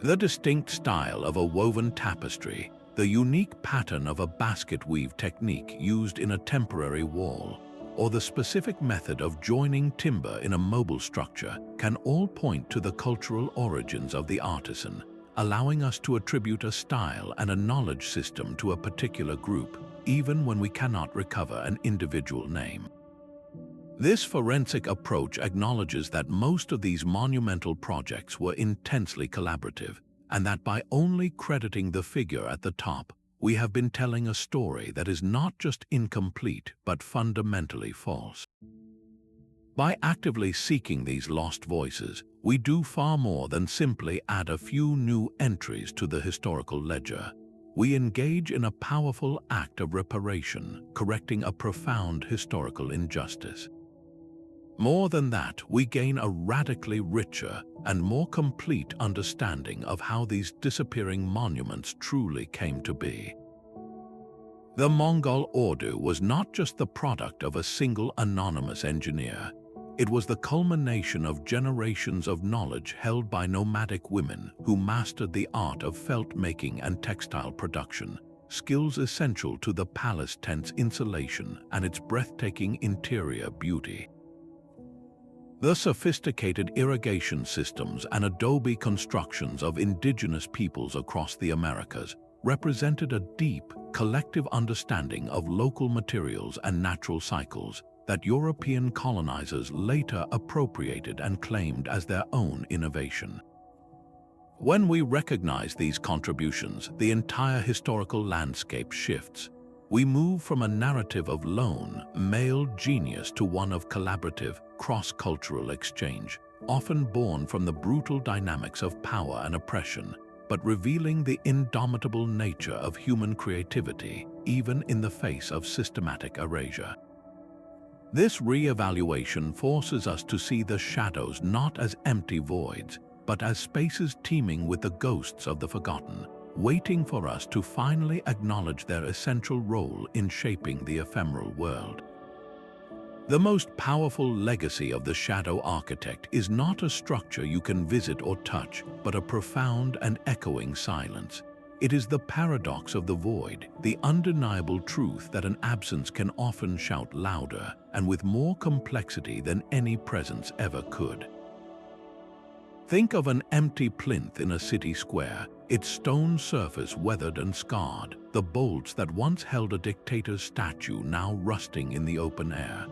Speaker 1: The distinct style of a woven tapestry, the unique pattern of a basket weave technique used in a temporary wall, or the specific method of joining timber in a mobile structure can all point to the cultural origins of the artisan, allowing us to attribute a style and a knowledge system to a particular group, even when we cannot recover an individual name. This forensic approach acknowledges that most of these monumental projects were intensely collaborative, and that by only crediting the figure at the top, we have been telling a story that is not just incomplete but fundamentally false. By actively seeking these lost voices, we do far more than simply add a few new entries to the historical ledger. We engage in a powerful act of reparation, correcting a profound historical injustice. More than that, we gain a radically richer and more complete understanding of how these disappearing monuments truly came to be. The Mongol Ordu was not just the product of a single anonymous engineer. It was the culmination of generations of knowledge held by nomadic women who mastered the art of felt making and textile production, skills essential to the palace tent's insulation and its breathtaking interior beauty. The sophisticated irrigation systems and adobe constructions of indigenous peoples across the Americas represented a deep, collective understanding of local materials and natural cycles that European colonizers later appropriated and claimed as their own innovation. When we recognize these contributions, the entire historical landscape shifts. We move from a narrative of lone, male genius to one of collaborative, cross-cultural exchange, often born from the brutal dynamics of power and oppression, but revealing the indomitable nature of human creativity, even in the face of systematic erasure. This re-evaluation forces us to see the shadows not as empty voids, but as spaces teeming with the ghosts of the forgotten, waiting for us to finally acknowledge their essential role in shaping the ephemeral world. The most powerful legacy of the shadow architect is not a structure you can visit or touch, but a profound and echoing silence. It is the paradox of the void, the undeniable truth that an absence can often shout louder and with more complexity than any presence ever could. Think of an empty plinth in a city square, its stone surface weathered and scarred, the bolts that once held a dictator's statue now rusting in the open air.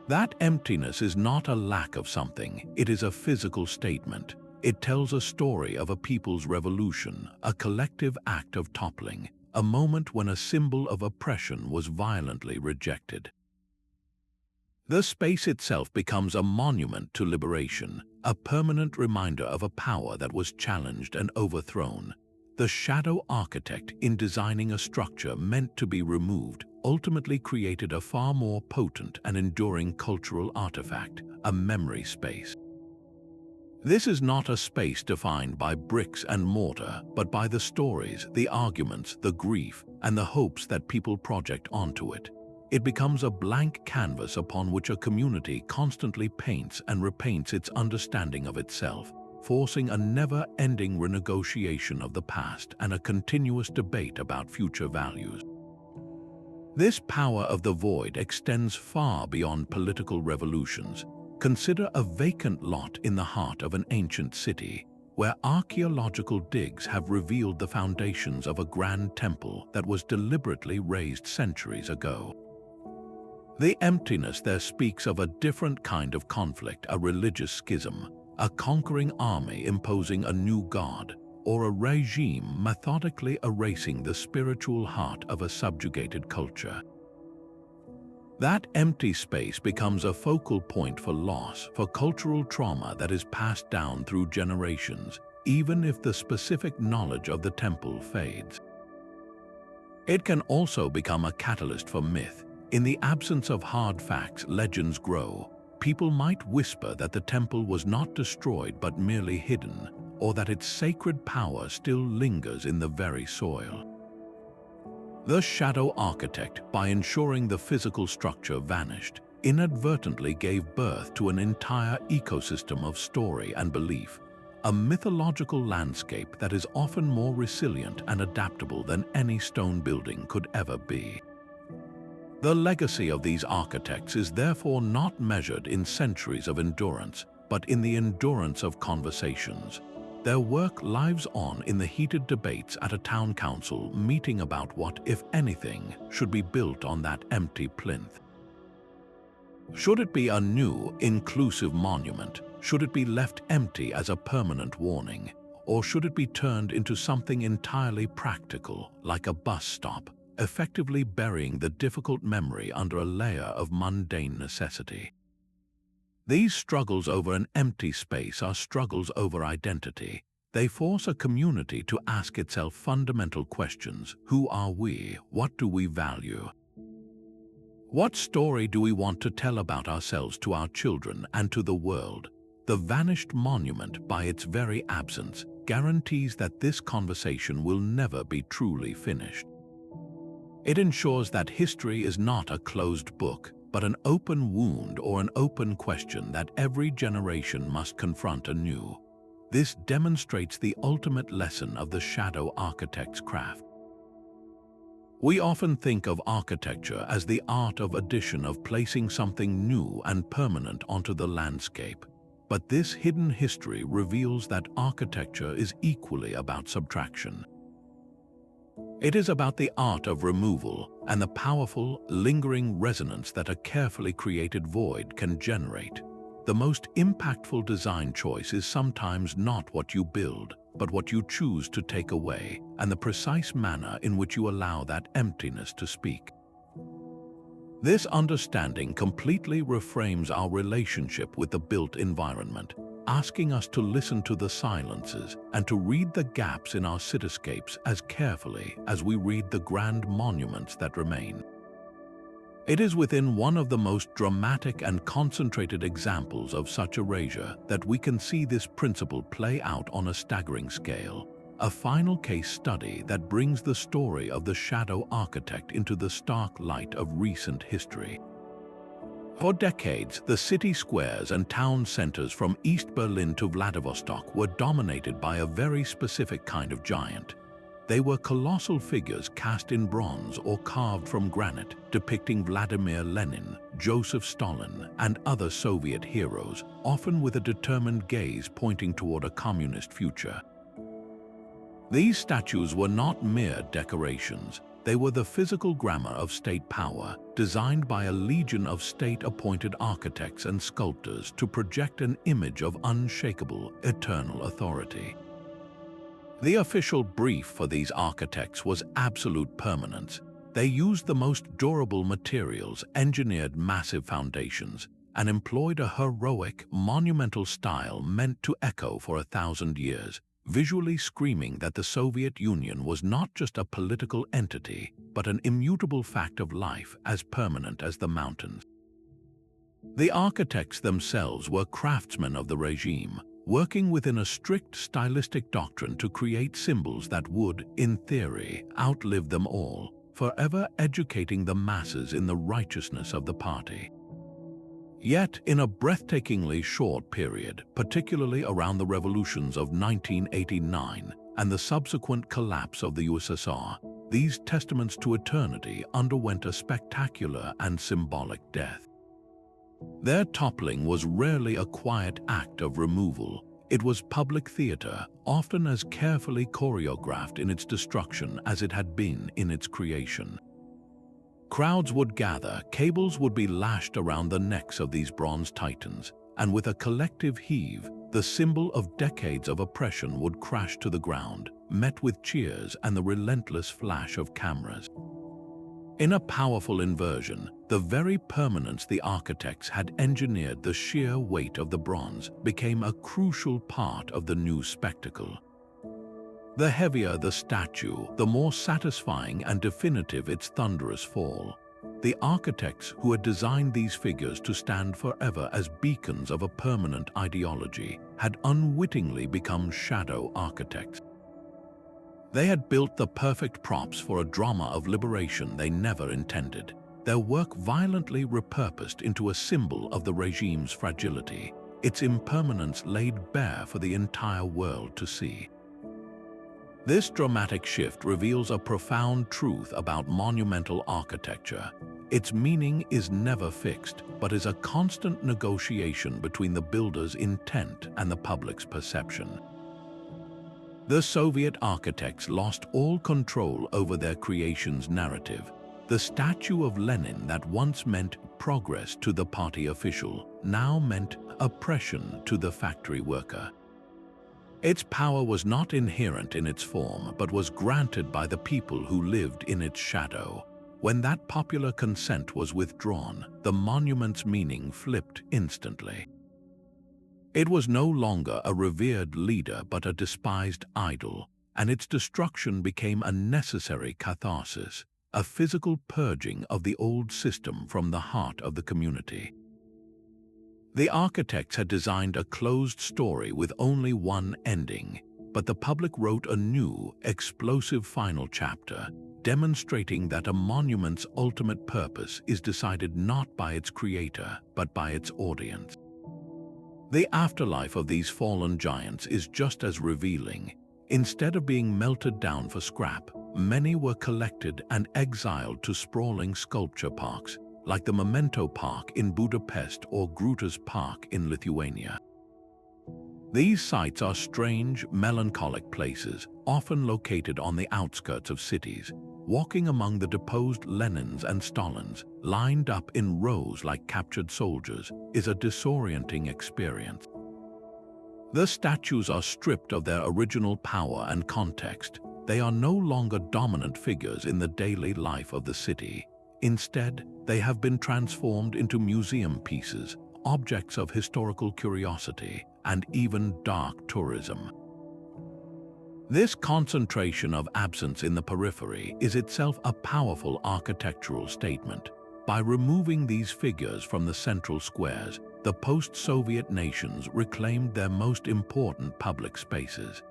Speaker 1: That emptiness is not a lack of something, it is a physical statement. It tells a story of a people's revolution, a collective act of toppling, a moment when a symbol of oppression was violently rejected. The space itself becomes a monument to liberation, a permanent reminder of a power that was challenged and overthrown. The shadow architect, in designing a structure meant to be removed, ultimately created a far more potent and enduring cultural artifact, a memory space. This is not a space defined by bricks and mortar, but by the stories, the arguments, the grief, and the hopes that people project onto it. It becomes a blank canvas upon which a community constantly paints and repaints its understanding of itself, forcing a never-ending renegotiation of the past and a continuous debate about future values. This power of the void extends far beyond political revolutions. Consider a vacant lot in the heart of an ancient city, where archaeological digs have revealed the foundations of a grand temple that was deliberately razed centuries ago. The emptiness there speaks of a different kind of conflict, a religious schism, a conquering army imposing a new god, or a regime methodically erasing the spiritual heart of a subjugated culture. That empty space becomes a focal point for loss, for cultural trauma that is passed down through generations, even if the specific knowledge of the temple fades. It can also become a catalyst for myth. In the absence of hard facts, legends grow. People might whisper that the temple was not destroyed but merely hidden, or that its sacred power still lingers in the very soil. The shadow architect, by ensuring the physical structure vanished, inadvertently gave birth to an entire ecosystem of story and belief, a mythological landscape that is often more resilient and adaptable than any stone building could ever be. The legacy of these architects is therefore not measured in centuries of endurance, but in the endurance of conversations. Their work lives on in the heated debates at a town council meeting about what, if anything, should be built on that empty plinth. Should it be a new, inclusive monument? Should it be left empty as a permanent warning? Or should it be turned into something entirely practical, like a bus stop, effectively burying the difficult memory under a layer of mundane necessity? These struggles over an empty space are struggles over identity. They force a community to ask itself fundamental questions. Who are we? What do we value? What story do we want to tell about ourselves to our children and to the world? The vanished monument, by its very absence, guarantees that this conversation will never be truly finished. It ensures that history is not a closed book, but an open wound or an open question that every generation must confront anew. This demonstrates the ultimate lesson of the shadow architect's craft. We often think of architecture as the art of addition, of placing something new and permanent onto the landscape. But this hidden history reveals that architecture is equally about subtraction. It is about the art of removal and the powerful, lingering resonance that a carefully created void can generate. The most impactful design choice is sometimes not what you build, but what you choose to take away, and the precise manner in which you allow that emptiness to speak. This understanding completely reframes our relationship with the built environment, asking us to listen to the silences and to read the gaps in our cityscapes as carefully as we read the grand monuments that remain. It is within one of the most dramatic and concentrated examples of such erasure that we can see this principle play out on a staggering scale, a final case study that brings the story of the shadow architect into the stark light of recent history. For decades, the city squares and town centers from East Berlin to Vladivostok were dominated by a very specific kind of giant. They were colossal figures cast in bronze or carved from granite, depicting Vladimir Lenin, Joseph Stalin, and other Soviet heroes, often with a determined gaze pointing toward a communist future. These statues were not mere decorations. They were the physical grammar of state power, designed by a legion of state-appointed architects and sculptors to project an image of unshakable, eternal authority. The official brief for these architects was absolute permanence. They used the most durable materials, engineered massive foundations, and employed a heroic, monumental style meant to echo for 1,000 years, visually screaming that the Soviet Union was not just a political entity, but an immutable fact of life as permanent as the mountains. The architects themselves were craftsmen of the regime, working within a strict stylistic doctrine to create symbols that would, in theory, outlive them all, forever educating the masses in the righteousness of the party. Yet, in a breathtakingly short period, particularly around the revolutions of 1989 and the subsequent collapse of the USSR, these testaments to eternity underwent a spectacular and symbolic death. Their toppling was rarely a quiet act of removal. It was public theater, often as carefully choreographed in its destruction as it had been in its creation. Crowds would gather, cables would be lashed around the necks of these bronze titans, and with a collective heave, the symbol of decades of oppression would crash to the ground, met with cheers and the relentless flash of cameras. In a powerful inversion, the very permanence the architects had engineered, the sheer weight of the bronze, became a crucial part of the new spectacle. The heavier the statue, the more satisfying and definitive its thunderous fall. The architects who had designed these figures to stand forever as beacons of a permanent ideology had unwittingly become shadow architects. They had built the perfect props for a drama of liberation they never intended, their work violently repurposed into a symbol of the regime's fragility, its impermanence laid bare for the entire world to see. This dramatic shift reveals a profound truth about monumental architecture. Its meaning is never fixed, but is a constant negotiation between the builder's intent and the public's perception. The Soviet architects lost all control over their creation's narrative. The statue of Lenin that once meant progress to the party official now meant oppression to the factory worker. Its power was not inherent in its form, but was granted by the people who lived in its shadow. When that popular consent was withdrawn, the monument's meaning flipped instantly. It was no longer a revered leader but a despised idol, and its destruction became a necessary catharsis, a physical purging of the old system from the heart of the community. The architects had designed a closed story with only one ending, but the public wrote a new, explosive final chapter, demonstrating that a monument's ultimate purpose is decided not by its creator, but by its audience. The afterlife of these fallen giants is just as revealing. Instead of being melted down for scrap, many were collected and exiled to sprawling sculpture parks, like the Memento Park in Budapest or Grutas Park in Lithuania. These sites are strange, melancholic places, often located on the outskirts of cities. Walking among the deposed Lenins and Stalins, lined up in rows like captured soldiers, is a disorienting experience. The statues are stripped of their original power and context. They are no longer dominant figures in the daily life of the city. Instead, they have been transformed into museum pieces, objects of historical curiosity, and even dark tourism. This concentration of absence in the periphery is itself a powerful architectural statement. By removing these figures from the central squares, the post-Soviet nations reclaimed their most important public spaces.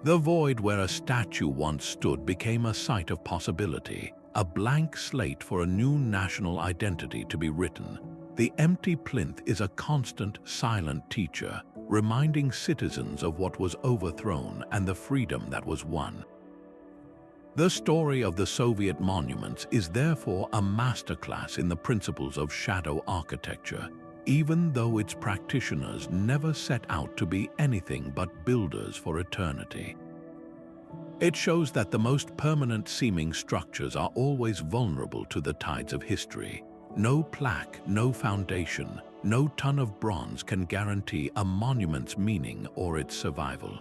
Speaker 1: The void where a statue once stood became a site of possibility, a blank slate for a new national identity to be written. The empty plinth is a constant, silent teacher, reminding citizens of what was overthrown and the freedom that was won. The story of the Soviet monuments is therefore a masterclass in the principles of shadow architecture, even though its practitioners never set out to be anything but builders for eternity. It shows that the most permanent-seeming structures are always vulnerable to the tides of history. No plaque, no foundation, no ton of bronze can guarantee a monument's meaning or its survival.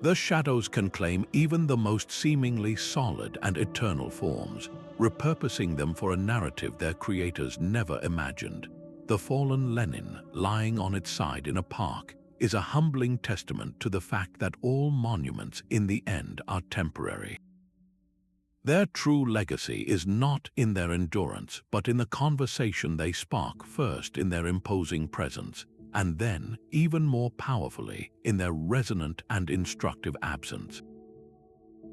Speaker 1: The shadows can claim even the most seemingly solid and eternal forms, repurposing them for a narrative their creators never imagined. The fallen Lenin, lying on its side in a park, is a humbling testament to the fact that all monuments in the end are temporary. Their true legacy is not in their endurance, but in the conversation they spark, first in their imposing presence, and then, even more powerfully, in their resonant and instructive absence.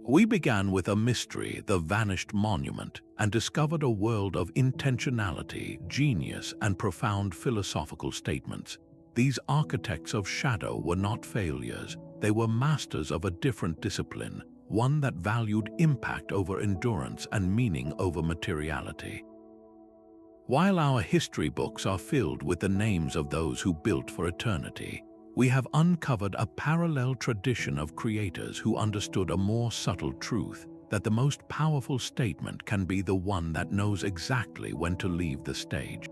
Speaker 1: We began with a mystery, the vanished monument, and discovered a world of intentionality, genius, and profound philosophical statements. These architects of shadow were not failures. They were masters of a different discipline, one that valued impact over endurance and meaning over materiality. While our history books are filled with the names of those who built for eternity, we have uncovered a parallel tradition of creators who understood a more subtle truth. that the most powerful statement can be the one that knows exactly when to leave the stage.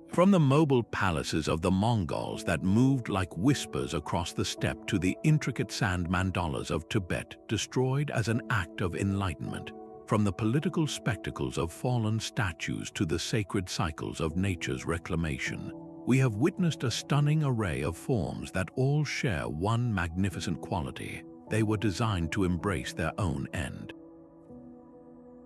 Speaker 1: From the mobile palaces of the Mongols that moved like whispers across the steppe to the intricate sand mandalas of Tibet destroyed as an act of enlightenment, from the political spectacles of fallen statues to the sacred cycles of nature's reclamation, we have witnessed a stunning array of forms that all share one magnificent quality: they were designed to embrace their own end.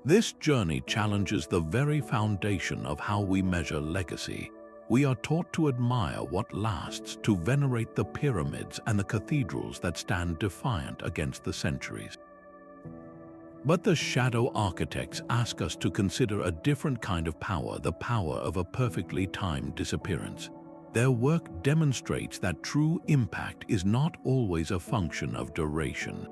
Speaker 1: This journey challenges the very foundation of how we measure legacy. We are taught to admire what lasts, to venerate the pyramids and the cathedrals that stand defiant against the centuries. But the shadow architects ask us to consider a different kind of power, the power of a perfectly timed disappearance. Their work demonstrates that true impact is not always a function of duration.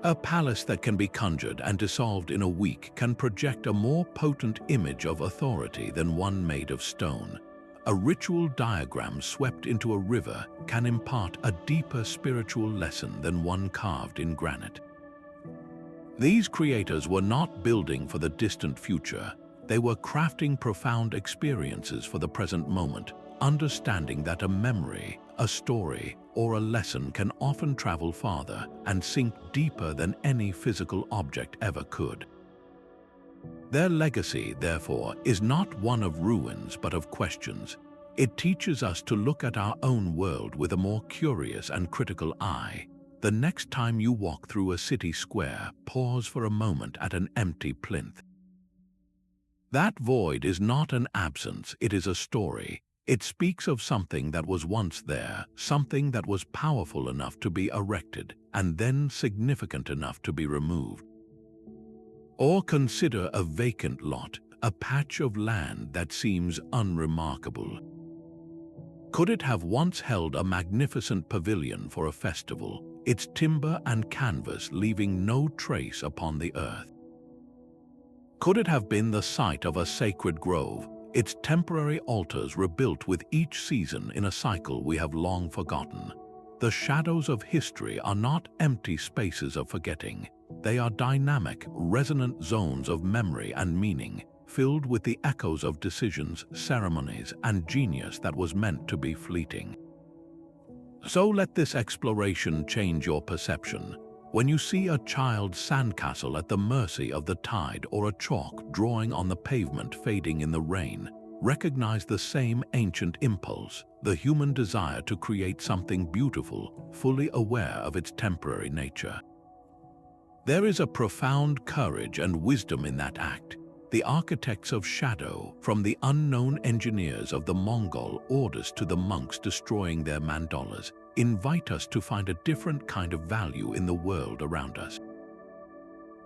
Speaker 1: A palace that can be conjured and dissolved in a week can project a more potent image of authority than one made of stone. A ritual diagram swept into a river can impart a deeper spiritual lesson than one carved in granite. These creators were not building for the distant future. They were crafting profound experiences for the present moment, understanding that a memory, a story, or a lesson can often travel farther and sink deeper than any physical object ever could. Their legacy, therefore, is not one of ruins but of questions. It teaches us to look at our own world with a more curious and critical eye. The next time you walk through a city square, pause for a moment at an empty plinth. That void is not an absence, it is a story. It speaks of something that was once there, something that was powerful enough to be erected, and then significant enough to be removed. Or consider a vacant lot, a patch of land that seems unremarkable. Could it have once held a magnificent pavilion for a festival, its timber and canvas leaving no trace upon the earth? Could it have been the site of a sacred grove, its temporary altars rebuilt with each season in a cycle we have long forgotten? The shadows of history are not empty spaces of forgetting. They are dynamic, resonant zones of memory and meaning, filled with the echoes of decisions, ceremonies, and genius that was meant to be fleeting. So let this exploration change your perception. When you see a child's sandcastle at the mercy of the tide or a chalk drawing on the pavement fading in the rain, recognize the same ancient impulse, the human desire to create something beautiful, fully aware of its temporary nature. There is a profound courage and wisdom in that act. The architects of shadow, from the unknown engineers of the Mongol orders to the monks destroying their mandalas, invite us to find a different kind of value in the world around us.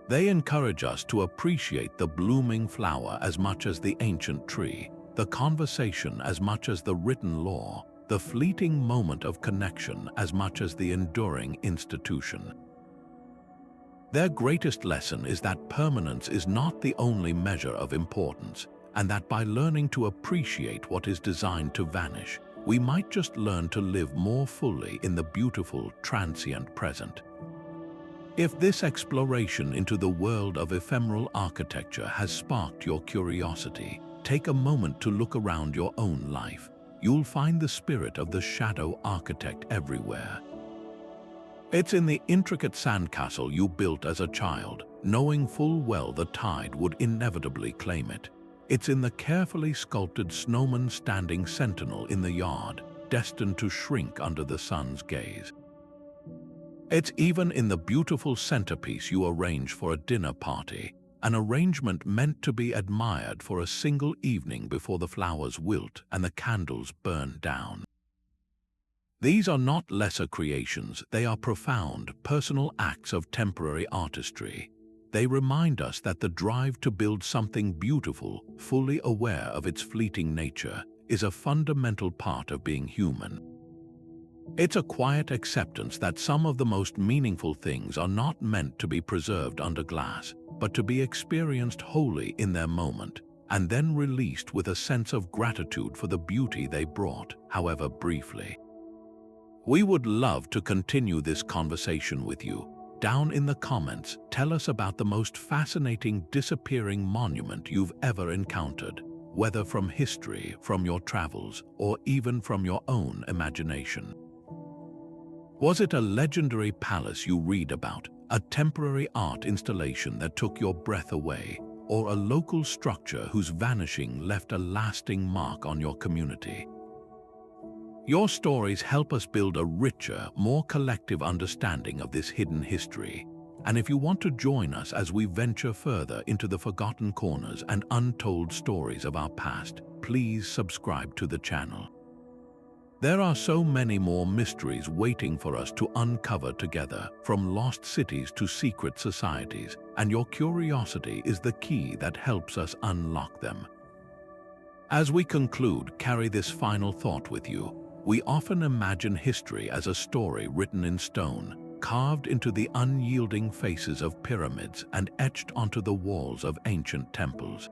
Speaker 1: They encourage us to appreciate the blooming flower as much as the ancient tree, the conversation as much as the written law, the fleeting moment of connection as much as the enduring institution. Their greatest lesson is that permanence is not the only measure of importance, and that by learning to appreciate what is designed to vanish, we might just learn to live more fully in the beautiful, transient present. If this exploration into the world of ephemeral architecture has sparked your curiosity, take a moment to look around your own life. You'll find the spirit of the shadow architect everywhere. It's in the intricate sandcastle you built as a child, knowing full well the tide would inevitably claim it. It's in the carefully sculpted snowman standing sentinel in the yard, destined to shrink under the sun's gaze. It's even in the beautiful centerpiece you arrange for a dinner party, an arrangement meant to be admired for a single evening before the flowers wilt and the candles burn down. These are not lesser creations, they are profound, personal acts of temporary artistry. They remind us that the drive to build something beautiful, fully aware of its fleeting nature, is a fundamental part of being human. It's a quiet acceptance that some of the most meaningful things are not meant to be preserved under glass, but to be experienced wholly in their moment, and then released with a sense of gratitude for the beauty they brought, however briefly. We would love to continue this conversation with you. Down in the comments, tell us about the most fascinating disappearing monument you've ever encountered, whether from history, from your travels, or even from your own imagination. Was it a legendary palace you read about, a temporary art installation that took your breath away, or a local structure whose vanishing left a lasting mark on your community? Your stories help us build a richer, more collective understanding of this hidden history. And if you want to join us as we venture further into the forgotten corners and untold stories of our past, please subscribe to the channel. There are so many more mysteries waiting for us to uncover together, from lost cities to secret societies, and your curiosity is the key that helps us unlock them. As we conclude, carry this final thought with you. We often imagine history as a story written in stone, carved into the unyielding faces of pyramids and etched onto the walls of ancient temples.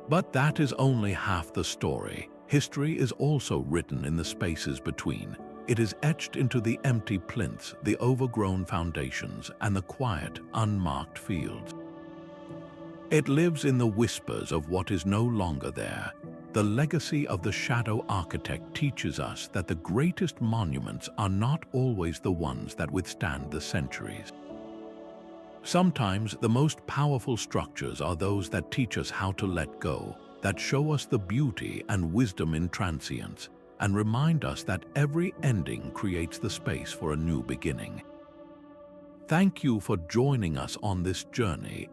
Speaker 1: But that is only half the story. History is also written in the spaces between. It is etched into the empty plinths, the overgrown foundations, and the quiet, unmarked fields. It lives in the whispers of what is no longer there. The legacy of the shadow architect teaches us that the greatest monuments are not always the ones that withstand the centuries. Sometimes the most powerful structures are those that teach us how to let go, that show us the beauty and wisdom in transience, and remind us that every ending creates the space for a new beginning. Thank you for joining us on this journey.